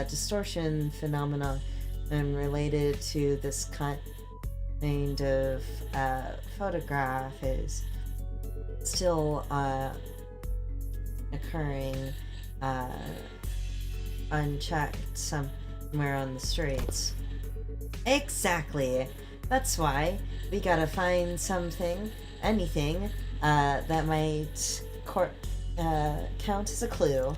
distortion phenomenon related to this kind of photograph is still occurring unchecked somewhere on the streets. Exactly. That's why we gotta find anything that might count as a clue.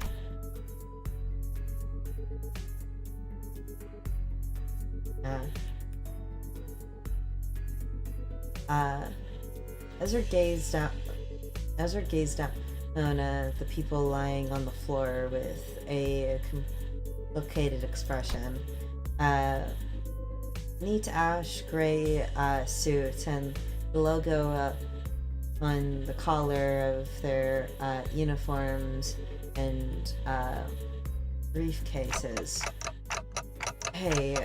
Ezra gazed down on the people lying on the floor with a complicated expression. Neat ash gray suit and the logo on the collar of their uniforms and briefcases. Hey,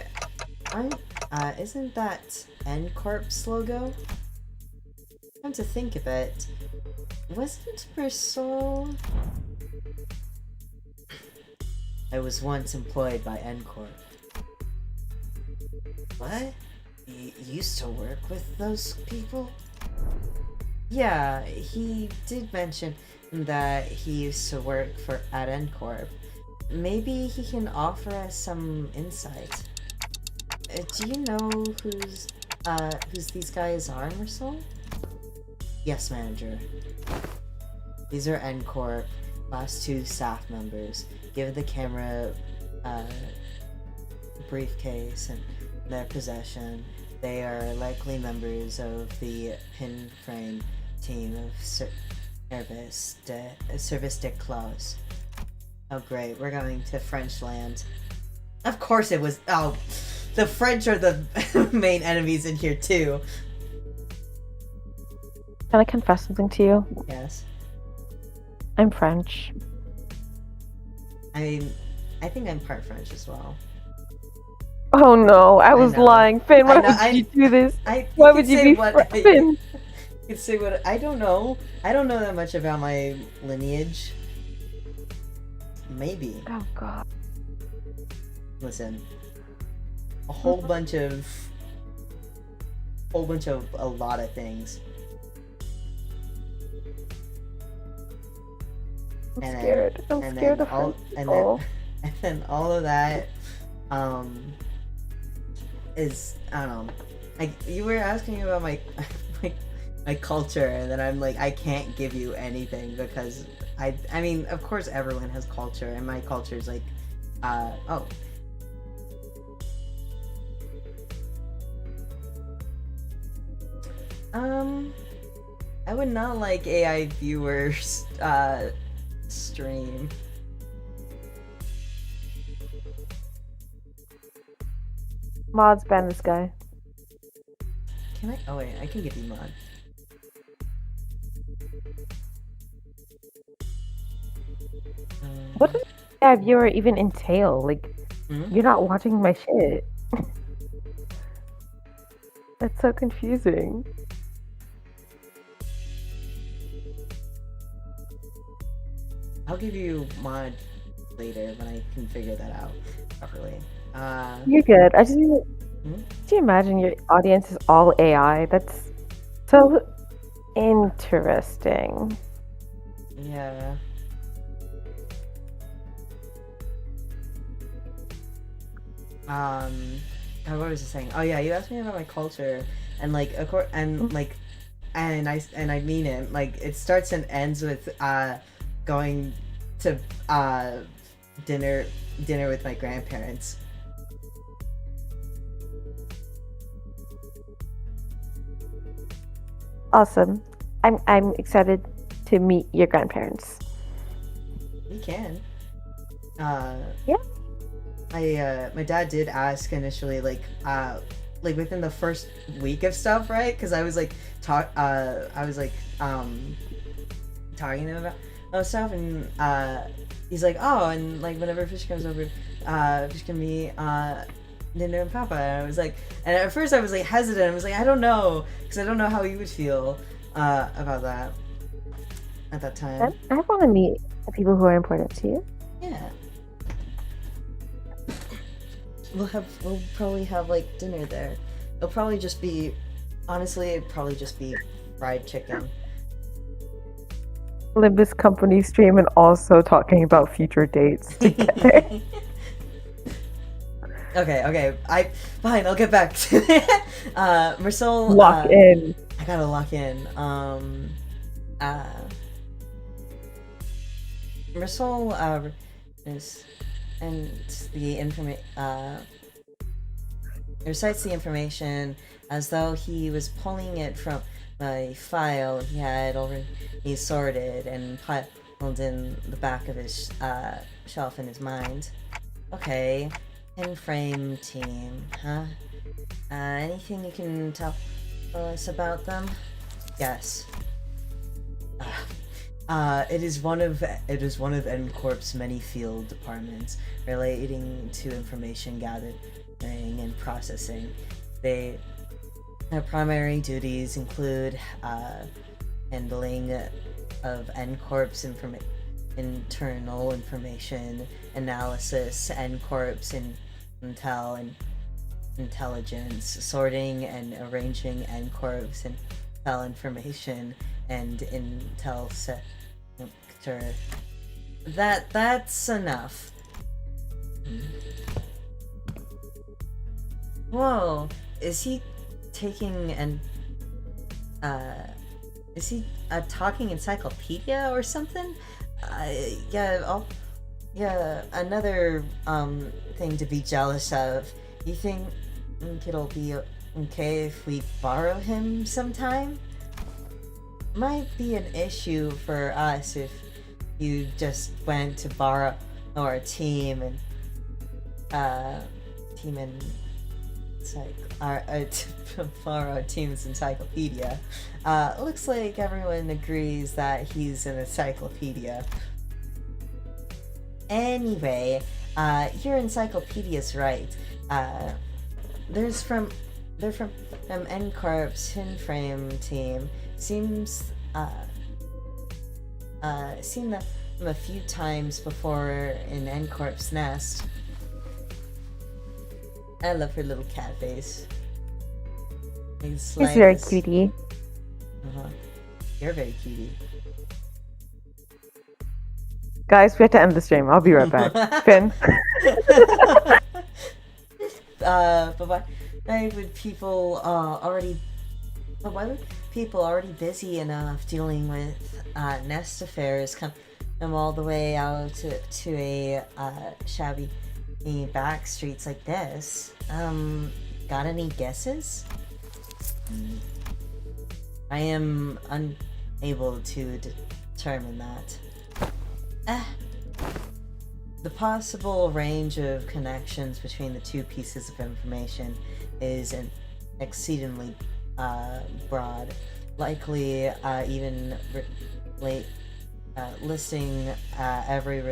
isn't that N-Corp's logo? Come to think of it, wasn't Bristol... I was once employed by N-Corp. What? You used to work with those people? Yeah, he did mention that he used to work at N-Corp. Maybe he can offer us some insight. Do you know whose these guys are, Marcel? Yes, manager. These are N-Corp. last two staff members. Give the camera briefcase and their possession. They are likely members of the pin frame team of Service de Claus. Oh great, we're going to French land. Of course it was. Oh, the French are the main enemies in here too. Can I confess something to you? Yes. I'm French. I think I'm part French as well. Oh no, I was know. lying. Finn, why would you do this? Why would you be Finn? You can say what I don't know. I don't know that much about my lineage. Maybe. Oh god. Listen. A whole bunch of a lot of things. I'm scared. I'm scared of all, and then all of that is, I don't know. You were asking about my my culture, and then I'm like, I can't give you anything because I mean, of course everyone has culture, and my culture is like, oh. I would not like AI viewers, stream. Mods ban this guy. Can I? Oh wait, I can give you mod. What does AI viewer even entail? Like, you're not watching my shit. That's so confusing. I'll give you mod later when I can figure that out properly. You're good. I just do you imagine your audience is all AI? That's so interesting. Yeah. What was I saying? Oh yeah, you asked me about my culture, and like, of course, and like, and I mean it. Like, it starts and ends with going to dinner with my grandparents. Awesome. I'm excited to meet your grandparents. You can. Yeah. My dad did ask initially, like within the first week of stuff, right? Because I was like talking to him about stuff, and he's like, oh, and like whenever Fish comes over, Fish can meet Nintendo and Papa. And I was like, and at first I was like hesitant. I was like, I don't know, because I don't know how he would feel about that at that time. I want to meet the people who are important to you. Yeah. We'll probably have like dinner there. It'll probably just be, honestly, it'd probably just be fried chicken. Limbus company stream and also talking about future dates together. Okay. Fine, I'll get back to it. Marcel, lock in. I gotta lock in. Marcel is, and the recites the information as though he was pulling it from a file he had already sorted and piled in the back of his shelf in his mind. Okay, in-frame team, huh? Anything you can tell us about them? Yes. It is one of N-Corp's many field departments relating to information gathering and processing. Their primary duties include handling of N-Corp's internal information analysis, N-Corp's intel and intelligence, sorting and arranging N-Corp's intel information and intel sector. That's enough. Whoa, is he taking is he a talking encyclopedia or something? Yeah, another thing to be jealous of. You think it'll be okay if we borrow him sometime? Might be an issue for us if you just went to borrow our team and team and borrow team's encyclopedia. Looks like everyone agrees that he's an encyclopedia. Anyway, your encyclopedia's right. They're from NCorp's Hinframe team. Seems seen them a few times before in NCorp's nest. I love her little cat face. He's very cutie. You're very cutie. Guys, we have to end the stream. I'll be right back. Finn. But why would people already busy enough dealing with nest affairs come all the way out to a shabby back streets like this? Got any guesses? I am unable to determine that. The possible range of connections between the two pieces of information is exceedingly broad, likely even listing every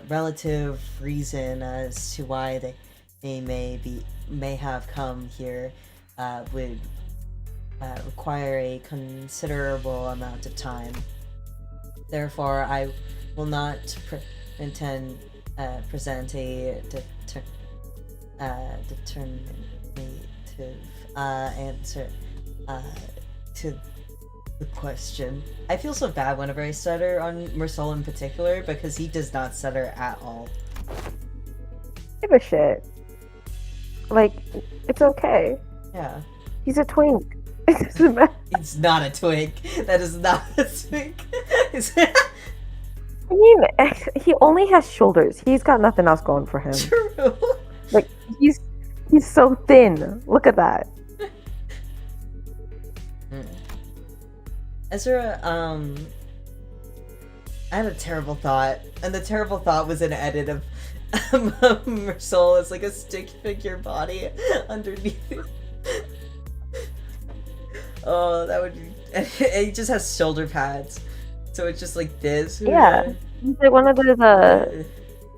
relative reason as to why they may have come here would require a considerable amount of time. Therefore, I will not present a determinative answer to the question. I feel so bad whenever I stutter on Mersol in particular because he does not stutter at all. Give a shit. Like, it's okay. Yeah. He's a twink. It doesn't matter. It's not a twink. That is not a twink. I mean, he only has shoulders. He's got nothing else going for him. True. Like, he's so thin. Look at that. Ezra, I had a terrible thought, and the terrible thought was an edit of Mersol as like a stick figure body underneath it. Oh, that would be... He just has shoulder pads. So it's just like this. Yeah. He's like one of those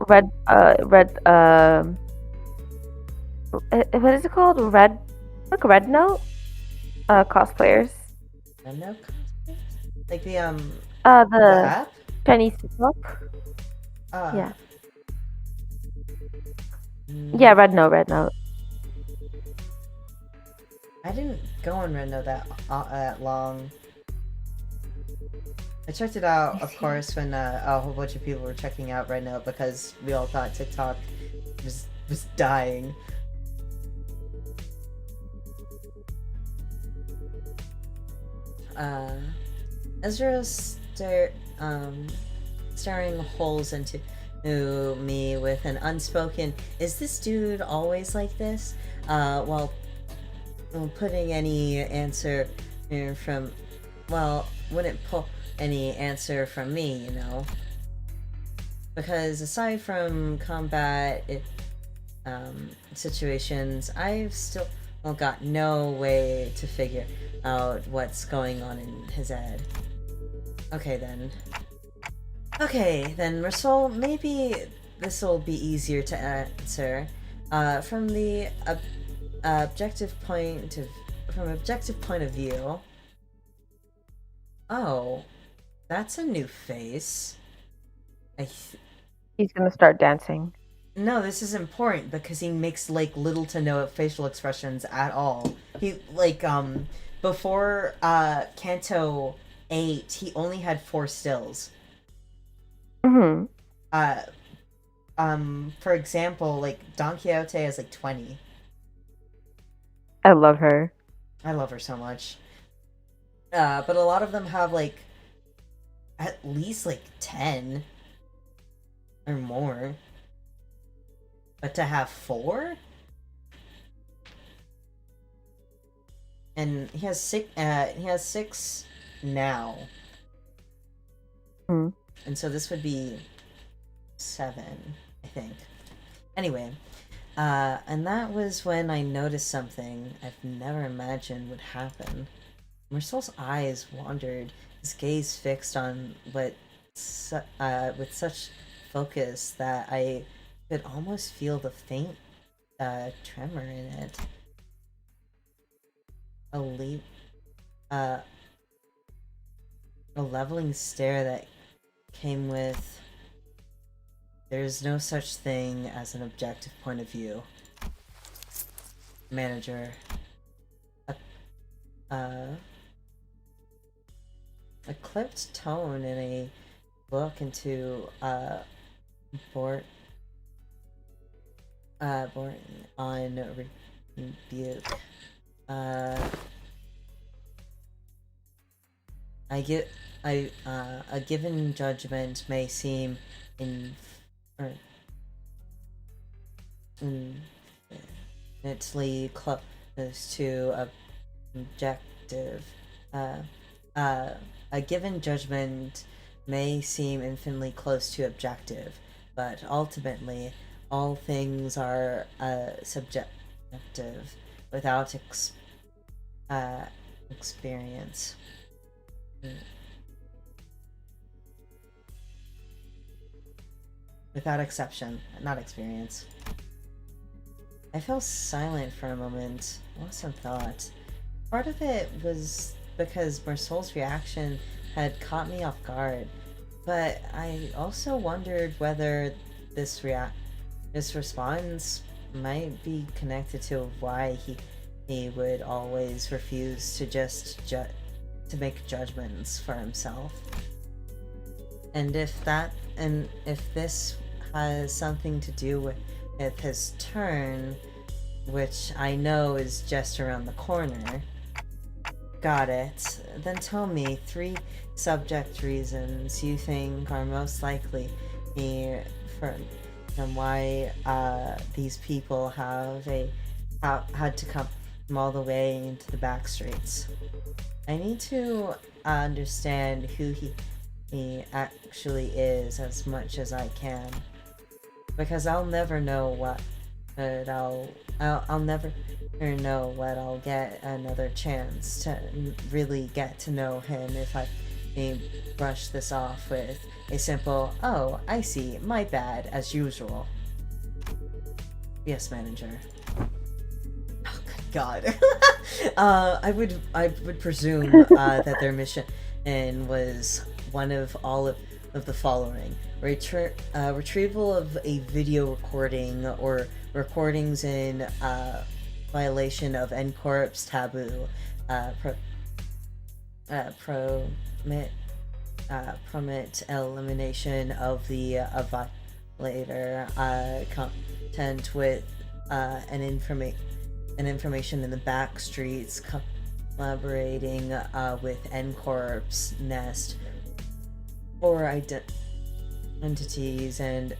red what is it called? Red note cosplayers. Red note cosplayers? Like the app? Chinese TikTok. Yeah. Yeah, red note. I didn't go on Red Note that long. I checked it out, of course, when a whole bunch of people were checking out Red Note because we all thought TikTok was dying. Ezra's staring holes into me with an unspoken, "Is this dude always like this?" While putting any answer from, wouldn't pull any answer from me, you know. Because aside from combat situations, I've still got no way to figure out what's going on in his head. Okay then, Rasul, maybe this'll be easier to answer. From the objective point of view. Oh, that's a new face. He's gonna start dancing. No, this is important because he makes like little to no facial expressions at all. He before Kanto 8, he only had 4 stills. Mm-hmm. For example, like Don Quixote has like 20. I love her. I love her so much. But a lot of them have like at least like 10 or more. But to have 4? And he has 6 now. Hmm. And so this would be 7, I think. Anyway, and that was when I noticed something I've never imagined would happen. Marcel's eyes wandered, his gaze fixed on with such focus that I could almost feel the faint tremor in it. A leveling stare that came with, "There's no such thing as an objective point of view. Manager." A clipped tone and a look into born on rebuke. A given judgment may seem infinitely close to objective. A given judgment may seem infinitely close to objective, but ultimately, all things are subjective without experience. Without exception, not experience. I fell silent for a moment, lost in thought. Part of it was because Marcel's reaction had caught me off guard, but I also wondered whether this response might be connected to why he would always refuse to just to make judgments for himself. And if this has something to do with his turn, which I know is just around the corner. Got it. Then tell me 3 subject reasons you think are most likely from why these people had to come all the way into the back streets. I need to understand who he actually is as much as I can, because I'll never know I'll never know what I'll get another chance to really get to know him if I brush this off with a simple, "Oh, I see, my bad, as usual." Yes, manager. Oh, good God. I would presume that their mission was one of all of the following: retrieval of a video recording or recordings in violation of N-Corp's taboo, permit elimination of the violator, content with an information in the back streets, collaborating with N-Corp's nest or entities, and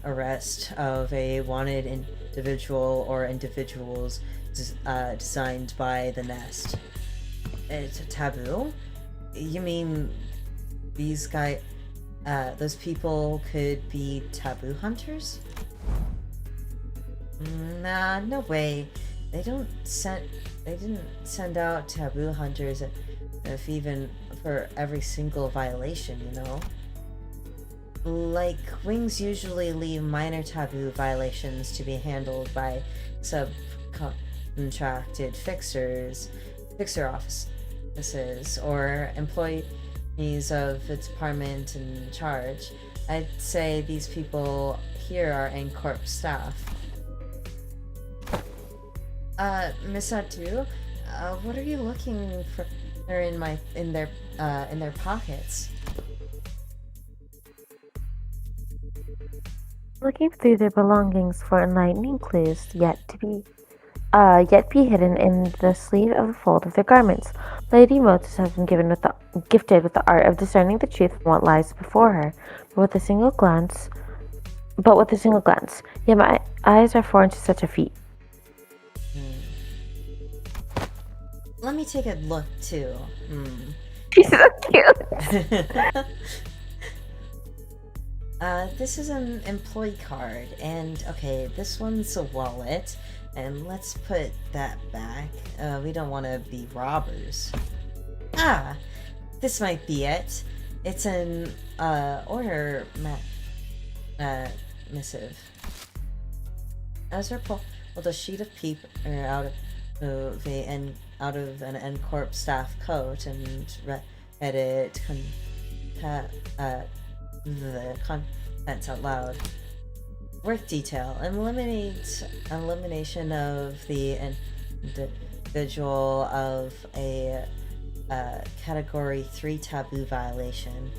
arrest of a wanted individual or individuals designed by the nest. It's a taboo? You mean those people could be taboo hunters? Nah, no way. They didn't send out taboo hunters, if even for every single violation, you know? Like, wings usually leave minor taboo violations to be handled by subcontracted fixer offices, or employees of the department in charge. I'd say these people here are N-Corp staff. Miss Atu, what are you looking for in their pockets? Looking through their belongings for enlightening clues yet be hidden in the sleeve of a fold of their garments. Lady Moses has been gifted with the art of discerning the truth from what lies before her, but with a single glance, yet my eyes are foreign to such a feat. Let me take a look too. She's so cute. This is an employee card, and okay, this one's a wallet, and let's put that back. We don't want to be robbers. Ah, this might be it. It's an order missive. Azure pulled a sheet of paper out of an N-Corp staff coat and read it the contents out loud. Work detail. Elimination of the individual of a Category 3 taboo violation.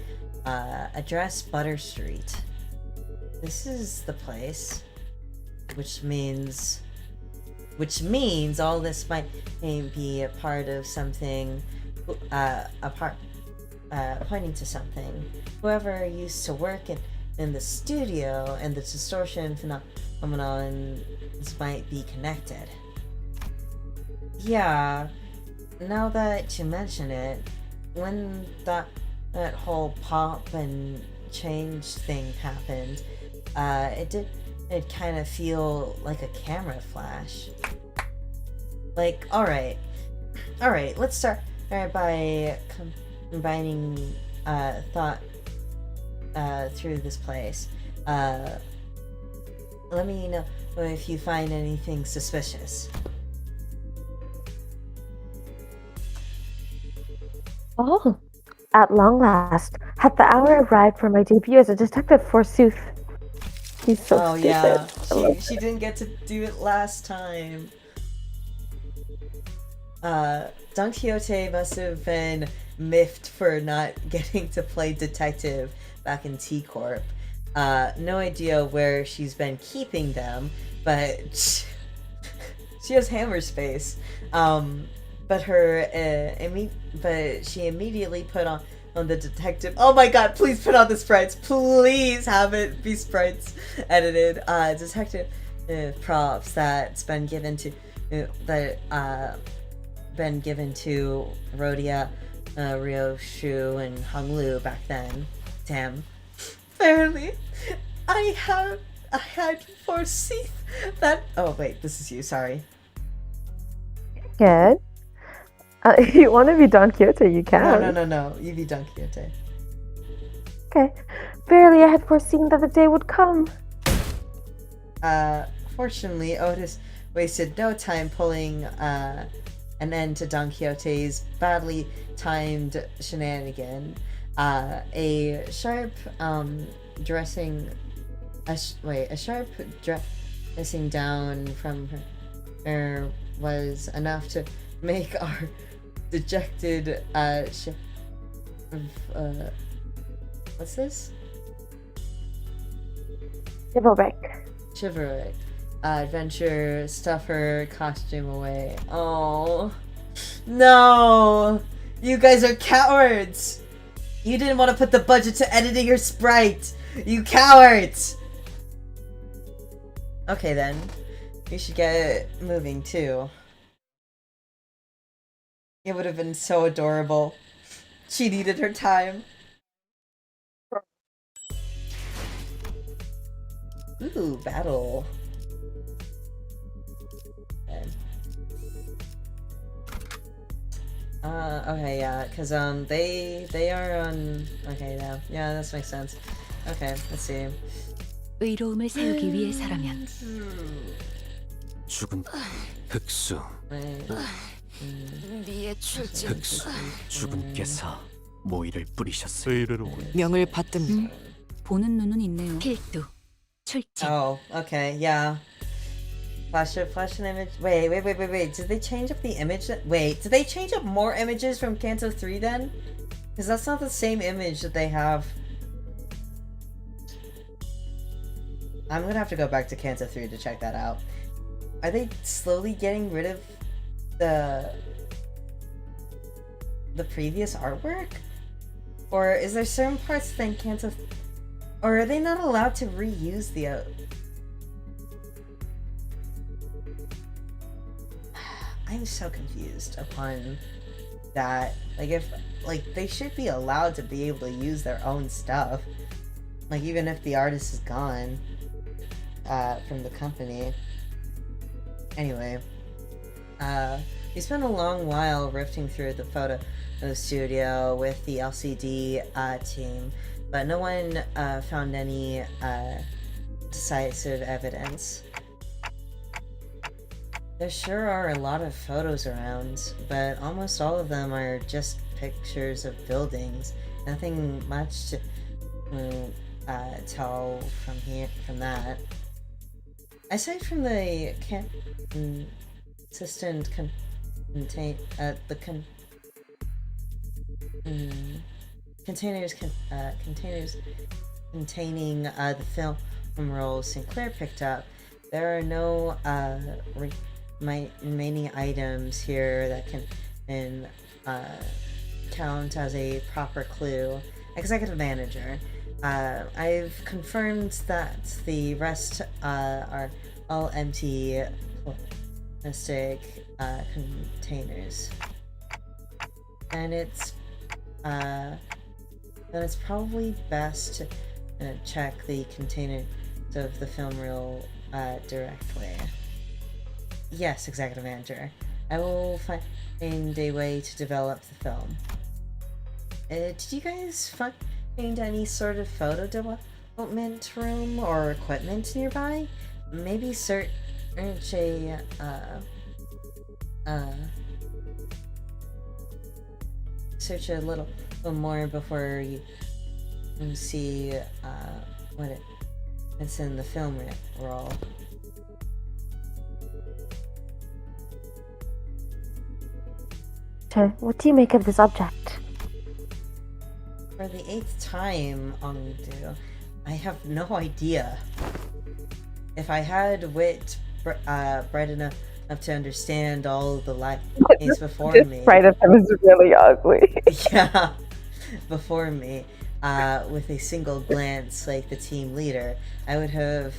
Address Butter Street. This is the place. Which means all this might be a part of something, pointing to something. Whoever used to work in the studio and the distortion phenomenon might be connected. Yeah, now that you mention it, when that whole pop and change thing happened, it kind of feel like a camera flash. Like, alright, let's start by combining thought through this place. Let me know if you find anything suspicious. Oh, at long last, hath the hour arrived for my debut as a detective, forsooth. He's so stupid. Yeah, she didn't get to do it last time. Don Quixote must have been miffed for not getting to play detective back in T-Corp. No idea where she's been keeping them, but she has hammer space. But she immediately put on the detective. Oh my god, please put on the sprites. Please have it be sprites edited. Detective props that's been given to Rhodia, Ryoshu, and Honglu back then. Damn. Fairly, I had foreseen that. Oh wait, this is you. Sorry. Good. If you want to be Don Quixote, you can. No. You be Don Quixote. Okay. Verily, I had foreseen that the day would come. Fortunately, Otis wasted no time pulling an end to Don Quixote's badly timed shenanigan. A sharp dressing down from her was enough to make our dejected what's this? Chivalric adventure stuff her costume away. Oh no, you guys are cowards. You didn't want to put the budget to editing your sprite, you cowards. Okay then, we should get moving too. It would have been so adorable. She needed her time. Ooh, battle. Okay, yeah, because they are on. Okay, yeah, that makes sense. Okay, let's see. 의로움을 세우기 위해서라면 죽은 흑수 흑수 죽은께서 모이를 뿌리셨으니 의뢰로군. 명을 받듭니다. 보는 눈은 있네요. 필두 출진. Oh, okay, yeah. Flash an image. Wait. Did they change up the image? Wait, did they change up more images from Kanto 3 then? Because that's not the same image that they have. I'm gonna have to go back to Kanto 3 to check that out. Are they slowly getting rid of the the previous artwork? Or is there certain parts they can't have... Or are they not allowed to reuse the... I'm so confused upon that. Like, if... Like, they should be allowed to be able to use their own stuff. Like, even if the artist is gone from the company. Anyway. We spent a long while rifting through the photo studio with the LCD team, but no one found any decisive evidence. There sure are a lot of photos around, but almost all of them are just pictures of buildings. Nothing much to tell from that. Aside from the consistent containers containing the film rolls Sinclair picked up, there are no remaining items here that can count as a proper clue. Executive manager, I've confirmed that the rest are all empty Mnestic containers, and it's probably best to check the containers of the film reel directly. Yes, executive manager. I will find a way to develop the film. Did you guys find any sort of photo development room or equipment nearby? Maybe search a little more before you see it's in the film roll. Sir, what do you make of this object? For the 8th time, Ongdu, I have no idea. If I had wit bright enough to understand all the lies before me... This of him is really ugly. Yeah, before me, with a single glance like the team leader, I would have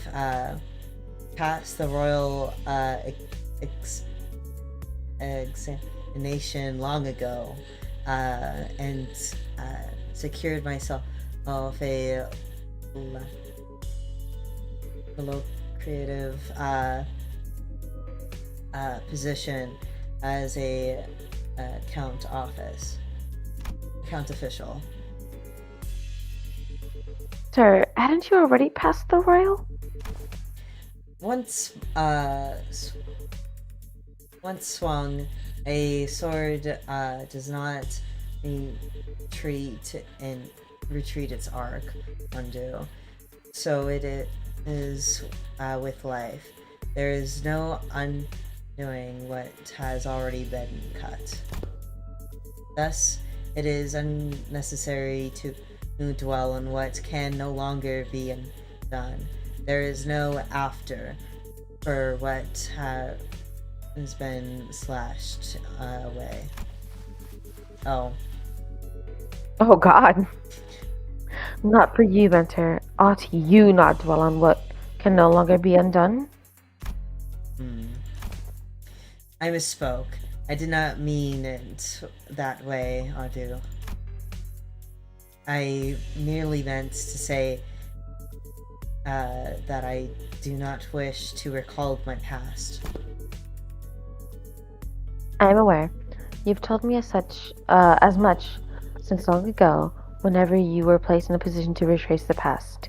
passed the royal examination long ago, and secured myself a creative position as a count official. Sir, hadn't you already passed the royal? Once swung, a sword does not retreat its arc, undo. So it is with life. There is no undoing what has already been cut. Thus, it is unnecessary to dwell on what can no longer be undone. There is no after for what has been slashed away. Oh. Oh God. Not for you, Mentor. Ought you not dwell on what can no longer be undone? I misspoke. I did not mean it that way, Adu. I merely meant to say that I do not wish to recall my past. I am aware. You've told me as much since long ago, whenever you were placed in a position to retrace the past.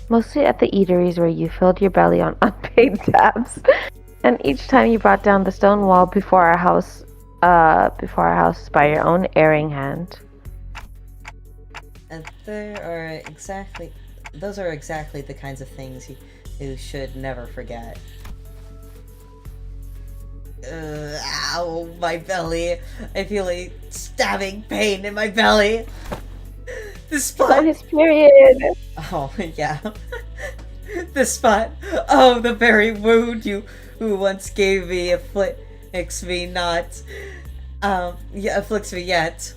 Mostly at the eateries where you filled your belly on unpaid tabs, and each time you brought down the stone wall before our house by your own erring hand. And those are exactly the kinds of things you should never forget. Ow, my belly. I feel a stabbing pain in my belly. The spot. On his period. Oh, yeah. The spot. Oh, the very wound you who once gave me afflicts me not. Yeah, afflicts me yet.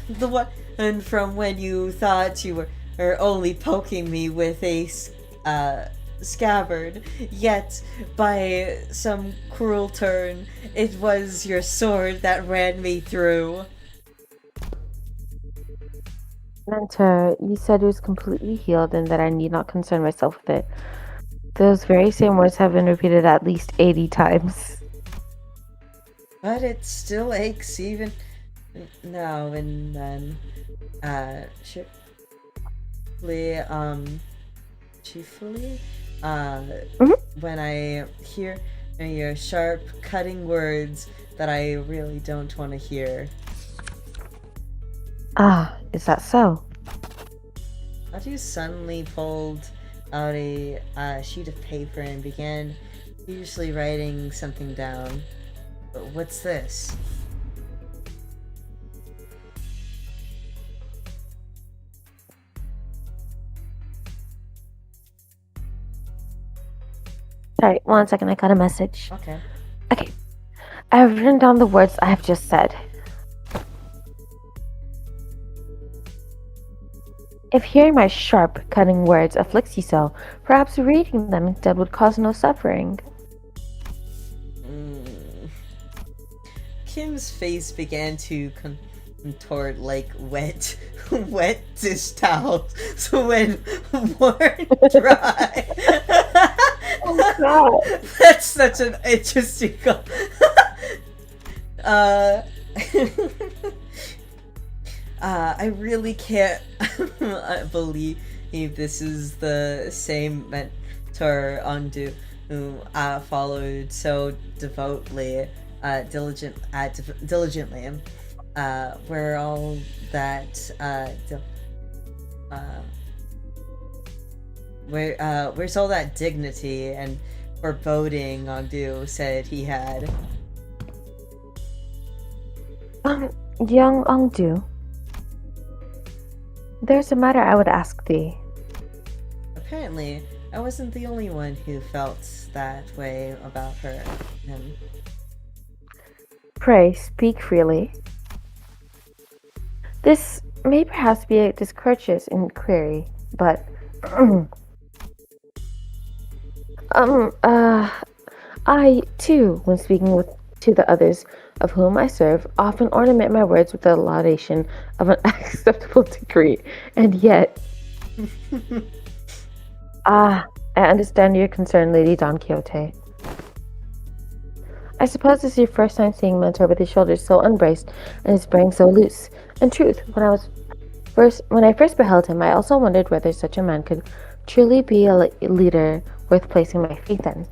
The one, and from when you thought you were only poking me with a scabbard, yet by some cruel turn, it was your sword that ran me through. Mentor, you said it was completely healed and that I need not concern myself with it. Those very same words have been repeated at least 80 times. But it still aches even now and then. Chiefly, when I hear your sharp, cutting words that I really don't want to hear. Ah, is that so? Audrey suddenly pulled out a sheet of paper and began furiously writing something down. What's this? Sorry, 1 second, I got a message. Okay. Okay. I have written down the words I have just said. If hearing my sharp, cutting words afflicts you so, perhaps reading them instead would cause no suffering. Kim's face began to contort like wet dish towels. So when worn dry. Oh god. That's such an interesting I really can't believe this is the same mentor Undo who followed so diligently. Where all that where's all that dignity and foreboding Undo said he had? Young Ongdu, there's a matter I would ask thee. Apparently, I wasn't the only one who felt that way about him. Pray, speak freely. This may perhaps be a discourteous inquiry, but I too, when speaking to the others of whom I serve, often ornament my words with the laudation of an acceptable degree, and yet, I understand your concern, Lady Don Quixote. I suppose this is your first time seeing Mentor with his shoulders so unbraced and his bearing so loose. In truth, when I first beheld him, I also wondered whether such a man could truly be a leader worth placing my faith in.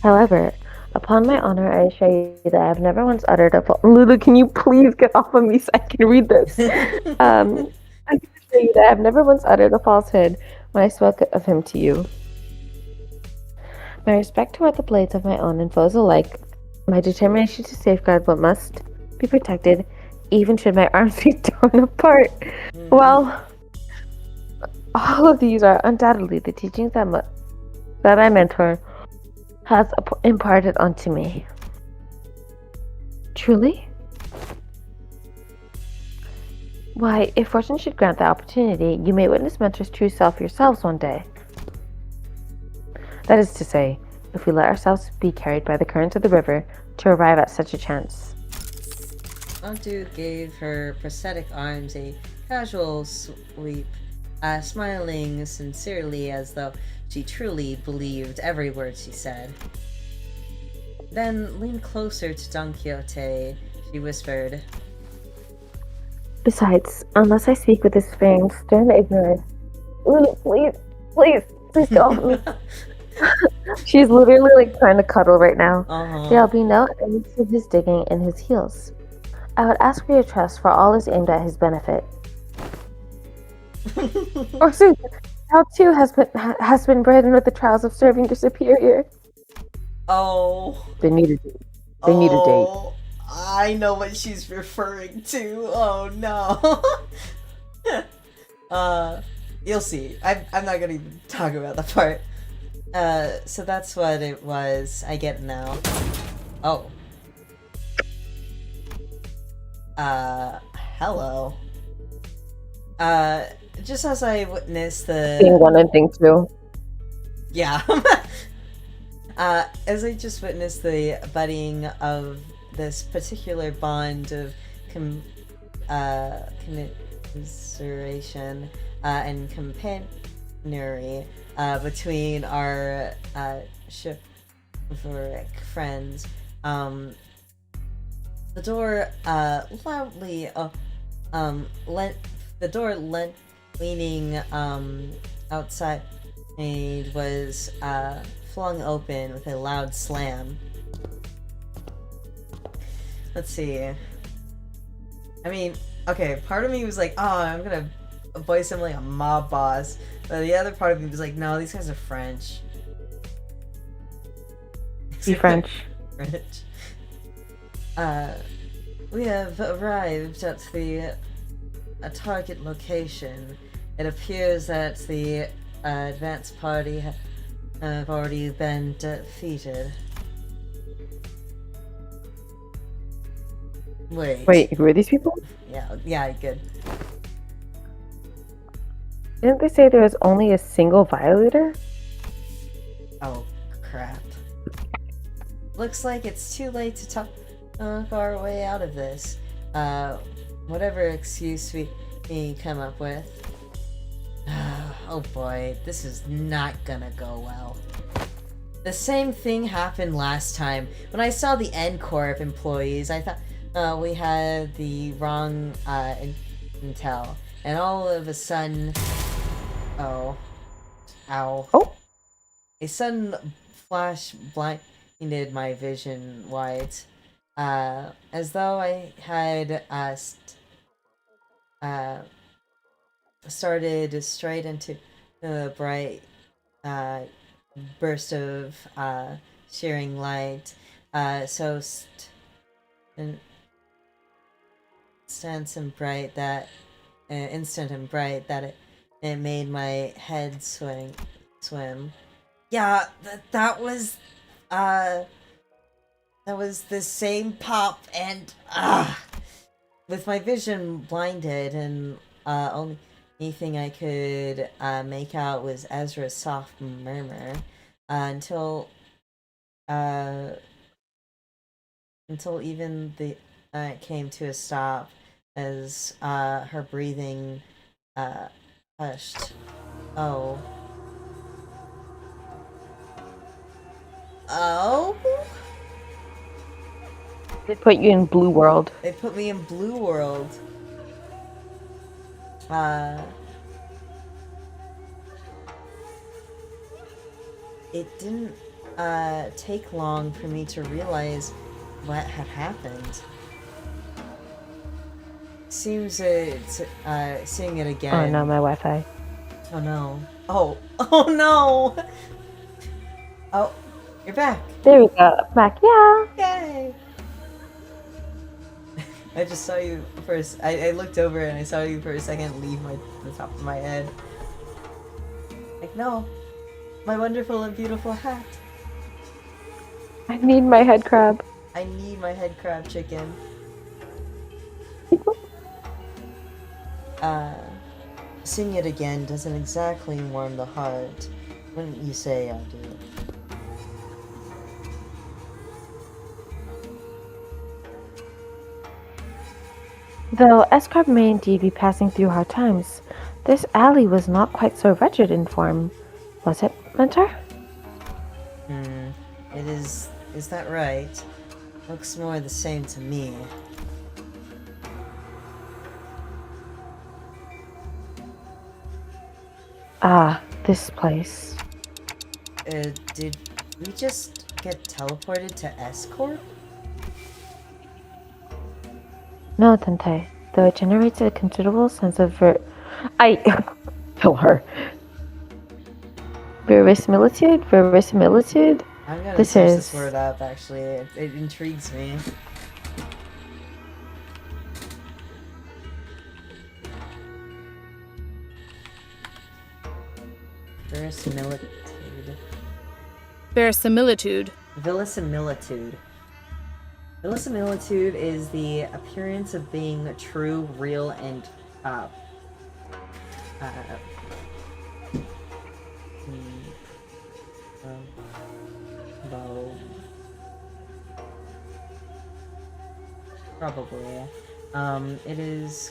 However, upon my honor, I assure you that I have never once uttered a false... Lulu, can you please get off of me so I can read this? I can assure you that I have never once uttered a falsehood when I spoke of him to you. My respect toward the blades of my own and foes alike, my determination to safeguard what must be protected, even should my arms be torn apart. Well, all of these are undoubtedly the teachings that my mentor has imparted onto me. Truly? Why, if fortune should grant the opportunity, you may witness Mentor's true self yourselves one day. That is to say, if we let ourselves be carried by the current of the river to arrive at such a chance. Undo gave her prosthetic arms a casual sweep, smiling sincerely as though she truly believed every word she said. Then leaned closer to Don Quixote, she whispered, Besides, unless I speak with this very stern ignorance, please don't. She's literally like trying to cuddle right now. There'll be no end to his digging in his heels. I would ask for your trust, for all is aimed at his benefit. Or soon, thou too has been burdened with the trials of serving your superior. Oh. They need a date. They need a date. I know what she's referring to. Oh no. You'll see. I'm not gonna even talk about that part. So that's what it was. I get it now. Oh. Hello. Just as I witnessed Thing the... 1 and thing 2. Yeah. As I just witnessed the budding of this particular bond of commiseration and companionry between our chivalric friends, the door loudly leaning outside was flung open with a loud slam. Let's see. I mean, okay, part of me was like, oh, I'm gonna voice him like a mob boss. But the other part of me was like, no, these guys are French. Be French. French. We have arrived at the target location. It appears that the advance party have already been defeated. Wait, who are these people? Yeah, good. Didn't they say there was only a single violator? Oh, crap. Looks like it's too late to talk our way out of this. Whatever excuse we come up with. Oh boy, this is not gonna go well. The same thing happened last time. When I saw the N Corp employees, I thought we had the wrong intel. And all of a sudden... Oh. Ow. Oh. A sudden flash blinded my vision white. As though I had started straight into a bright burst of shearing light, so instant and bright that it made my head swim. Yeah, that was the same pop, and with my vision blinded and only thing I could make out was Ezra's soft murmur until even the came to a stop as her breathing hushed. Oh. They put you in Blue World. They put me in Blue World. It didn't take long for me to realize what had happened. Seems it's seeing it again. Oh no, my Wi-Fi. Oh no. Oh no. Oh, you're back. There we go. Back, yeah. Yay. I just saw you first. I looked over and I saw you for a second leave the top of my head. Like, no. My wonderful and beautiful hat. I need my head crab. I need my head crab chicken. Seeing it again doesn't exactly warm the heart. Wouldn't you say, I do? Though Escarp may indeed be passing through hard times, this alley was not quite so wretched in form, was it, Mentor? It is. Is that right? Looks more the same to me. Ah, this place. Did we just get teleported to S-Corp? No, Tante, though it generates a considerable sense of kill her. Verisimilitude? I'm gonna This search is... this word up, actually. It intrigues me. Verisimilitude. Verisimilitude. Verisimilitude. Verisimilitude is the appearance of being true, real, and probably. It is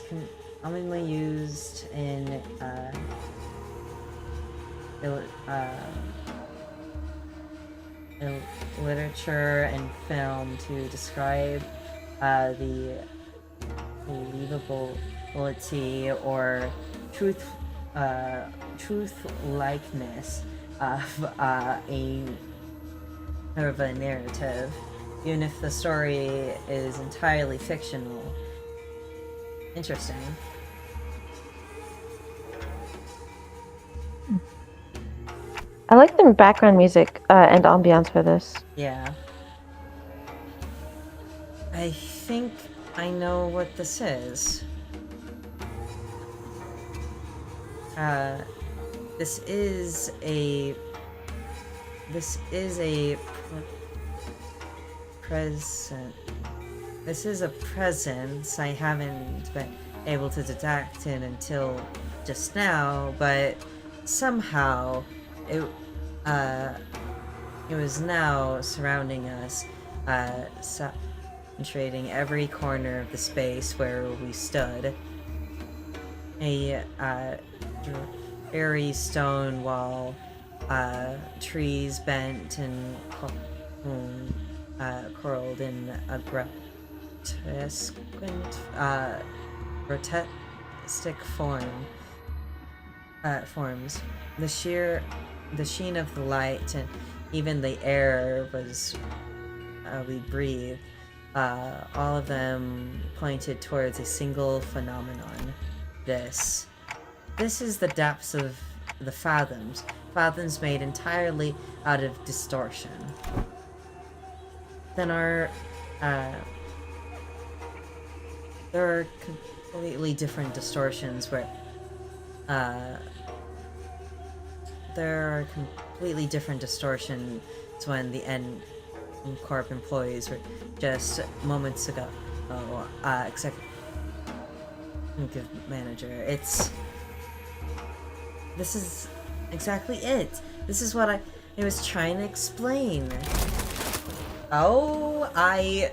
commonly used in literature and film to describe the believability or truth-likeness of a narrative, even if the story is entirely fictional. Interesting. I like the background music and ambiance for this. Yeah. I think I know what this is. This is a present. This is a presence I haven't been able to detect it until just now, but somehow it was now surrounding us, saturating every corner of the space where we stood. A airy stone wall, trees bent and curled in a grotesque forms. The sheen of the light and even the air we breathed, all of them pointed towards a single phenomenon. This is the depths of the fathoms made entirely out of distortion. Then there are completely different distortions where when the N Corp employees were just moments ago executive manager. This is exactly it. This is what I was trying to explain. Oh,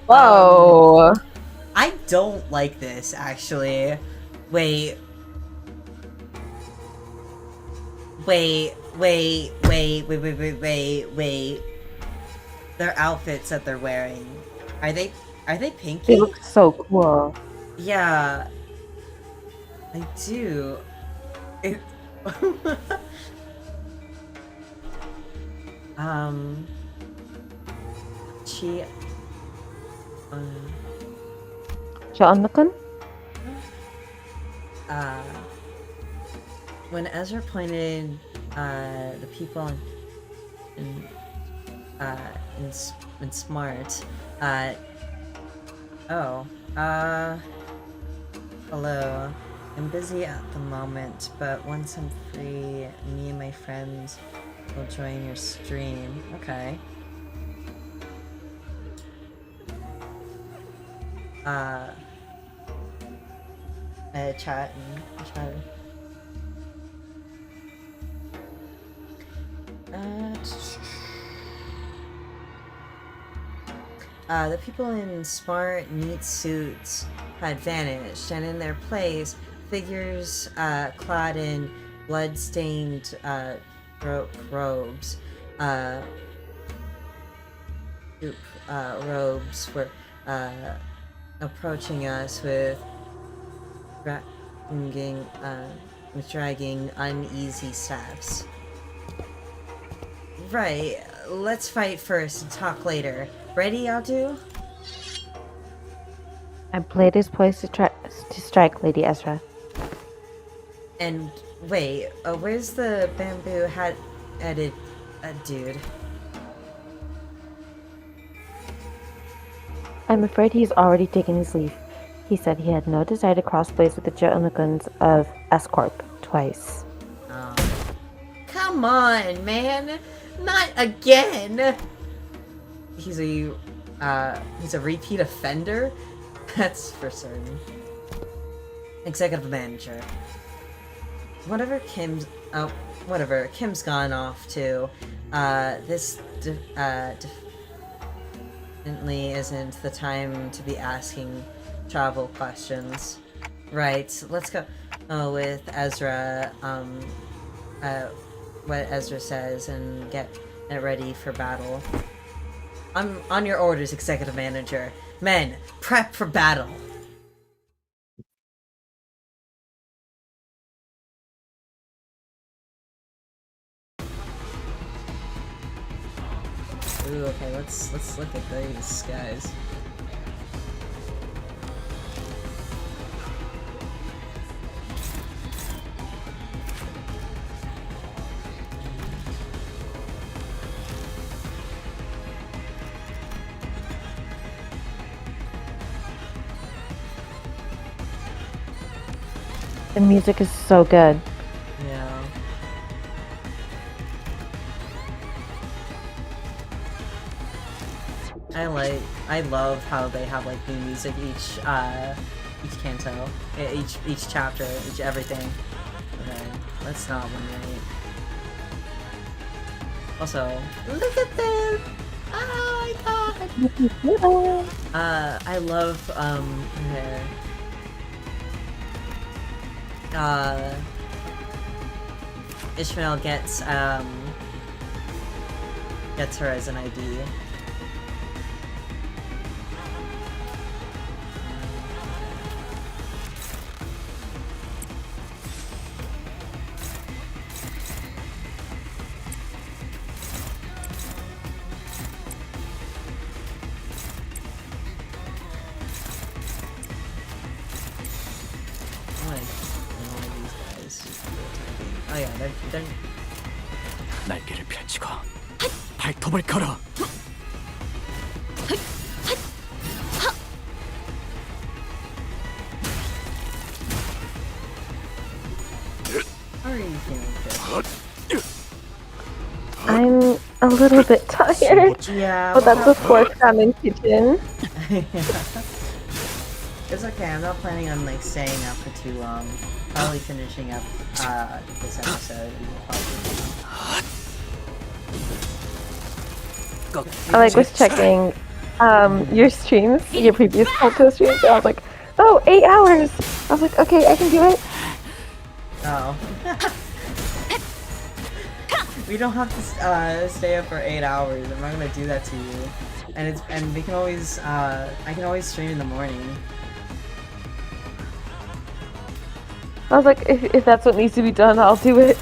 Whoa. I don't like this, actually. Wait. Their outfits that they're wearing. Are they pinky? They look so cool. Yeah. I do. It Siya when Ezra pointed the people in Smart, hello. I'm busy at the moment, but once I'm free, me and my friends will join your stream. Okay. Chat. The people in smart, neat suits had vanished, and in their place, figures clad in blood-stained robes. Robes were approaching us with dragging uneasy steps. Right, let's fight first and talk later. Ready, Yadu? I played his poised to strike, Lady Ezra. And wait, where's the bamboo headed dude? I'm afraid he's already taken his leave. He said he had no desire to cross blades with the Jonagons of S Corp twice. Come come on, man! Not again! He's a repeat offender? That's for certain. Executive manager. Whatever Kim's gone off to. This definitely isn't the time to be asking travel questions. Right, let's go with Ezra, what Ezra says and get ready for battle. On your orders, Executive Manager. Men, prep for battle! Ooh, okay, let's look at these guys. The music is so good. Yeah. I love how they have like new music each canto, each chapter, each everything. Okay, let's not eliminate. Also, look at them! Oh my god! I love Ishmael gets her as an ID. Oh yeah, they're 날개를 펼치고 발톱을 걸어. How are you feeling, Chris? I'm a little bit tired. Yeah, But that's the fourth ramen kitchen. It's okay, I'm not planning on like staying up for too long. Probably finishing up this episode. I was checking your streams, your previous Culto streams, and I was like, oh, 8 hours! I was like, okay, I can do it. Oh. We don't have to stay up for 8 hours. I'm not gonna do that to you. And we can always I can always stream in the morning. I was like, if that's what needs to be done, I'll do it.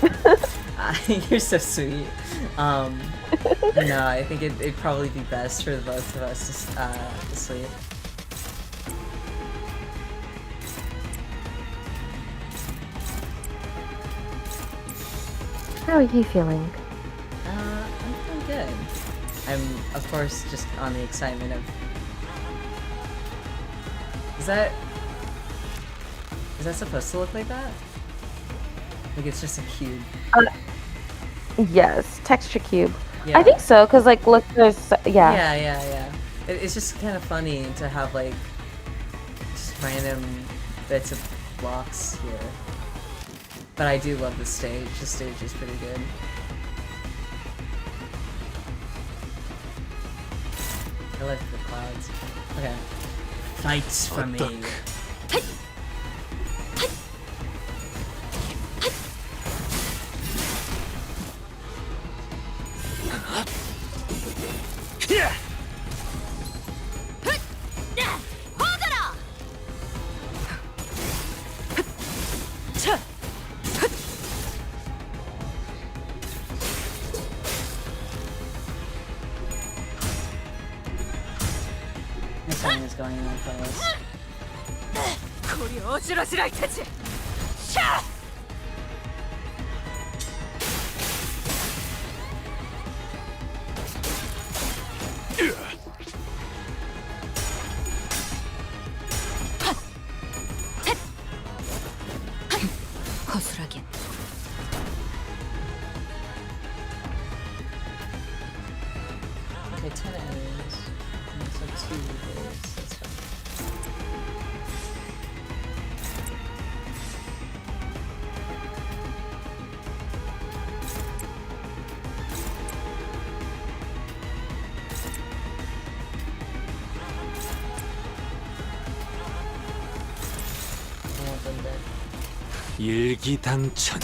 You're so sweet. No, I think it'd probably be best for the both of us to sleep. How are you feeling? I'm feeling good. I'm, of course, just on the excitement of... Is that supposed to look like that? Like it's just a cube. Yes, texture cube. Yeah. I think so, because, like, look, there's... Yeah. Yeah. It's just kind of funny to have, like, just random bits of blocks here. But I do love the stage. The stage is pretty good. I like the clouds. Okay. Fights for me. This song is going in my playlist. 허술하긴. 건데. 일기당천.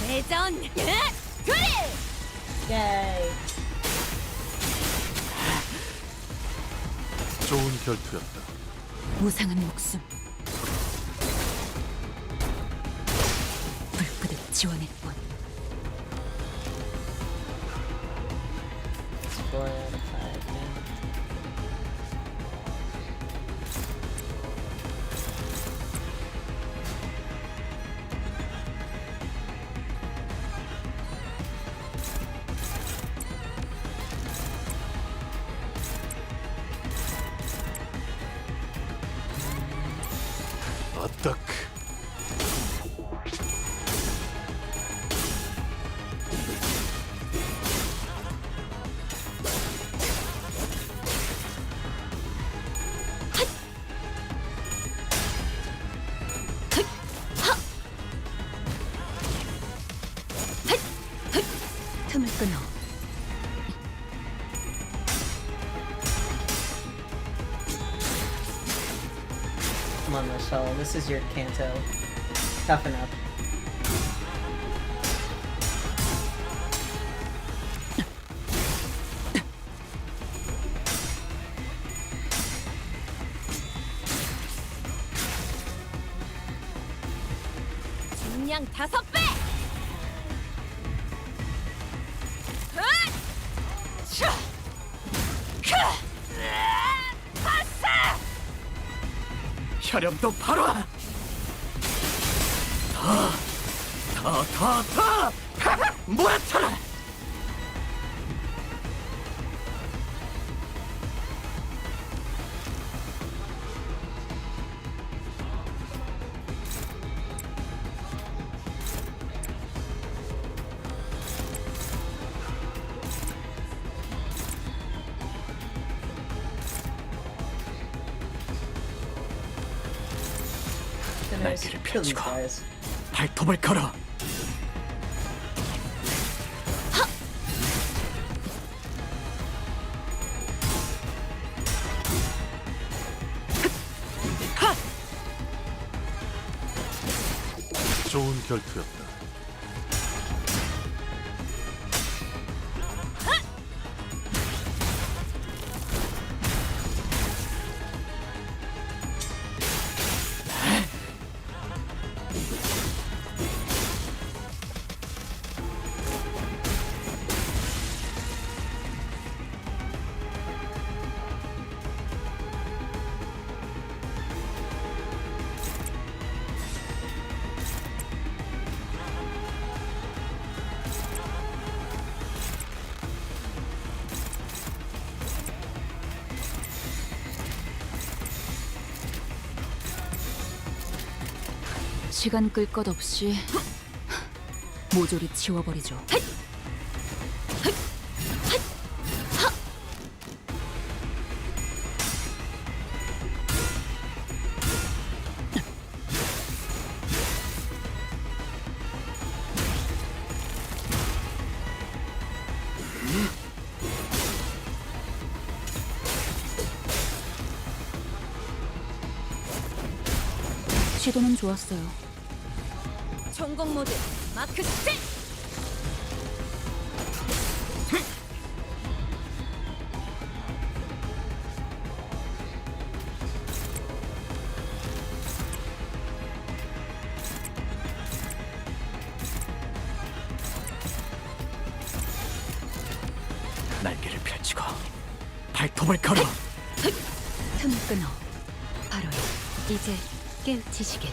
대전 Yay! 좋은 결투였다. 무상한 목숨 불끄득 지원할 뿐. It's 4 out of 5, man. 어떡. 틈을 끊어. Come on, Michelle. This is your Kanto. Toughen up. 중량 5배. 혈염도 바로. 더. 몰아쳐라. 날개를 Kill these 펼치고 guys. 발톱을 걸어. 좋은 결투였다. 시간 끌 것 없이 모조리 치워버리죠. 시도는 좋았어요. 전공 모드 마크 셋. 날개를 펼치고 발톱을 걸어. 틈을 끊어. 바로 이제 깨우치시게.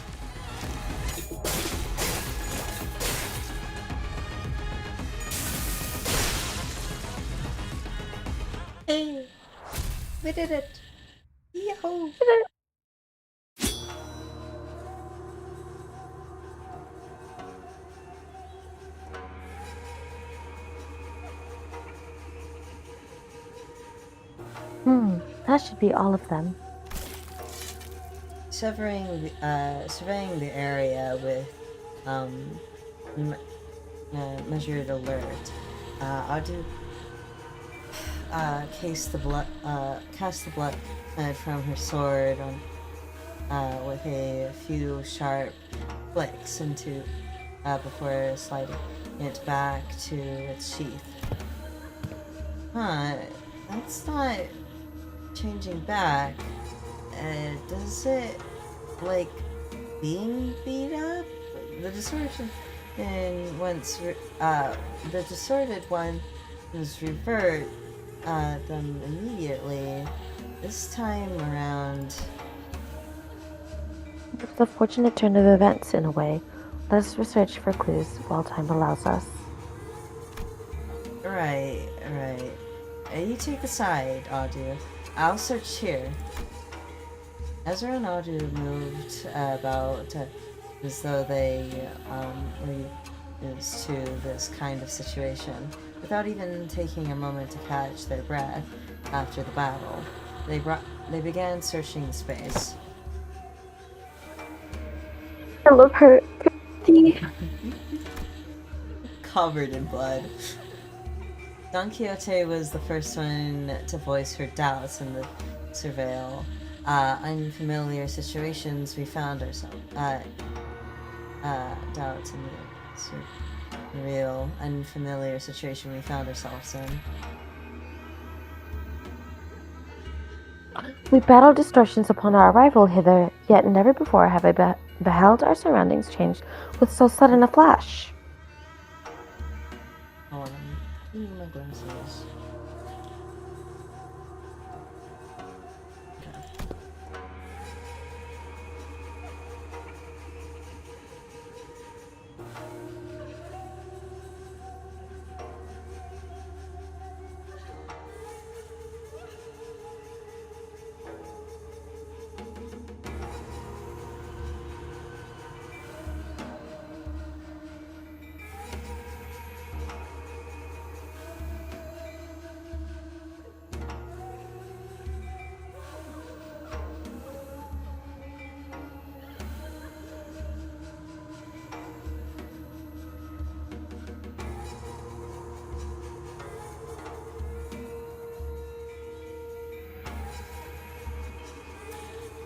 Hey! We did it! Yahoo! That should be all of them. Surveying the area with measured alert. Adu cast the blood from her sword with a few sharp flicks into before sliding it back to its sheath. That's not changing back. Does it like being beat up? The distortion and the distorted one was revert them immediately. This time around, It's a fortunate turn of events in a way. Let us research for clues while time allows us. right. You take the side, Adu. I'll search here. Ezra and Adu moved about as though they were used to this kind of situation, without even taking a moment to catch their breath after the battle. They began searching the space. I love her. Covered in blood. Don Quixote was the first one to voice her doubts in the surveil. Unfamiliar situations we found ourselves. Doubts in the real unfamiliar situation we found ourselves in. We battled distortions upon our arrival hither, yet never before have I beheld our surroundings change with so sudden a flash. Hold on. My glasses. Okay.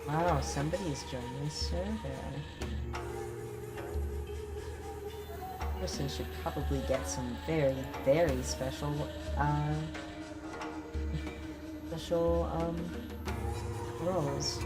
Wow, somebody's joined this server. Person should probably get some very, very special, roles.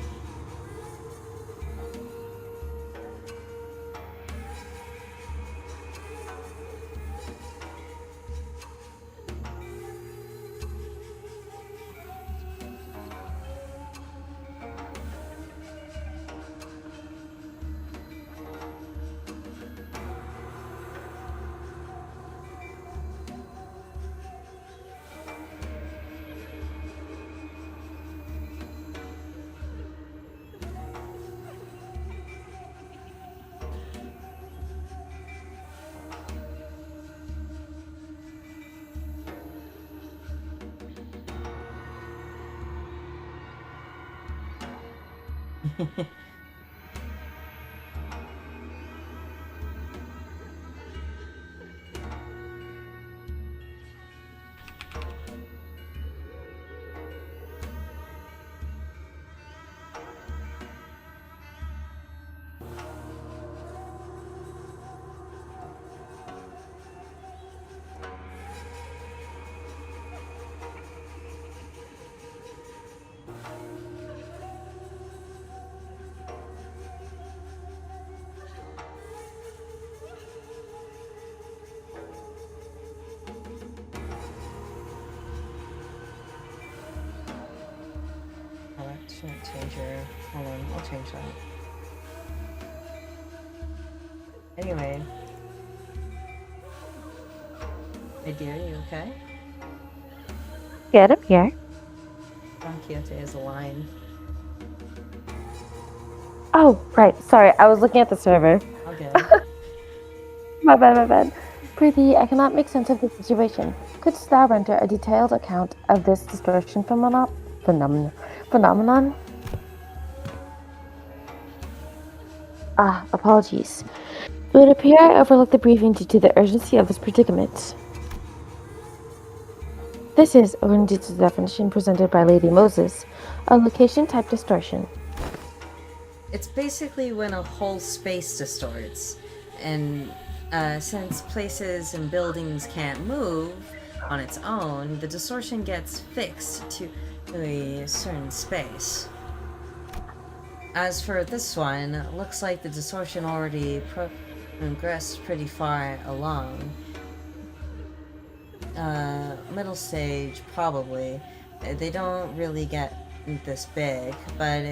Shouldn't change your... Hold on, I'll change that. Anyway. Hey dear, you okay? Get him here. Don Quixote is a line. Oh, right. Sorry, I was looking at the server. Okay. My bad. Prithee, I cannot make sense of the situation. Couldst thou render a detailed account of this distortion phenomenon? phenomenon. Apologies. It would appear I overlooked the briefing due to the urgency of this predicament. This is, according to the definition presented by Lady Moses, a location-type distortion. It's basically when a whole space distorts, and since places and buildings can't move on its own, the distortion gets fixed to a certain space. As for this one, it looks like the distortion already progressed pretty far along. Middle stage, probably. They don't really get this big, but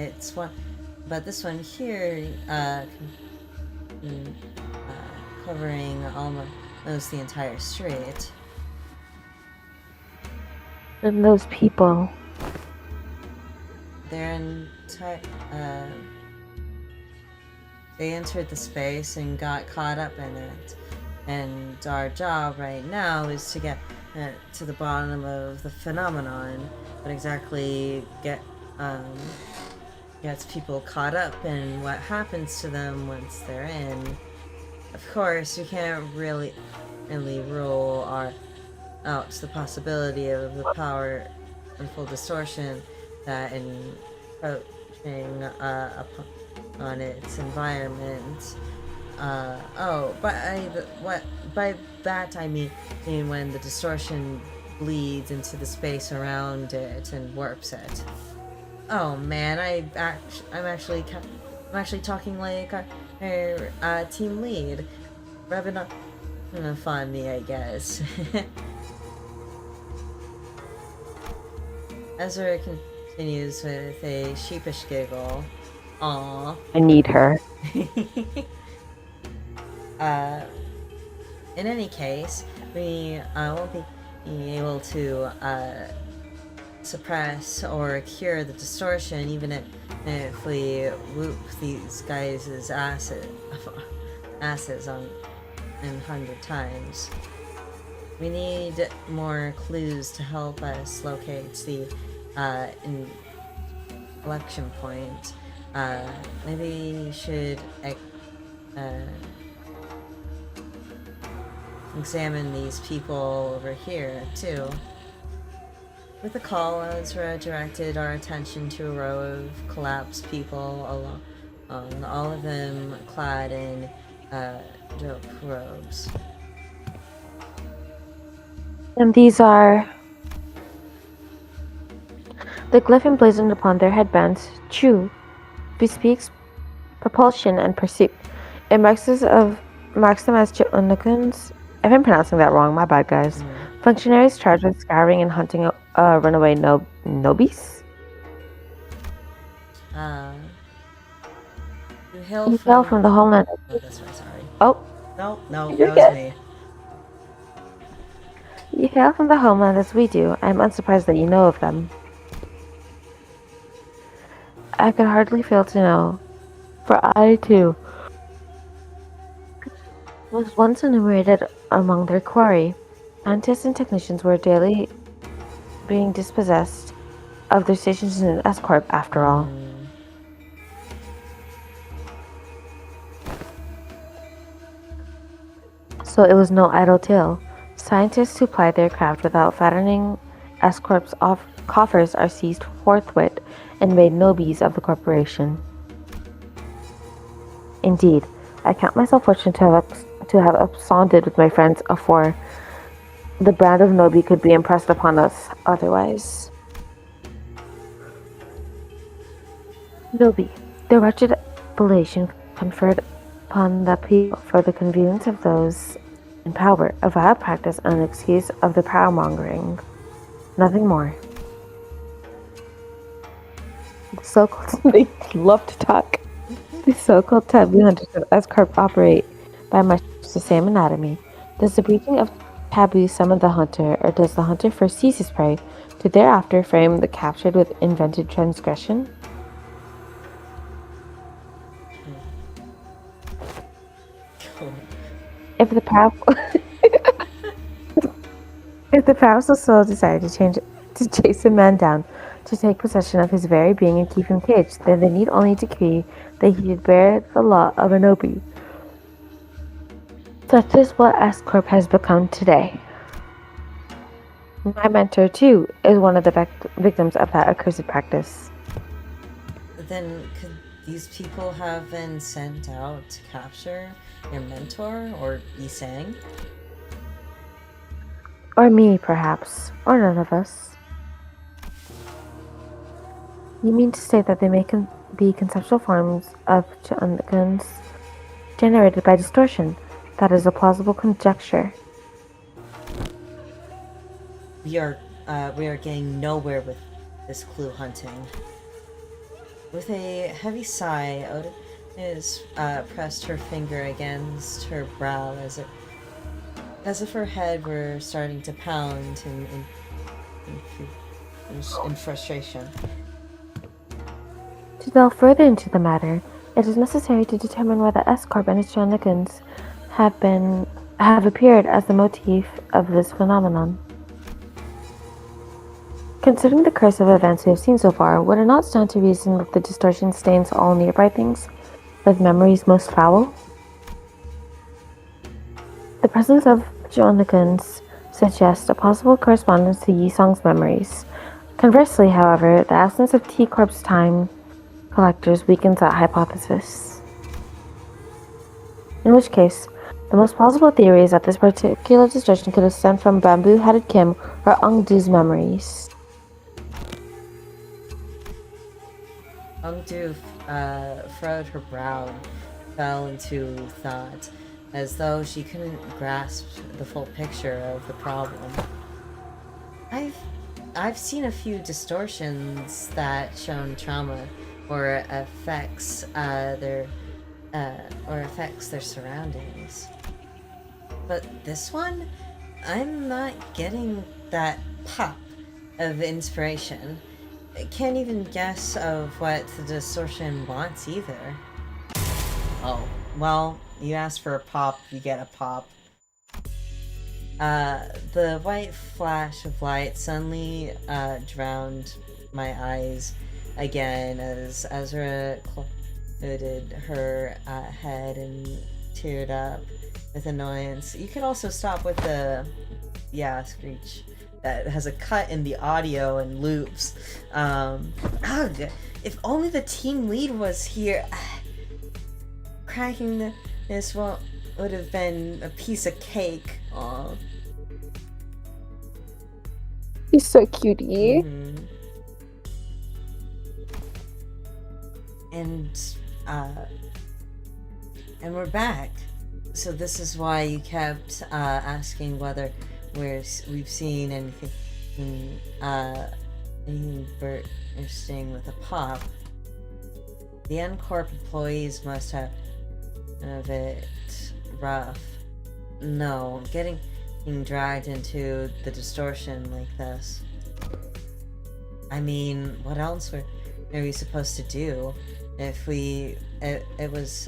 but this one here, covering almost the entire street. And those people. They entered the space and got caught up in it. And our job right now is to get to the bottom of the phenomenon. What exactly gets people caught up and what happens to them once they're in. Of course, we can't really rule out the possibility of the powerful distortion that encroaching on its environment. By that I mean when the distortion bleeds into the space around it and warps it. Oh man, I'm actually talking like our team lead, rubbing up on me, I guess. Ezra continues with a sheepish giggle. Aww. I need her. In any case, we won't be able to suppress or cure the distortion, even if we whoop these guys' asses on 100 times. We need more clues to help us locate the inflection point. Maybe we should examine these people over here too. With the call, Ezra directed our attention to a row of collapsed people along, all of them clad in dope robes. And these are the glyph emblazoned upon their headbands. Chu bespeaks propulsion and pursuit. It marks them as Chitlanakuns. If I'm pronouncing that wrong, my bad, guys. Functionaries charged with scouring and hunting runaway nobis. You hail from the homeland. Oh, that's right, sorry. Oh. No, You're that was good. me. You hail from the homeland as we do. I'm unsurprised that you know of them. I could hardly fail to know, for I, too, was once enumerated among their quarry. Scientists and technicians were daily being dispossessed of their stations in an S-Corp, after all. So it was no idle tale. Scientists who plied their craft without fattening S-Corp's coffers are seized forthwith and made nobis of the corporation. Indeed, I count myself fortunate to have absconded with my friends afore the brand of nobi could be impressed upon us otherwise. Nobi, the wretched appellation conferred upon the people for the convenience of those in power, a vile practice and an excuse of the power-mongering. Nothing more. The so-called, they love to talk. The so-called taboo hunters of S-Corp operate by much the same anatomy. Does the breaching of taboo summon the hunter, or does the hunter first seize his prey to thereafter frame the captured with invented transgression? If the powerful soul desire to change to chase a man down, to take possession of his very being and keep him caged, then they need only decree that he should bear the law of an obi. Such is what S-Corp has become today. My mentor, too, is one of the victims of that accursed practice. Then could these people have been sent out to capture your mentor, or Yisang? Or me, perhaps. Or none of us. You mean to say that they may be conceptual forms of Chundakans generated by distortion? That is a plausible conjecture. We are getting nowhere with this clue hunting. With a heavy sigh, Odin has pressed her finger against her brow as if her head were starting to pound in frustration. To delve further into the matter, it is necessary to determine whether S-Corp and its Chundakans have appeared as the motif of this phenomenon. Considering the curse of events we have seen so far, would it not stand to reason that the distortion stains all nearby things, with memories most foul? The presence of Chundakans suggests a possible correspondence to Yisong's memories. Conversely, however, the absence of T-Corp's time collectors weakens that hypothesis. In which case, the most plausible theory is that this particular distortion could have stemmed from Bamboo-Headed Kim or Ungdu's memories. Ungdu furrowed her brow and fell into thought, as though she couldn't grasp the full picture of the problem. I've seen a few distortions that shown trauma or affects their surroundings. But this one, I'm not getting that pop of inspiration. I can't even guess of what the distortion wants either. Oh, well, you asked for a pop, you get a pop. The white flash of light suddenly drowned my eyes again as Azure hooded her head and teared up with annoyance. You can also stop with the screech that has a cut in the audio and loops. Ugh, if only the team lead was here. Cracking this would have been a piece of cake. Aw. He's so cutie. Mm-hmm. And we're back. So this is why you kept asking whether we've seen anything bursting with a pop. The N-Corp employees must have it rough. No, getting dragged into the distortion like this. I mean, what else were we supposed to do? If it was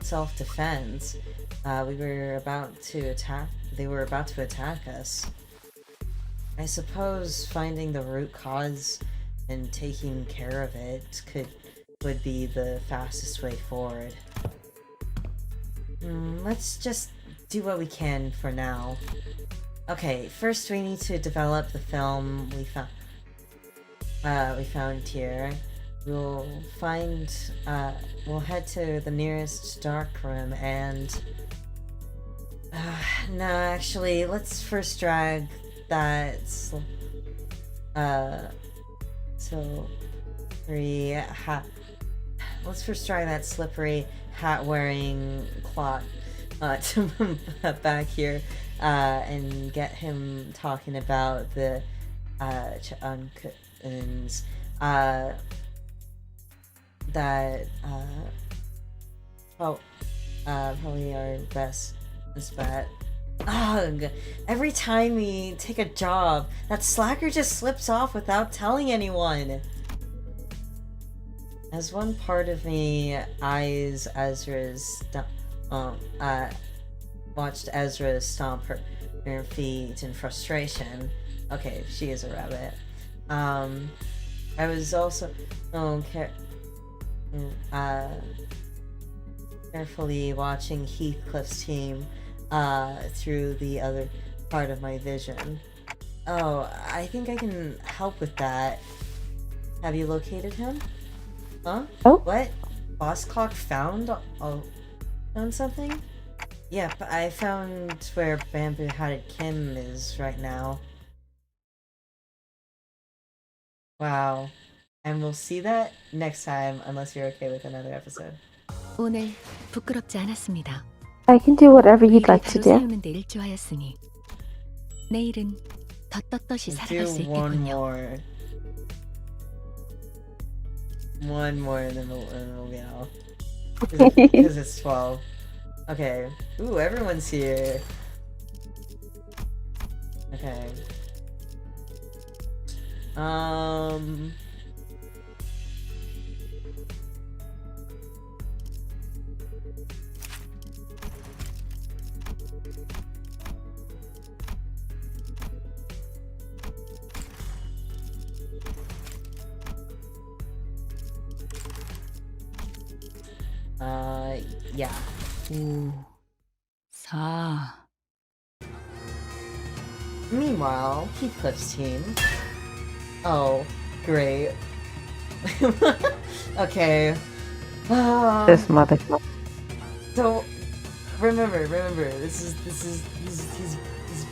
self-defense, they were about to attack us. I suppose finding the root cause and taking care of it would be the fastest way forward. Let's just do what we can for now. Okay, first we need to develop the film we found here. We'll head to the nearest dark room and no, actually, let's first drag that slippery hat. Let's first drag that slippery hat-wearing clock to back here and get him talking about the Chunkins that probably our best bet. Ugh! Every time we take a job, that slacker just slips off without telling anyone. As one part of me eyes Ezra's watched Ezra stomp her feet in frustration, Okay, she is a rabbit. I was also carefully watching Heathcliff's team through the other part of my vision. Oh, I think I can help with that. Have you located him? Huh? Oh. What? Boss Clock found something? Yep, I found where Bamboo-Hatted Kim is right now. Wow. And we'll see that next time, unless you're okay with another episode. 오늘 부끄럽지 않았습니다. I can do whatever you'd 의를 like to 바로 do. 세우는 데 일조하였으니 내일은 더 떳떳이 Let's 살아갈 수 do one 있겠군요. more. One more and then we'll get off. Because it's 12. Okay. Ooh, everyone's here. Okay. Yeah. 5, 4. Meanwhile, Heathcliff's team. Oh, great. Okay. This motherfucker. So, remember, he's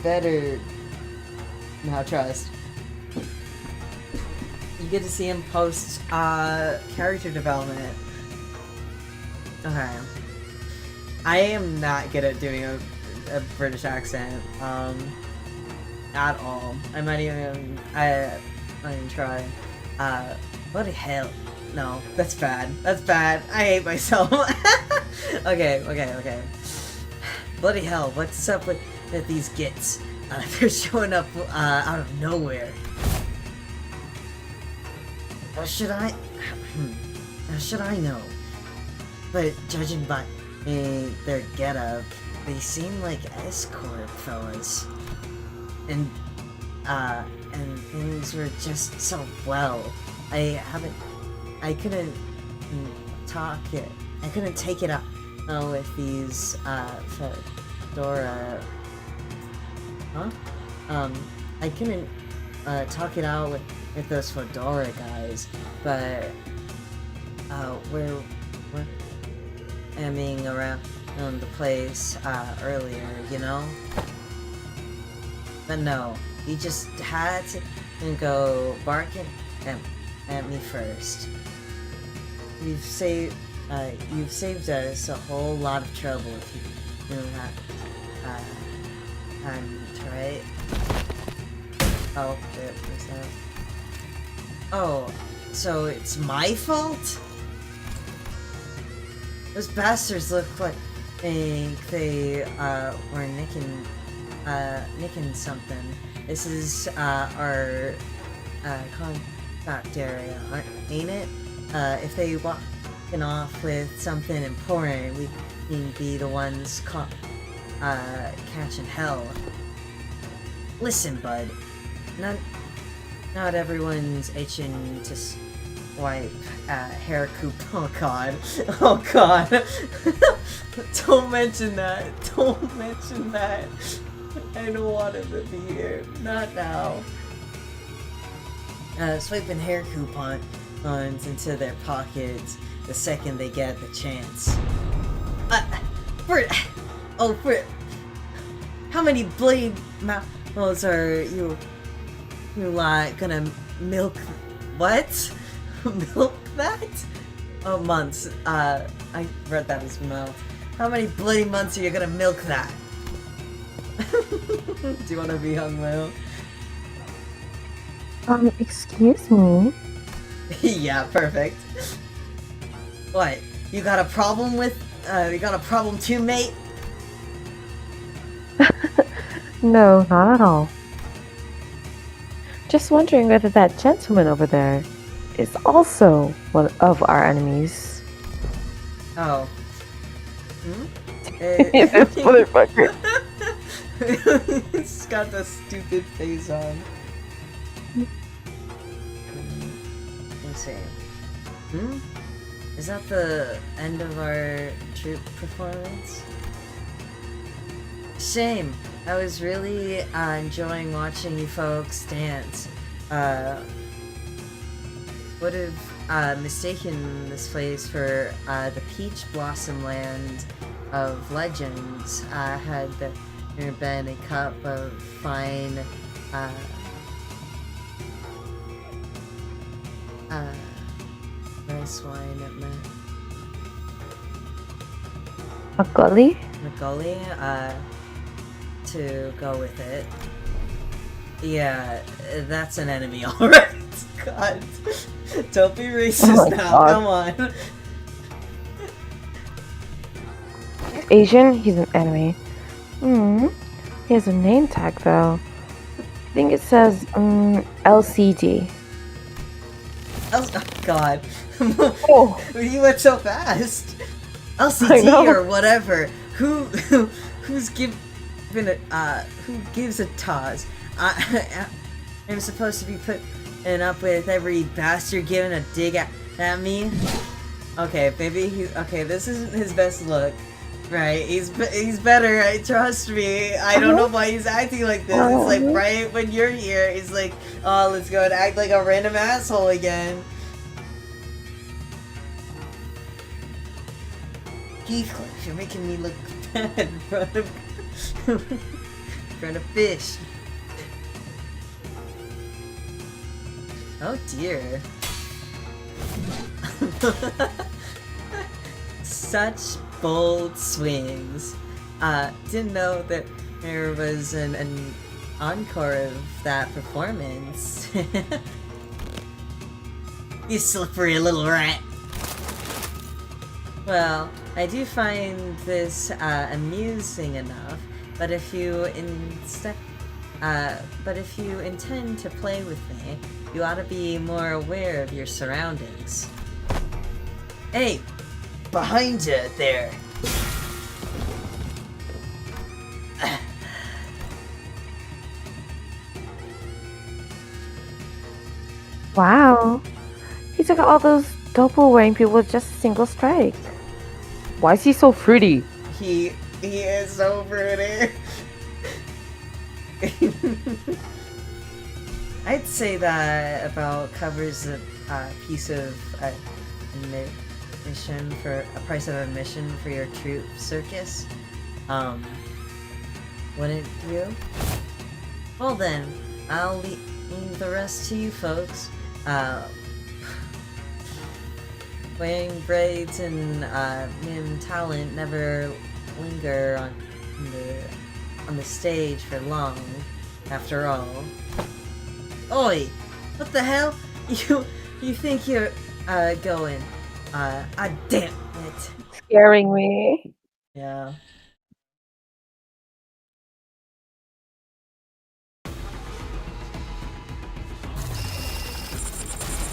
better. Now trust. You get to see him post, character development. Okay. I am not good at doing a British accent, at all. I might even try. Bloody hell. No, that's bad. That's bad. I hate myself. Okay. Bloody hell, what's up with these gits? They're showing up, out of nowhere. How should I know? But judging by their getup, they seem like escort fellas. And things were just so well. I couldn't take it up with these fedora. Huh? I couldn't talk it out with those fedora guys, but we're aiming around the place earlier, you know? But no, he just had to go barking at me first. You've saved us a whole lot of trouble if you knew that. Right? Oh, shit, what's that? Oh, so it's my fault? Those bastards look like they were nicking something. This is our contact area, ain't it? If they walking off with something important, we can be the ones catching hell. Listen, bud. Not everyone's itching to swipe hair coupon. Oh god. Don't mention that. Don't mention that. I don't want him to be here. Not now. Swiping hair coupons into their pockets the second they get the chance. Bert! Oh, Bert! How many bloody mouths are you gonna milk? What? Milk that? Oh, months. I read that as mouth. How many bloody months are you gonna milk that? Do you want to be hung, Will? Excuse me? Yeah, perfect. What? You got a problem too, mate? No, not at all. Just wondering whether that gentleman over there is also one of our enemies. Oh. Hmm? This motherfucker. It's got the stupid face on. Let me see. Is that the end of our troop performance? Shame. I was really enjoying watching you folks dance. Would have mistaken this place for the Peach Blossom Land of Legends had there been a cup of fine rice wine at Macaulay? Macaulay, to go with it. Yeah, that's an enemy, alright. God. Don't be racist now, God. come on. Asian? He's an enemy. He has a name tag though. I think it says LCD. Oh god. Oh. You went so fast. I LCD know. or whatever. Who's given a who gives a toss? I'm supposed to be putting up with every bastard giving a dig at me. Okay, maybe this isn't his best look. Right, he's better, right? Trust me. I don't know why he's acting like this. It's like right when you're here, he's like, oh, let's go and act like a random asshole again. Heathcliff, you're making me look bad in front of fish. Oh dear. Such bold swings. Didn't know that there was an encore of that performance. You slippery little rat. Well, I do find this amusing enough, but if you intend to play with me, you ought to be more aware of your surroundings. Hey, behind you there. Wow. He took out all those double wearing people with just a single strike. Why is he so fruity? He is so pretty. I'd say that about covers a piece of admission for a price of admission for your troop circus. Wouldn't you? Well then, I'll leave the rest to you folks. Wearing braids and mim talent never linger on the stage for long, after all. Oi! What the hell? You think you're going? Damn it! Scaring me. Yeah.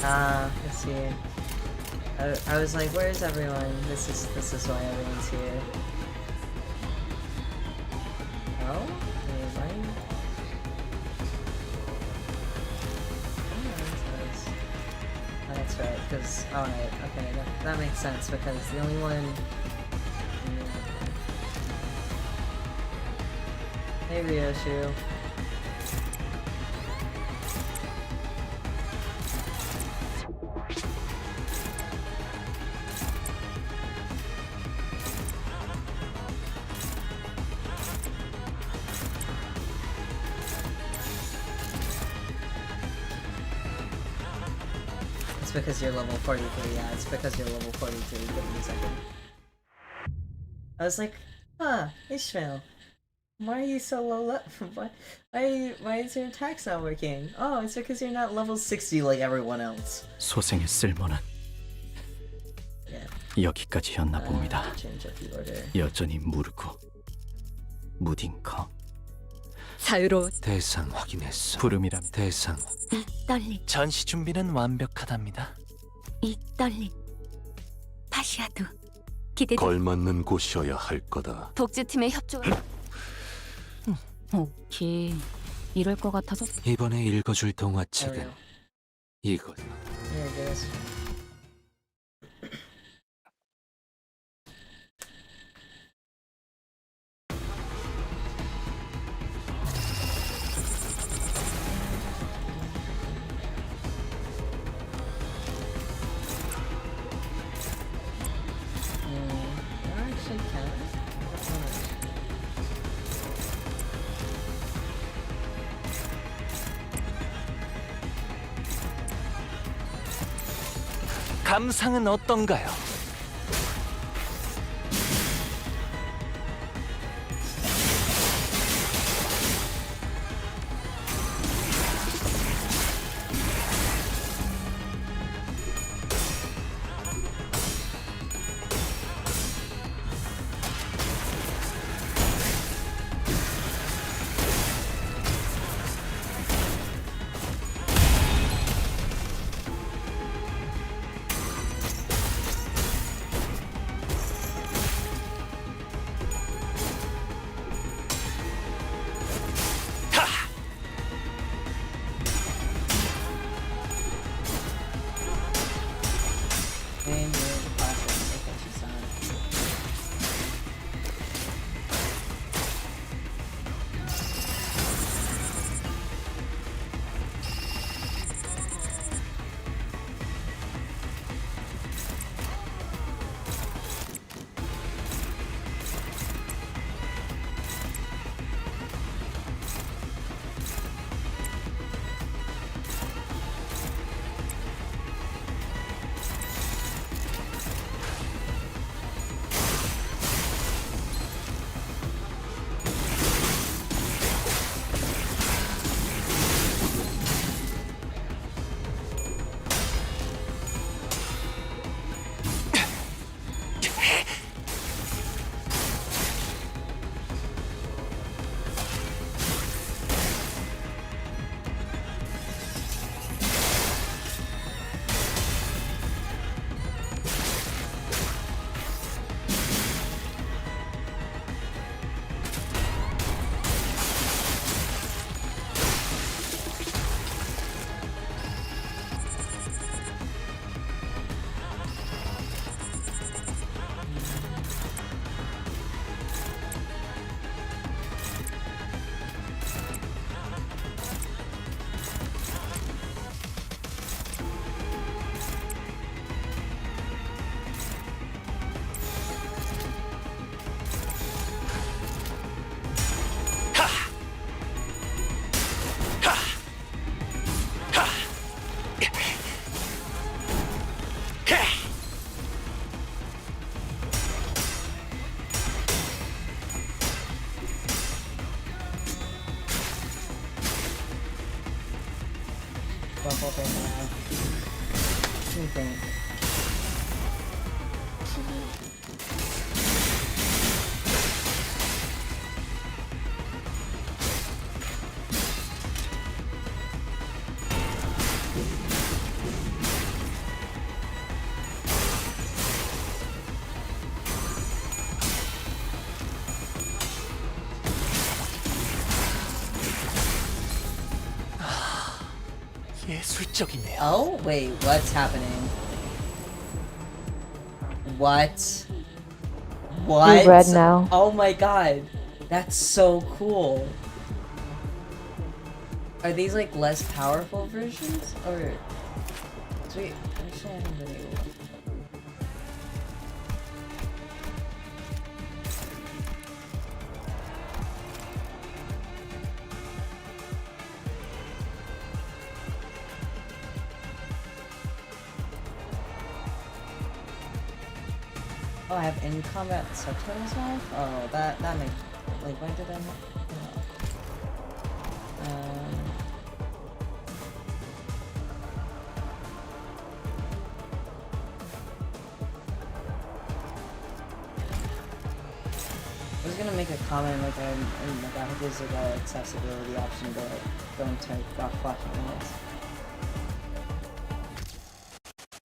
Let's see. I was like, where's everyone? This is why everyone's here. Oh? Wait, why? Oh, that's right, because, alright, okay, that makes sense, because the only one... Hey, Ryoshu. Because you're level 43, yeah, it's because you're level 43, give me a second. I was like, Ishmael, why are you so low level? Why is your attacks not working? Oh, it's because you're not level 60 like everyone else. 소생의 쓸모는 Yeah, 여기까지였나 봅니다. change up the order. 여전히 무르고 무딘커 자유로워. 대상 확인했어. 부름이랍니다. 대상 떨림. 전시 준비는 완벽하답니다. 이 떨림. 파시아도 기대. 걸맞는 곳이어야 할 거다. 독주팀의 협조가. 오케이. 이럴 것 같아서 이번에 읽어줄 There we 동화책은 go. 이곳. Here it is. I actually can. 감상은 어떤가요? Name the process. I think she's done. Buffalo right now. What do you think? 예술적이네요. Oh, wait, what's happening? What? What? You read now. Oh my god. That's so cool. Are these like less powerful versions? Or... Sweet. Actually, I haven't been able to... Oh, I have in-combat subtitles now? Oh, that makes... Like, why did I not... I was gonna make a comment like I think there's like an accessibility option, but don't take that fucking minutes.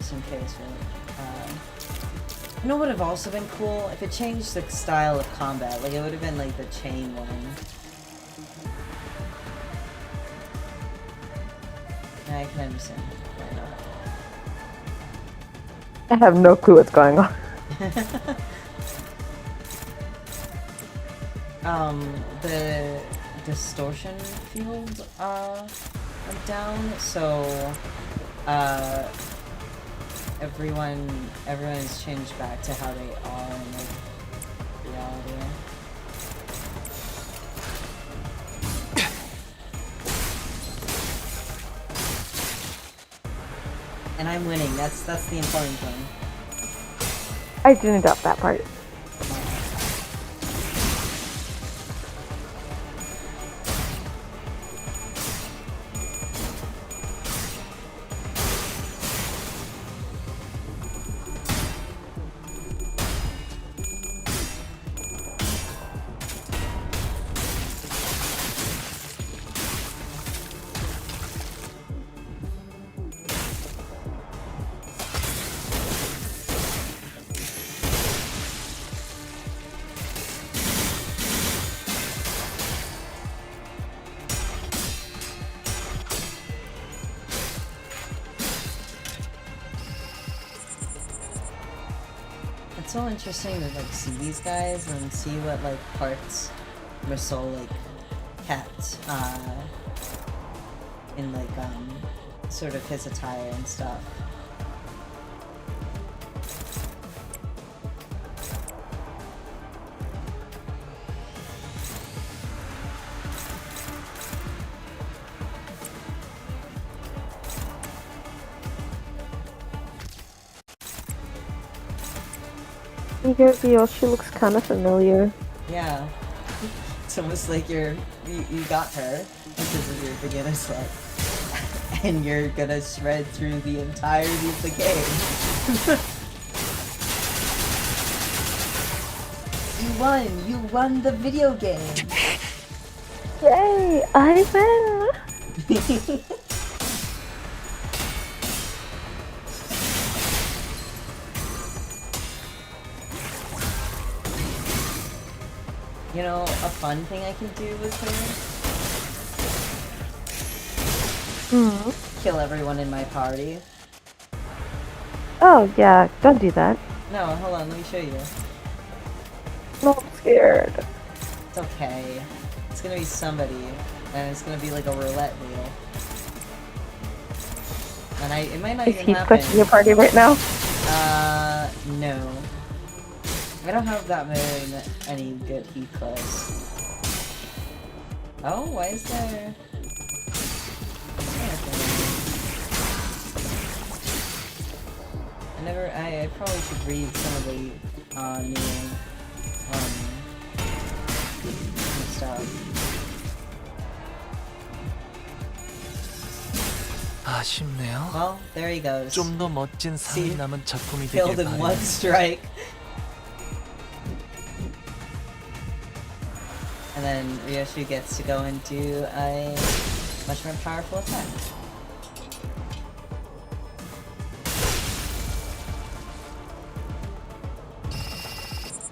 Just in case, right? You know what would have also been cool? If it changed the style of combat, like it would have been like the chain one. I can understand why I have no clue what's going on. not. The distortion field went down, so everyone's changed back to how they are in like reality. And I'm winning. That's the important thing. I didn't doubt that part. It's so interesting to like see these guys and see what like parts were so like kept in like sort of his attire and stuff. Reveal, she looks kind of familiar. Yeah. It's almost like you got her because of your beginner's luck. And you're gonna shred through the entirety of the game. You won the video game! Yay! I win! You know, a fun thing I can do with her? Kill everyone in my party. Oh, yeah, don't do that. No, hold on, let me show you. No, I'm scared. It's okay. It's gonna be somebody, and it's gonna be like a roulette wheel. And it might not Is even he happen. pushing your party right now? No. I don't have that any good heat close. Oh, why is there... I probably should read some of the new stuff. 아쉽네요. Well, there he goes. 좀 더 멋진 상이 남은 작품이 Killed 되길 in one 바랍니다. strike. And then Ryoshi gets to go and do a much more powerful attack.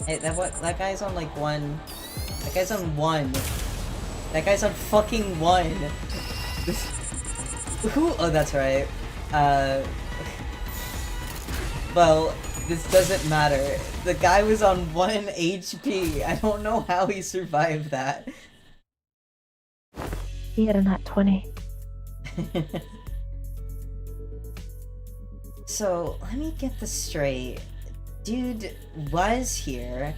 Hey, that guy's on like one. That guy's on one. That guy's on fucking one. Who? Oh, that's right. Well, this doesn't matter. The guy was on 1 HP. I don't know how he survived that. He had a nat 20. So, let me get this straight. Dude was here.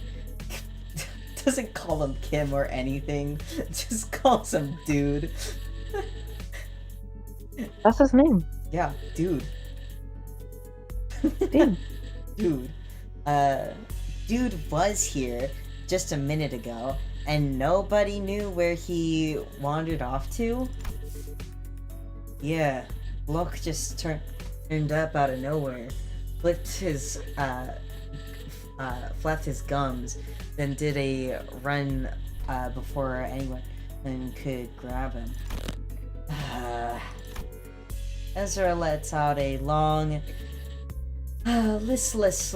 Doesn't call him Kim or anything. Just calls him dude. That's his name. Yeah, dude. Dude. Dude. Dude was here just a minute ago, and nobody knew where he wandered off to? Yeah, Block just turned up out of nowhere, flapped his gums, then did a run before anyone could grab him. Ezra lets out a long, listless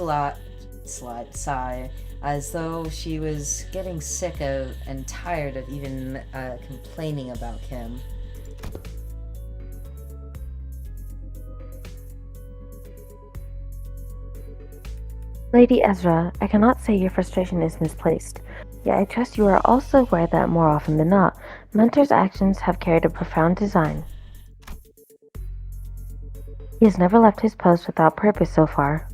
sigh, as though she was getting sick of and tired of even complaining about Kim. Lady Ezra, I cannot say your frustration is misplaced. Yet I trust you are also aware that more often than not, Mentor's actions have carried a profound design. He has never left his post without purpose so far.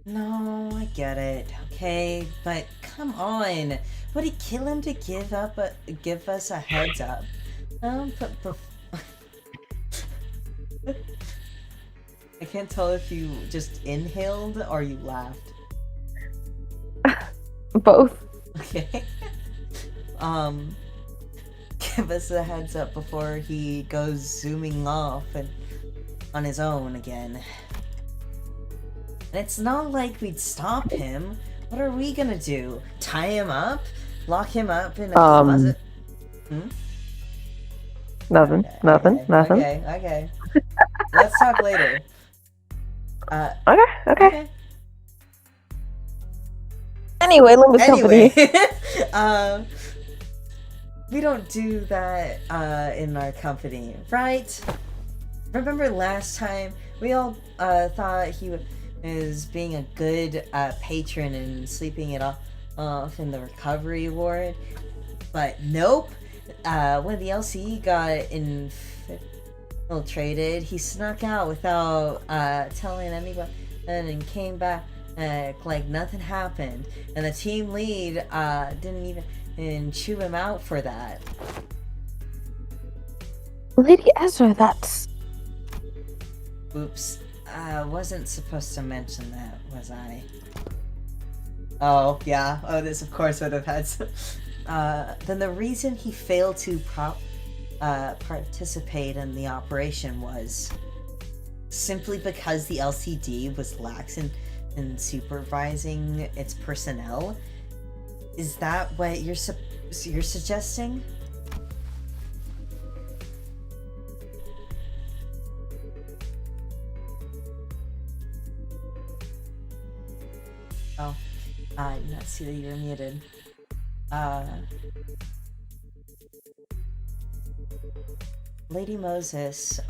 No, I get it. Okay, but come on. Would he kill him to give us a heads up? I can't tell if you just inhaled or you laughed. Both. Okay. Give us a heads up before he goes zooming off and on his own again. And it's not like we'd stop him. What are we gonna do? Tie him up? Lock him up in a closet? Nothing. Okay. Let's talk later. Okay. Anyway, Limbus Company. We don't do that in our company, right? Remember last time we all thought he was being a good patron and sleeping it off in the recovery ward, but nope. When the LCE got infiltrated, he snuck out without telling anyone and came back like nothing happened. And the team lead didn't even chew him out for that. Lady Ezra, that's... Oops. I wasn't supposed to mention that, was I? Oh, yeah. Oh, this of course would have had some... then the reason he failed to participate in the operation was simply because the LCD was lax in supervising its personnel? Is that what you're suggesting? Oh, I did not see that you were muted. Lady Moses,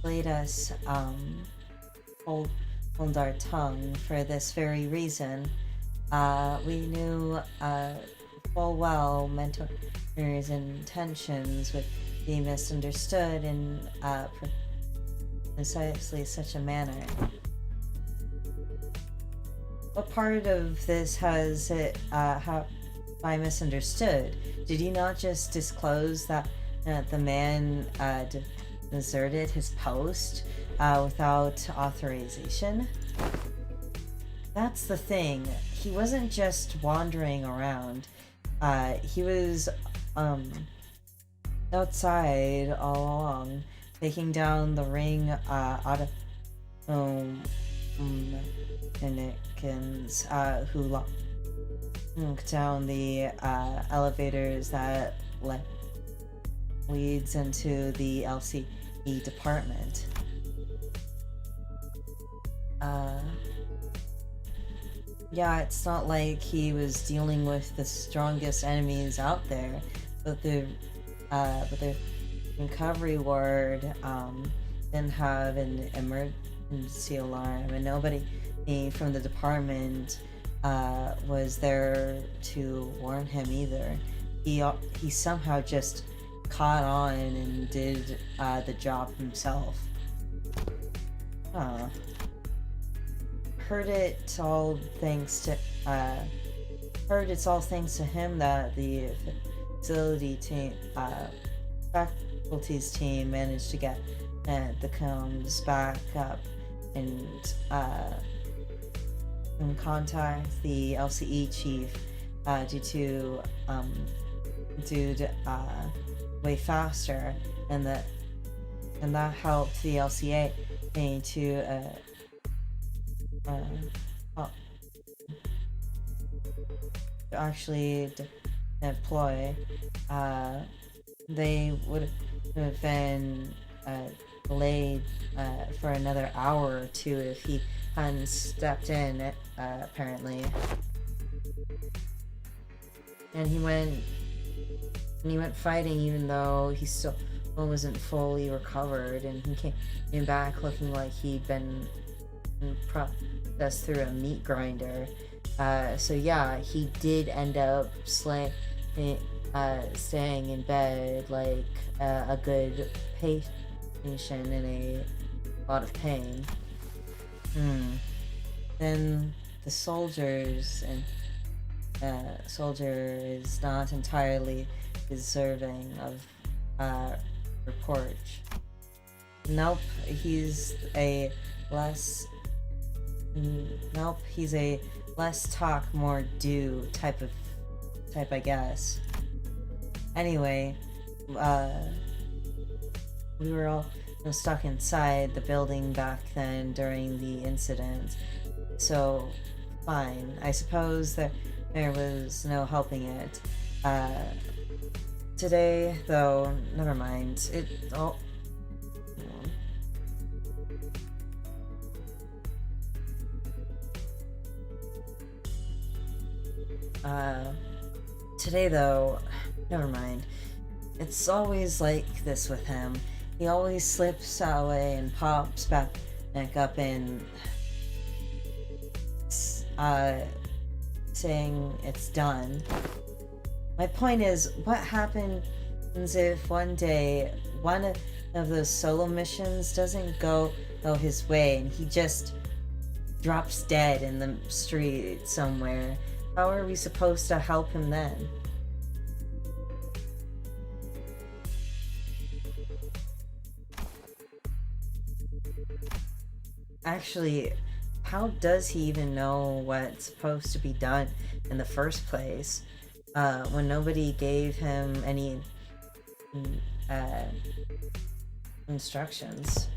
made us, hold our tongue for this very reason. We knew, full well Mentor's intentions would be misunderstood in, precisely such a manner. What part of this has it, I misunderstood? Did you not just disclose that the man deserted his post without authorization? That's the thing. He wasn't just wandering around. He was outside all along, taking down the ring mannequins who locked down the elevators that leads into the LCE department. Yeah, it's not like he was dealing with the strongest enemies out there, but the recovery ward didn't have an emergency alarm, and nobody from the department was there to warn him either. He somehow just caught on and did the job himself. Heard it's all thanks to him that the facility team, faculty's team managed to get the comms back up and contact the LCE chief due to way faster, and that helped the LCA to actually deploy. They would have been delayed for another hour or two if he hadn't stepped in, apparently. And he went fighting even though he still wasn't fully recovered, and he came back looking like he'd been processed through a meat grinder. So yeah, he did end up staying in bed like a good patient in a lot of pain. Then the soldiers and soldier is not entirely deserving of report. Nope, he's a less talk, more do type, I guess. Anyway, we were all stuck inside the building back then during the incident, so fine. I suppose that there was no helping it. Today, though, never mind. Today, though, never mind. It's always like this with him. He always slips away and pops back up and saying it's done. My point is, what happens if one day one of those solo missions doesn't go his way and he just drops dead in the street somewhere? How are we supposed to help him then? Actually, how does he even know what's supposed to be done in the first place? When nobody gave him any instructions.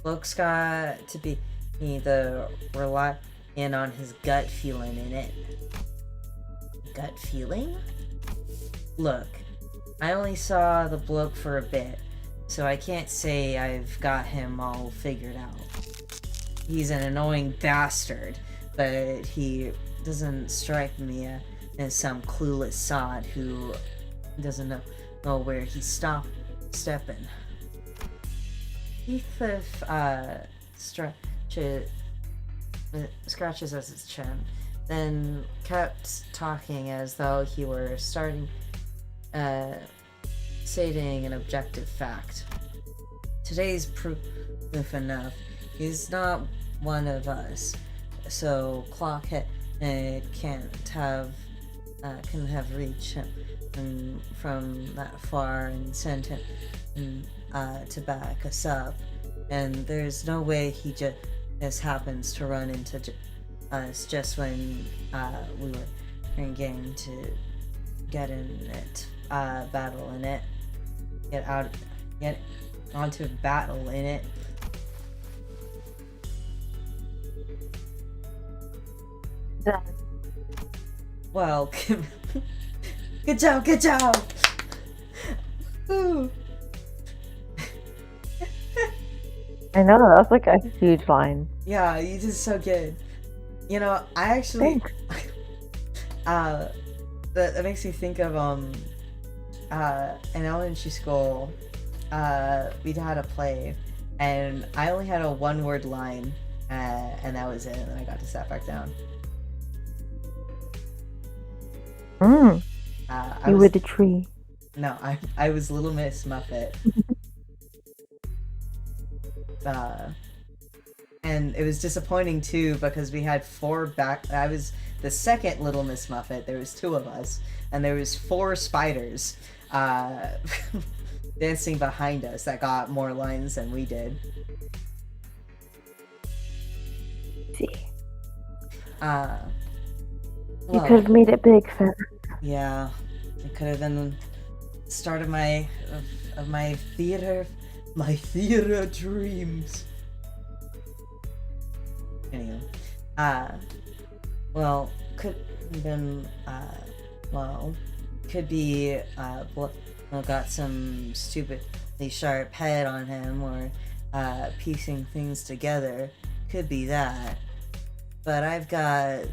Bloke's got to be the rely in on his gut feeling in it. Gut feeling? Look, I only saw the bloke for a bit, so I can't say I've got him all figured out. He's an annoying bastard, but he doesn't strike me as some clueless sod who doesn't know where he's stepping. Heathcliff scratches at his chin, then kept talking as though he were stating an objective fact. Today's proof enough. He's not one of us, so Clockhead couldn't have reached him from that far and sent him to back us up. And there's no way he just happens to run into us just when we were getting to get onto battle in it. Well, good job. Ooh. I know, that was like a huge line. Yeah, you did so good. You know, I actually that makes me think of in elementary school, we'd had a play, and I only had a one-word line, and that was it, and then I got to sit back down. You were the tree. No, I was Little Miss Muffet. And it was disappointing too because we had I was the second Little Miss Muffet. There was two of us, and there was 4 spiders dancing behind us that got more lines than we did. See. Well, you could have made it big, Finn. Yeah, it could have been the start of my theater dreams. Anyway, well, could have been, could be, got some stupidly sharp head on him, or piecing things together. Could be that. But I've got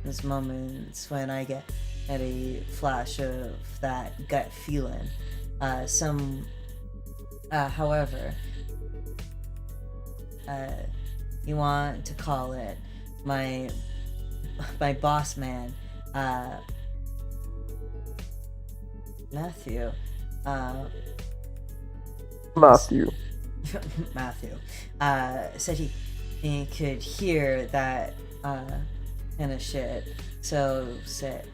those moments when I get a flash of that gut feeling, However, you want to call it my boss man, Matthew. Matthew. Matthew said he could hear that kind of shit. So said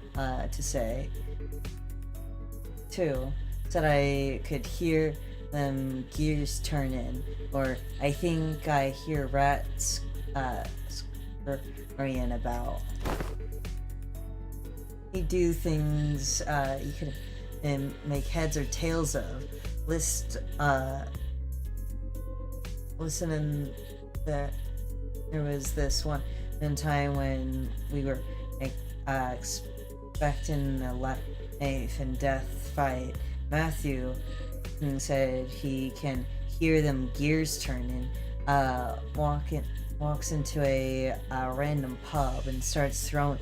I could hear them gears turning, or I think I hear rats scurrying about. You do things you could make heads or tails of. Listening that there was this one time when we were expecting a life and death fight. Matthew said he can hear them gears turning. Walks into a random pub and starts throwing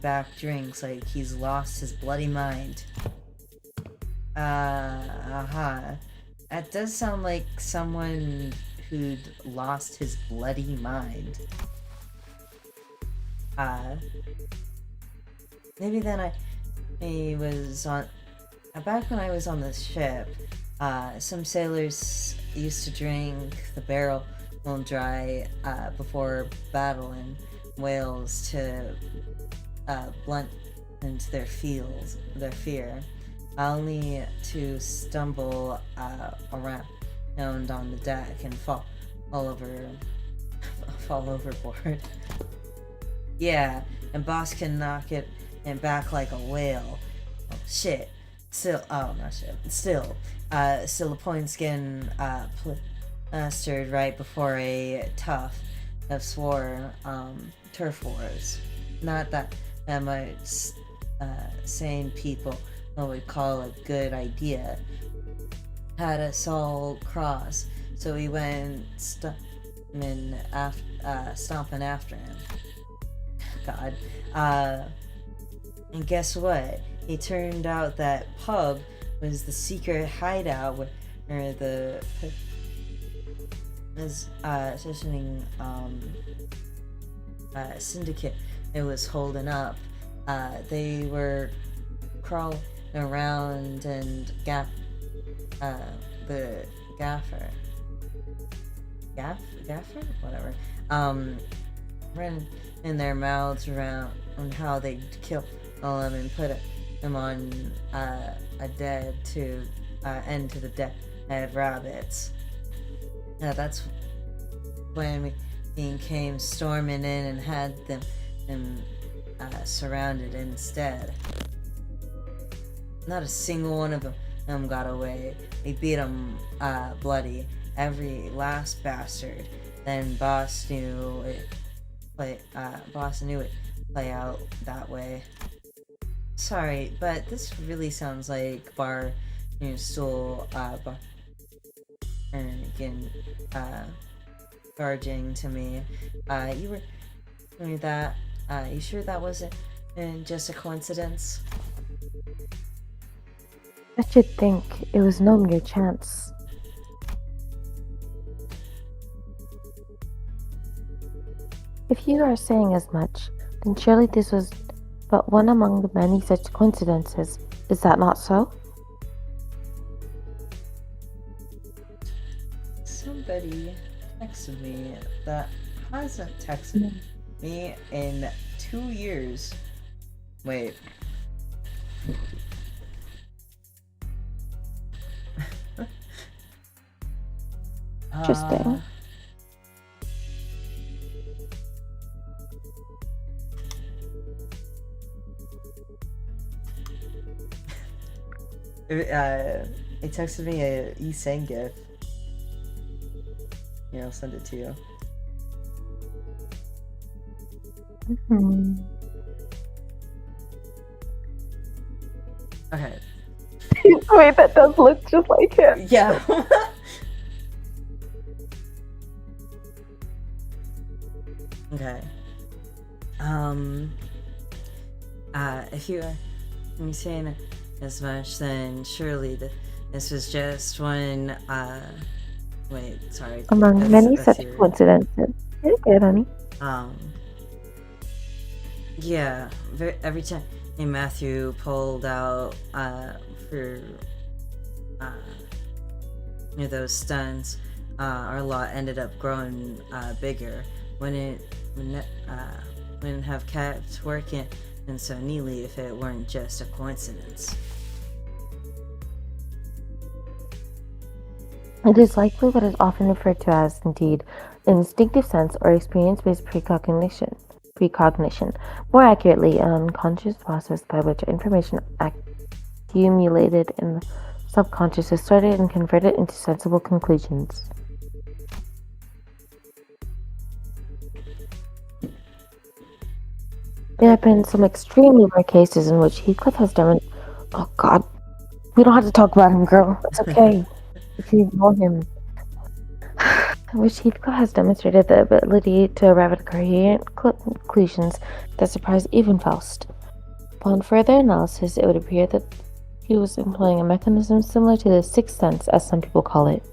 back drinks like he's lost his bloody mind. That does sound like someone who'd lost his bloody mind. Maybe then I was on... Back when I was on the ship, some sailors used to drink the barrel dry before battle in whales to blunt into their fear, only to stumble around on the deck and fall overboard. Yeah, and boss can knock it back like a whale. Oh, shit. Still, the points getting plastered right before a tough war, turf wars. Not that much sane people would call a good idea. Had us all cross, so we went stomping after him. God. And guess what? It turned out that pub was the secret hideout where the positioning syndicate it was holding up. They were crawling around and the gaffer, whatever, ran in their mouths around on how they'd kill them and put them on a dead to end to the dead rabbits. That's when we came storming in and had them surrounded instead. Not a single one of them got away. We beat them bloody, every last bastard. Then boss knew it play out that way. Sorry, but this really sounds like bar stool barging to me. You were doing that. You sure that wasn't just a coincidence? I should think it was no mere chance. If you are saying as much, then surely this was but one among the many such coincidences. Is that not so? Somebody texted me that hasn't texted me in 2 years. Wait. Interesting. It texted me a e-sang gif. Here, I'll send it to you. Okay. Wait, that does look just like him. Yeah. Okay. If you're saying as much, then surely This was just one, wait, sorry. Among many that's such your, coincidences. You're good, honey. um, yeah, every time Matthew pulled out, for, those stunts, our lot ended up growing, bigger. Wouldn't have kept working and so neatly if it weren't just a coincidence. It is likely what is often referred to as, indeed, instinctive sense or experience-based precognition. More accurately, an unconscious process by which information accumulated in the subconscious is sorted and converted into sensible conclusions. There have been some extremely rare cases in which Heathcliff has demonstrated. Oh God, we don't have to talk about him, girl. It's okay if you ignore him. In which Heathcliff has demonstrated the ability to arrive at coherent conclusions that surprise even Faust. Upon further analysis, it would appear that he was employing a mechanism similar to the sixth sense, as some people call it.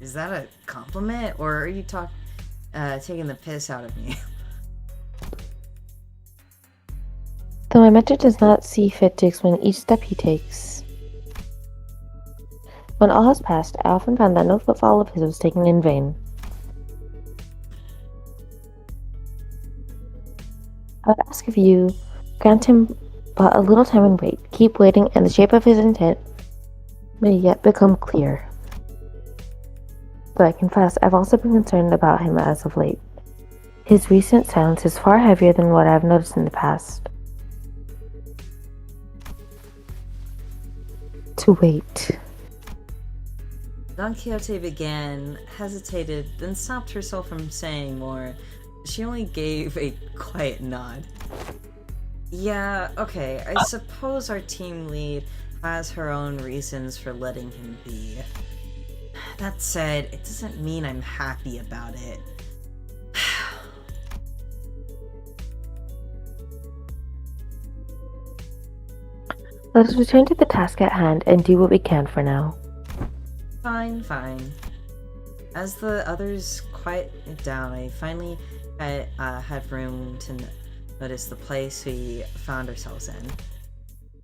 Is that a compliment, or are you taking the piss out of me? Though my mentor does not see fit to explain each step he takes. When all has passed, I often found that no footfall of his was taken in vain. I would ask if you grant him but a little time and wait. Keep waiting, and the shape of his intent may yet become clear. Though I confess, I've also been concerned about him as of late. His recent silence is far heavier than what I've noticed in the past. To wait. Don Quixote hesitated, then stopped herself from saying more. She only gave a quiet nod. Yeah, okay, I suppose our team lead has her own reasons for letting him be. That said, it doesn't mean I'm happy about it. Let us return to the task at hand and do what we can for now. Fine. As the others quieted down, I finally had room to notice the place we found ourselves in.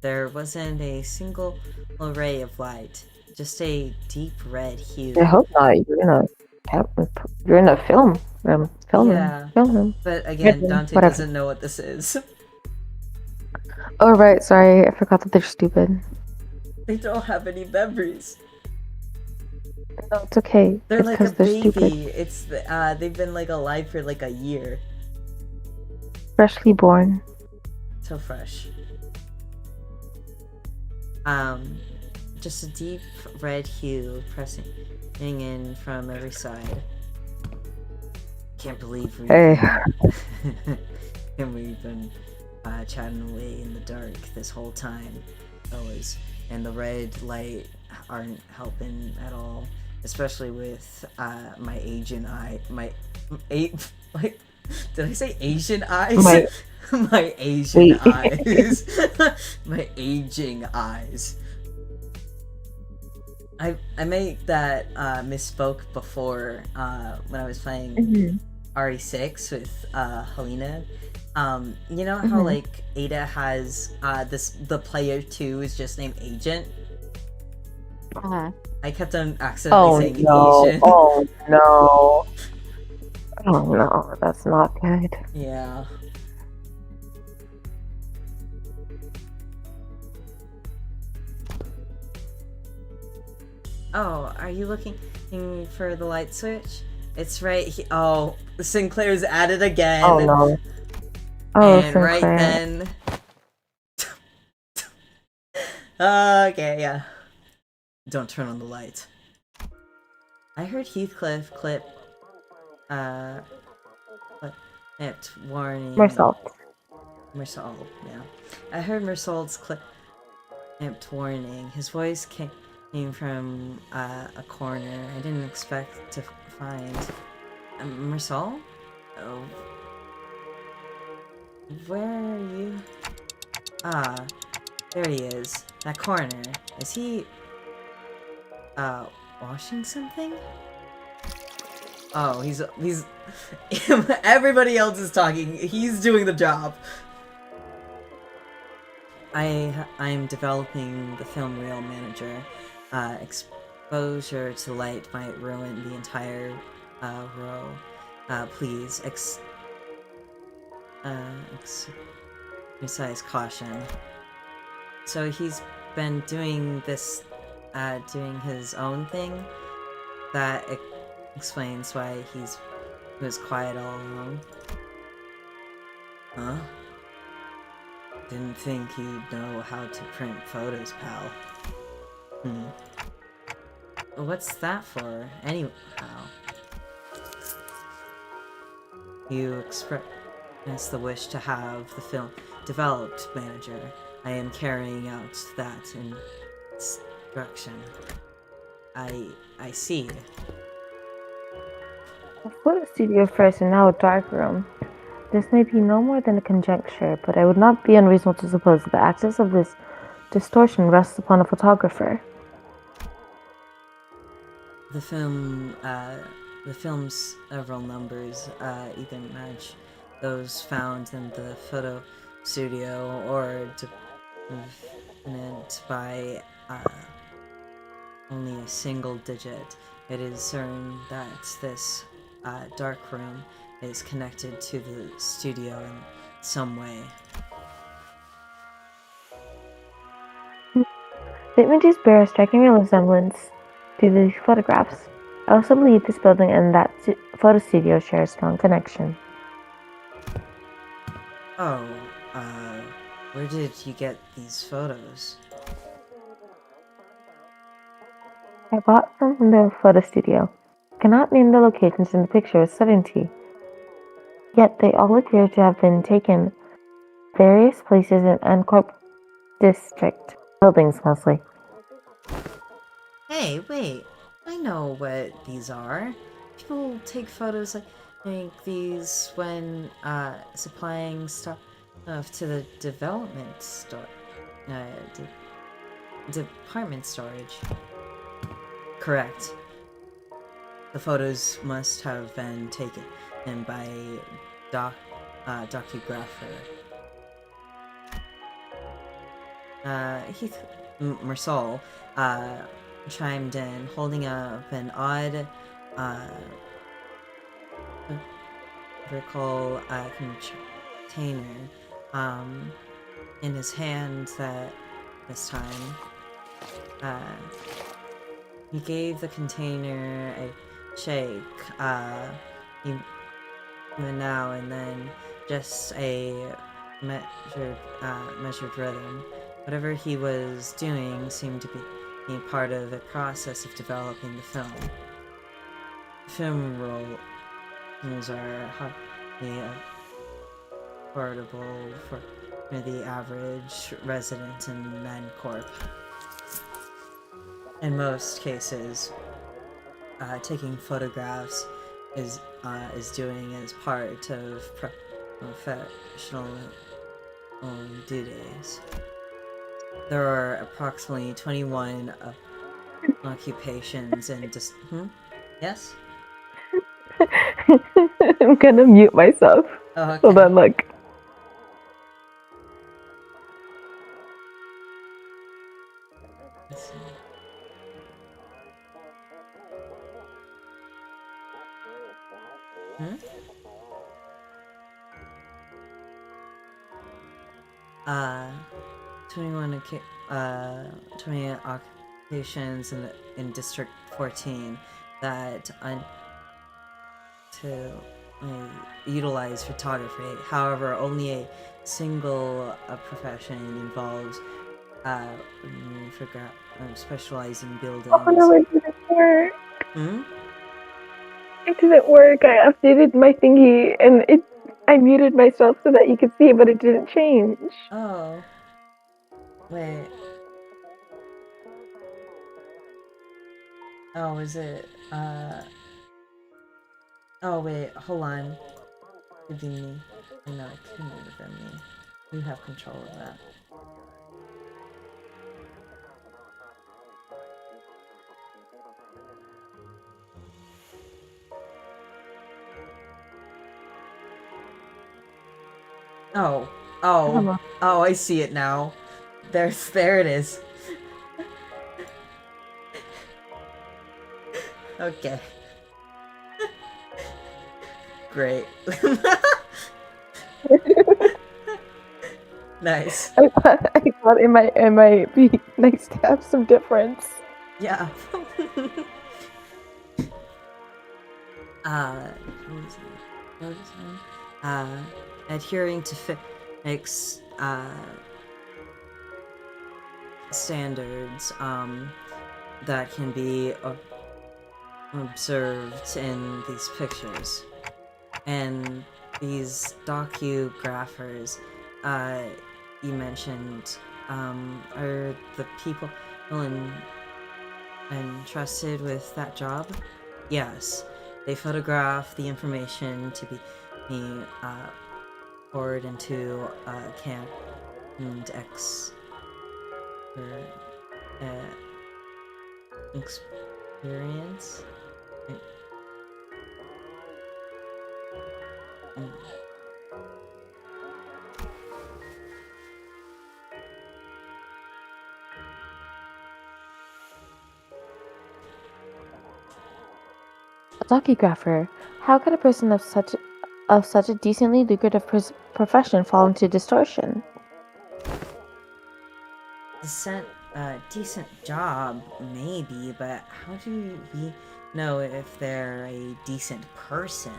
There wasn't a single ray of light, just a deep red hue. I hope not. You're in a film room. Film room. But again, Whatever. Dante doesn't know what this is. Oh right, sorry, I forgot that they're stupid. They don't have any memories. No, it's okay. They're it's like a they're baby. Stupid. They've been like alive for like a year. Freshly born. So fresh. Just a deep red hue pressing in from every side. Can't believe we've been chatting away in the dark this whole time, fellas. And the red light aren't helping at all, especially with my Asian eye. Did I say Asian eyes? My Asian eyes. My aging eyes. I made that misspoke before when I was playing RE6 with Helena. You know how like Ada has the player 2 is just named Agent? I kept on accidentally saying Asian. Oh no. Oh no, that's not good. Yeah. Oh, are you looking for the light switch? It's right here. Oh, Sinclair's at it again. Oh no. Oh, and Sinclair. right then. Okay, yeah. Don't turn on the light. I heard Heathcliff clipped warning. Mersault, yeah. I heard Mersault's clipped warning. His voice came from a corner I didn't expect to find. Mersault? Oh. Where are you? Ah, there he is. That corner. Is he, washing something? Oh, he's everybody else is talking. He's doing the job. I'm developing the film reel manager. Exposure to light might ruin the entire row. Please exercise caution. So he's been doing this, doing his own thing. That explains why he was quiet all along. Huh? Didn't think he'd know how to print photos, pal. What's that for, anyhow? You expressed the wish to have the film developed, manager. I am carrying out that instruction. I see. A photo studio first and now a dark room. This may be no more than a conjecture, but I would not be unreasonable to suppose that the access of this distortion rests upon a photographer. The film's several numbers either match those found in the photo studio or defined by only a single digit. It is certain that this dark room is connected to the studio in some way. The images bear a striking resemblance to these photographs. I also believe this building and that photo studio share a strong connection. Oh, where did you get these photos? I bought them from the photo studio. I cannot name the locations in the picture with certainty, yet they all appear to have been taken various places in Ancorp district, buildings mostly. Hey, wait. I know what these are. People take photos like these when supplying stuff to the development department storage. Correct. The photos must have been taken by docugrapher. Heath Mersol chimed in, holding up an odd vertical container in his hand. That this time he gave the container a shake, even now and then, just a measured rhythm. Whatever he was doing seemed to be part of the process of developing the film. Film rolls are hardly affordable for the average resident in Mancorp. In most cases, taking photographs is doing as part of professional duties. There are approximately 21 occupations and Yes? I'm gonna mute myself. Oh, okay. Hold on, look. Let's see. Hmm? 20 occupations in District 14 that utilize photography. However, only a single profession involves specializing buildings. Oh no, it didn't work. Hmm? It didn't work. I updated my thingy and I muted myself so that you could see, but it didn't change. Oh. Wait. Oh, is it, oh, wait, hold on. Could be me. No, it couldn't have been me. You have control of that. Oh, Come oh, on. oh! I see it now. There it is. Okay. Great. Nice. I thought it might be nice to have some difference. Yeah. What was it? What was it? Adhering to fixed standards that can be observed in these pictures. And these docugraphers you mentioned are the people entrusted with that job? Yes. They photograph the information to be poured into camp and experience. A docugrapher. How could a person of such a decently lucrative profession fall into distortion? Decent job, maybe, but how do we know if they're a decent person?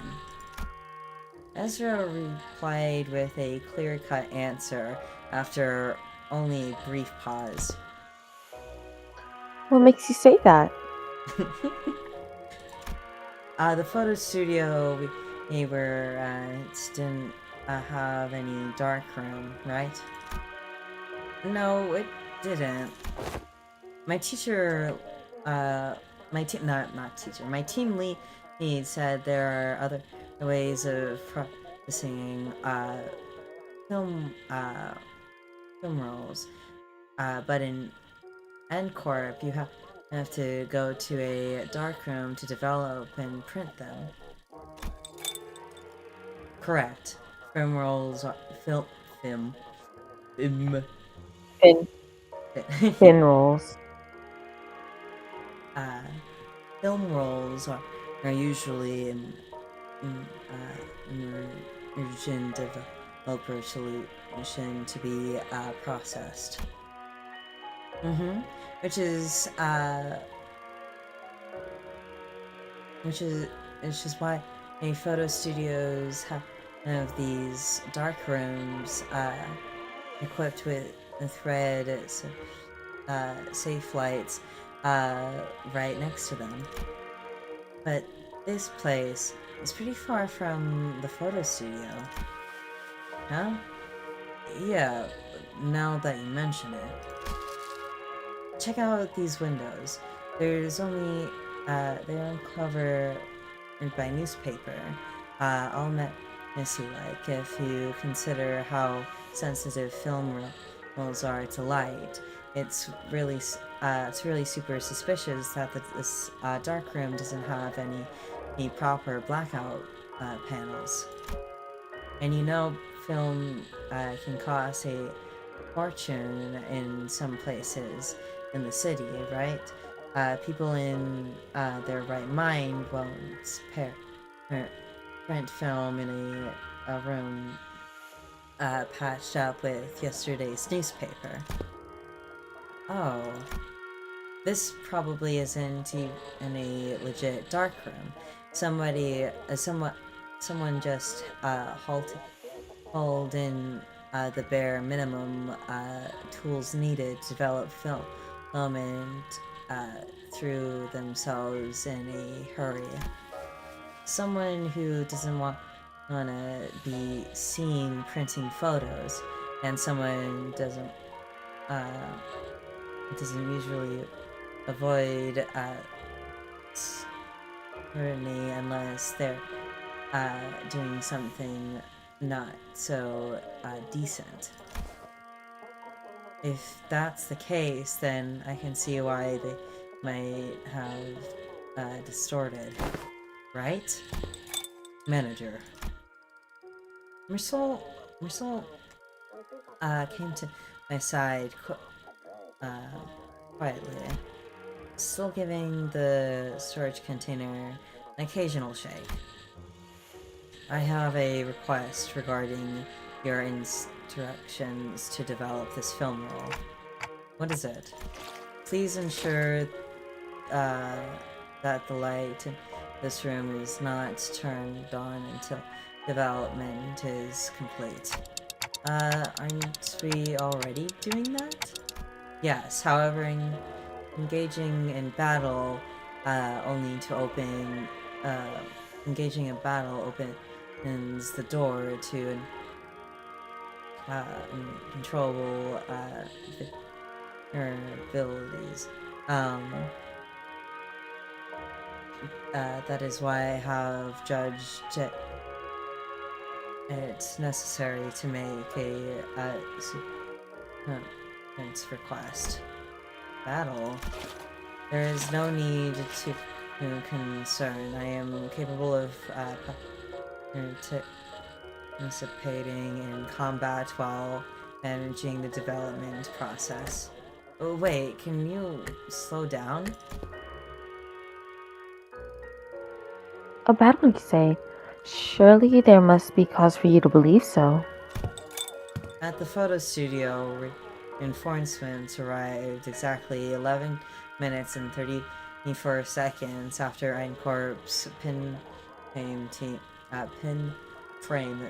Ezra replied with a clear-cut answer after only a brief pause. What makes you say that? The photo studio we were at didn't have any darkroom, right? No, it didn't. My teacher, my team lead said there are other ways of processing film rolls, but in N-Corp you have to go to a darkroom to develop and print them. Correct. Film rolls are film. Thin rolls. Film rolls are usually emergent developer solution to be processed. Which is why many photo studios have these dark rooms equipped with thread safe lights right next to them. But this place is pretty far from the photo studio. Huh? Yeah, now that you mention it. Check out these windows. There's only they're uncovered by newspaper. All messy like if you consider how sensitive film rolls are to light. It's really super suspicious that this dark room doesn't have any proper blackout panels. And you know, film can cost a fortune in some places in the city, right? People in their right mind won't rent film in a room patched up with yesterday's newspaper. Oh, this probably isn't even a legit darkroom. Someone just hauled in the bare minimum tools needed to develop film and threw themselves in a hurry. Someone who doesn't want to be seen printing photos, and someone doesn't usually avoid scrutiny unless they're doing something not so decent. If that's the case, then I can see why they might have distorted. Right? Manager. Marcel came to my side quietly, still giving the storage container an occasional shake. I have a request regarding your instructions to develop this film roll. What is it? Please ensure that the light in this room is not turned on until development is complete. Aren't we already doing that? Yes, however, engaging in battle opens the door to controllable abilities. That is why I have judged it's necessary to make a request. Battle? There is no need to concern. I am capable of participating in combat while managing the development process. Oh, wait, can you slow down? A battle, you say? Surely there must be cause for you to believe so. At the photo studio, reinforcements arrived exactly 11 minutes and 34 seconds after Einkorp's pin frame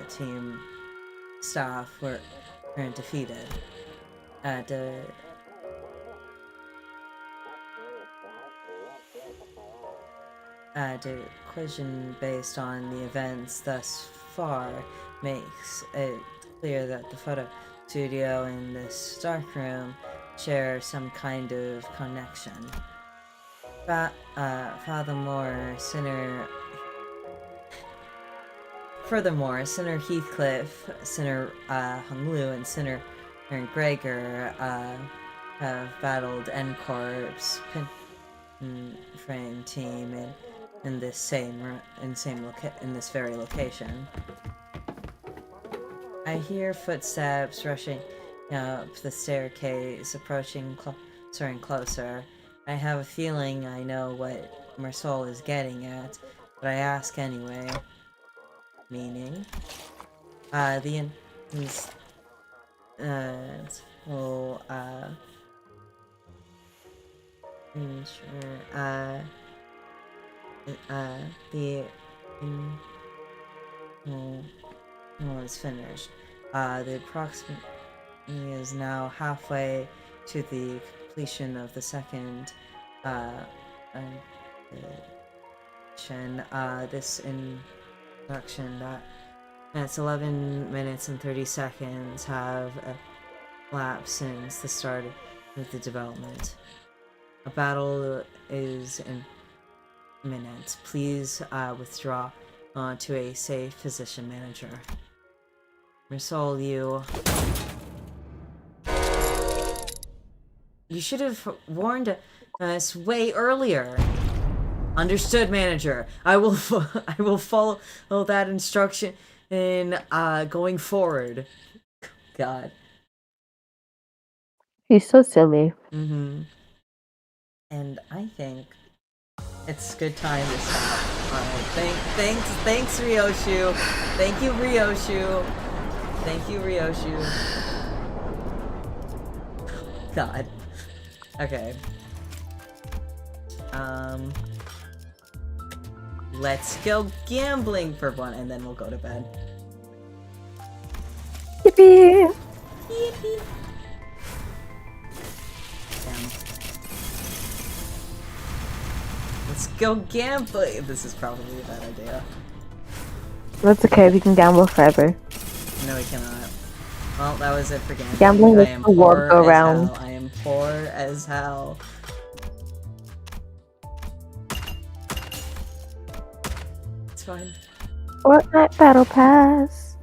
team staff were defeated. The question based on the events thus far makes it clear that the photo studio and this darkroom share some kind of connection. Furthermore, Sinner Heathcliff, Sinner Hunglu, and Sinner Gregor have battled N-Corp's frame team in this very location. I hear footsteps rushing up the staircase, approaching closer and closer. I have a feeling I know what Marcel is getting at, but I ask anyway. Meaning? Is finished. The approximate is now halfway to the completion of the second this introduction that's 11 minutes and 30 seconds have elapsed since the start of the development. A battle is imminent. Please withdraw to a safe position, manager. Marcel, you should have warned us way earlier. Understood, manager. I will follow that instruction in going forward. God. He's so silly. Mm-hmm. And I think it's good time to stop. Alright, thanks, Ryoshu. Thank you, Ryoshu. Thank you, Ryoshu. God. Okay. Let's go gambling for one, and then we'll go to bed. Yippee! Yippee! Damn. Let's go gambling! This is probably a bad idea. That's okay, we can gamble forever. No, we cannot. Well, that was it for gambling. Gambling I is am the world poor go as round. hell. I am poor as hell. It's fine. Fortnite Battle Pass.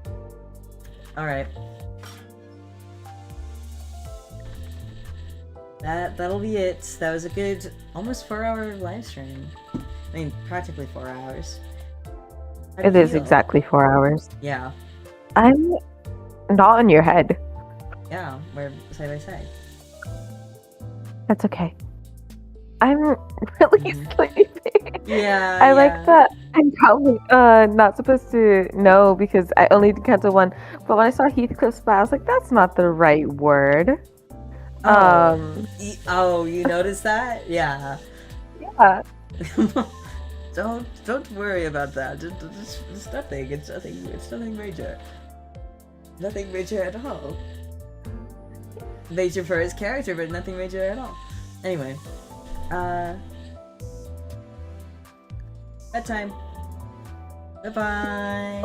Alright. That'll be it. That was a good, almost 4-hour live stream. I mean, practically 4 hours. How do It you is feel? exactly 4 hours. Yeah. I'm not on your head. Yeah, we're side by side. That's okay. I'm really sleepy. Yeah, I like that. I'm probably not supposed to know because I only counted one. But when I saw Heathcliff's spell, I was like, that's not the right word. Oh, you noticed that? Yeah. Yeah. Don't worry about that. It's nothing. It's nothing. It's nothing major. Nothing major at all. Major for his character, but nothing major at all. Anyway, bedtime. Bye bye.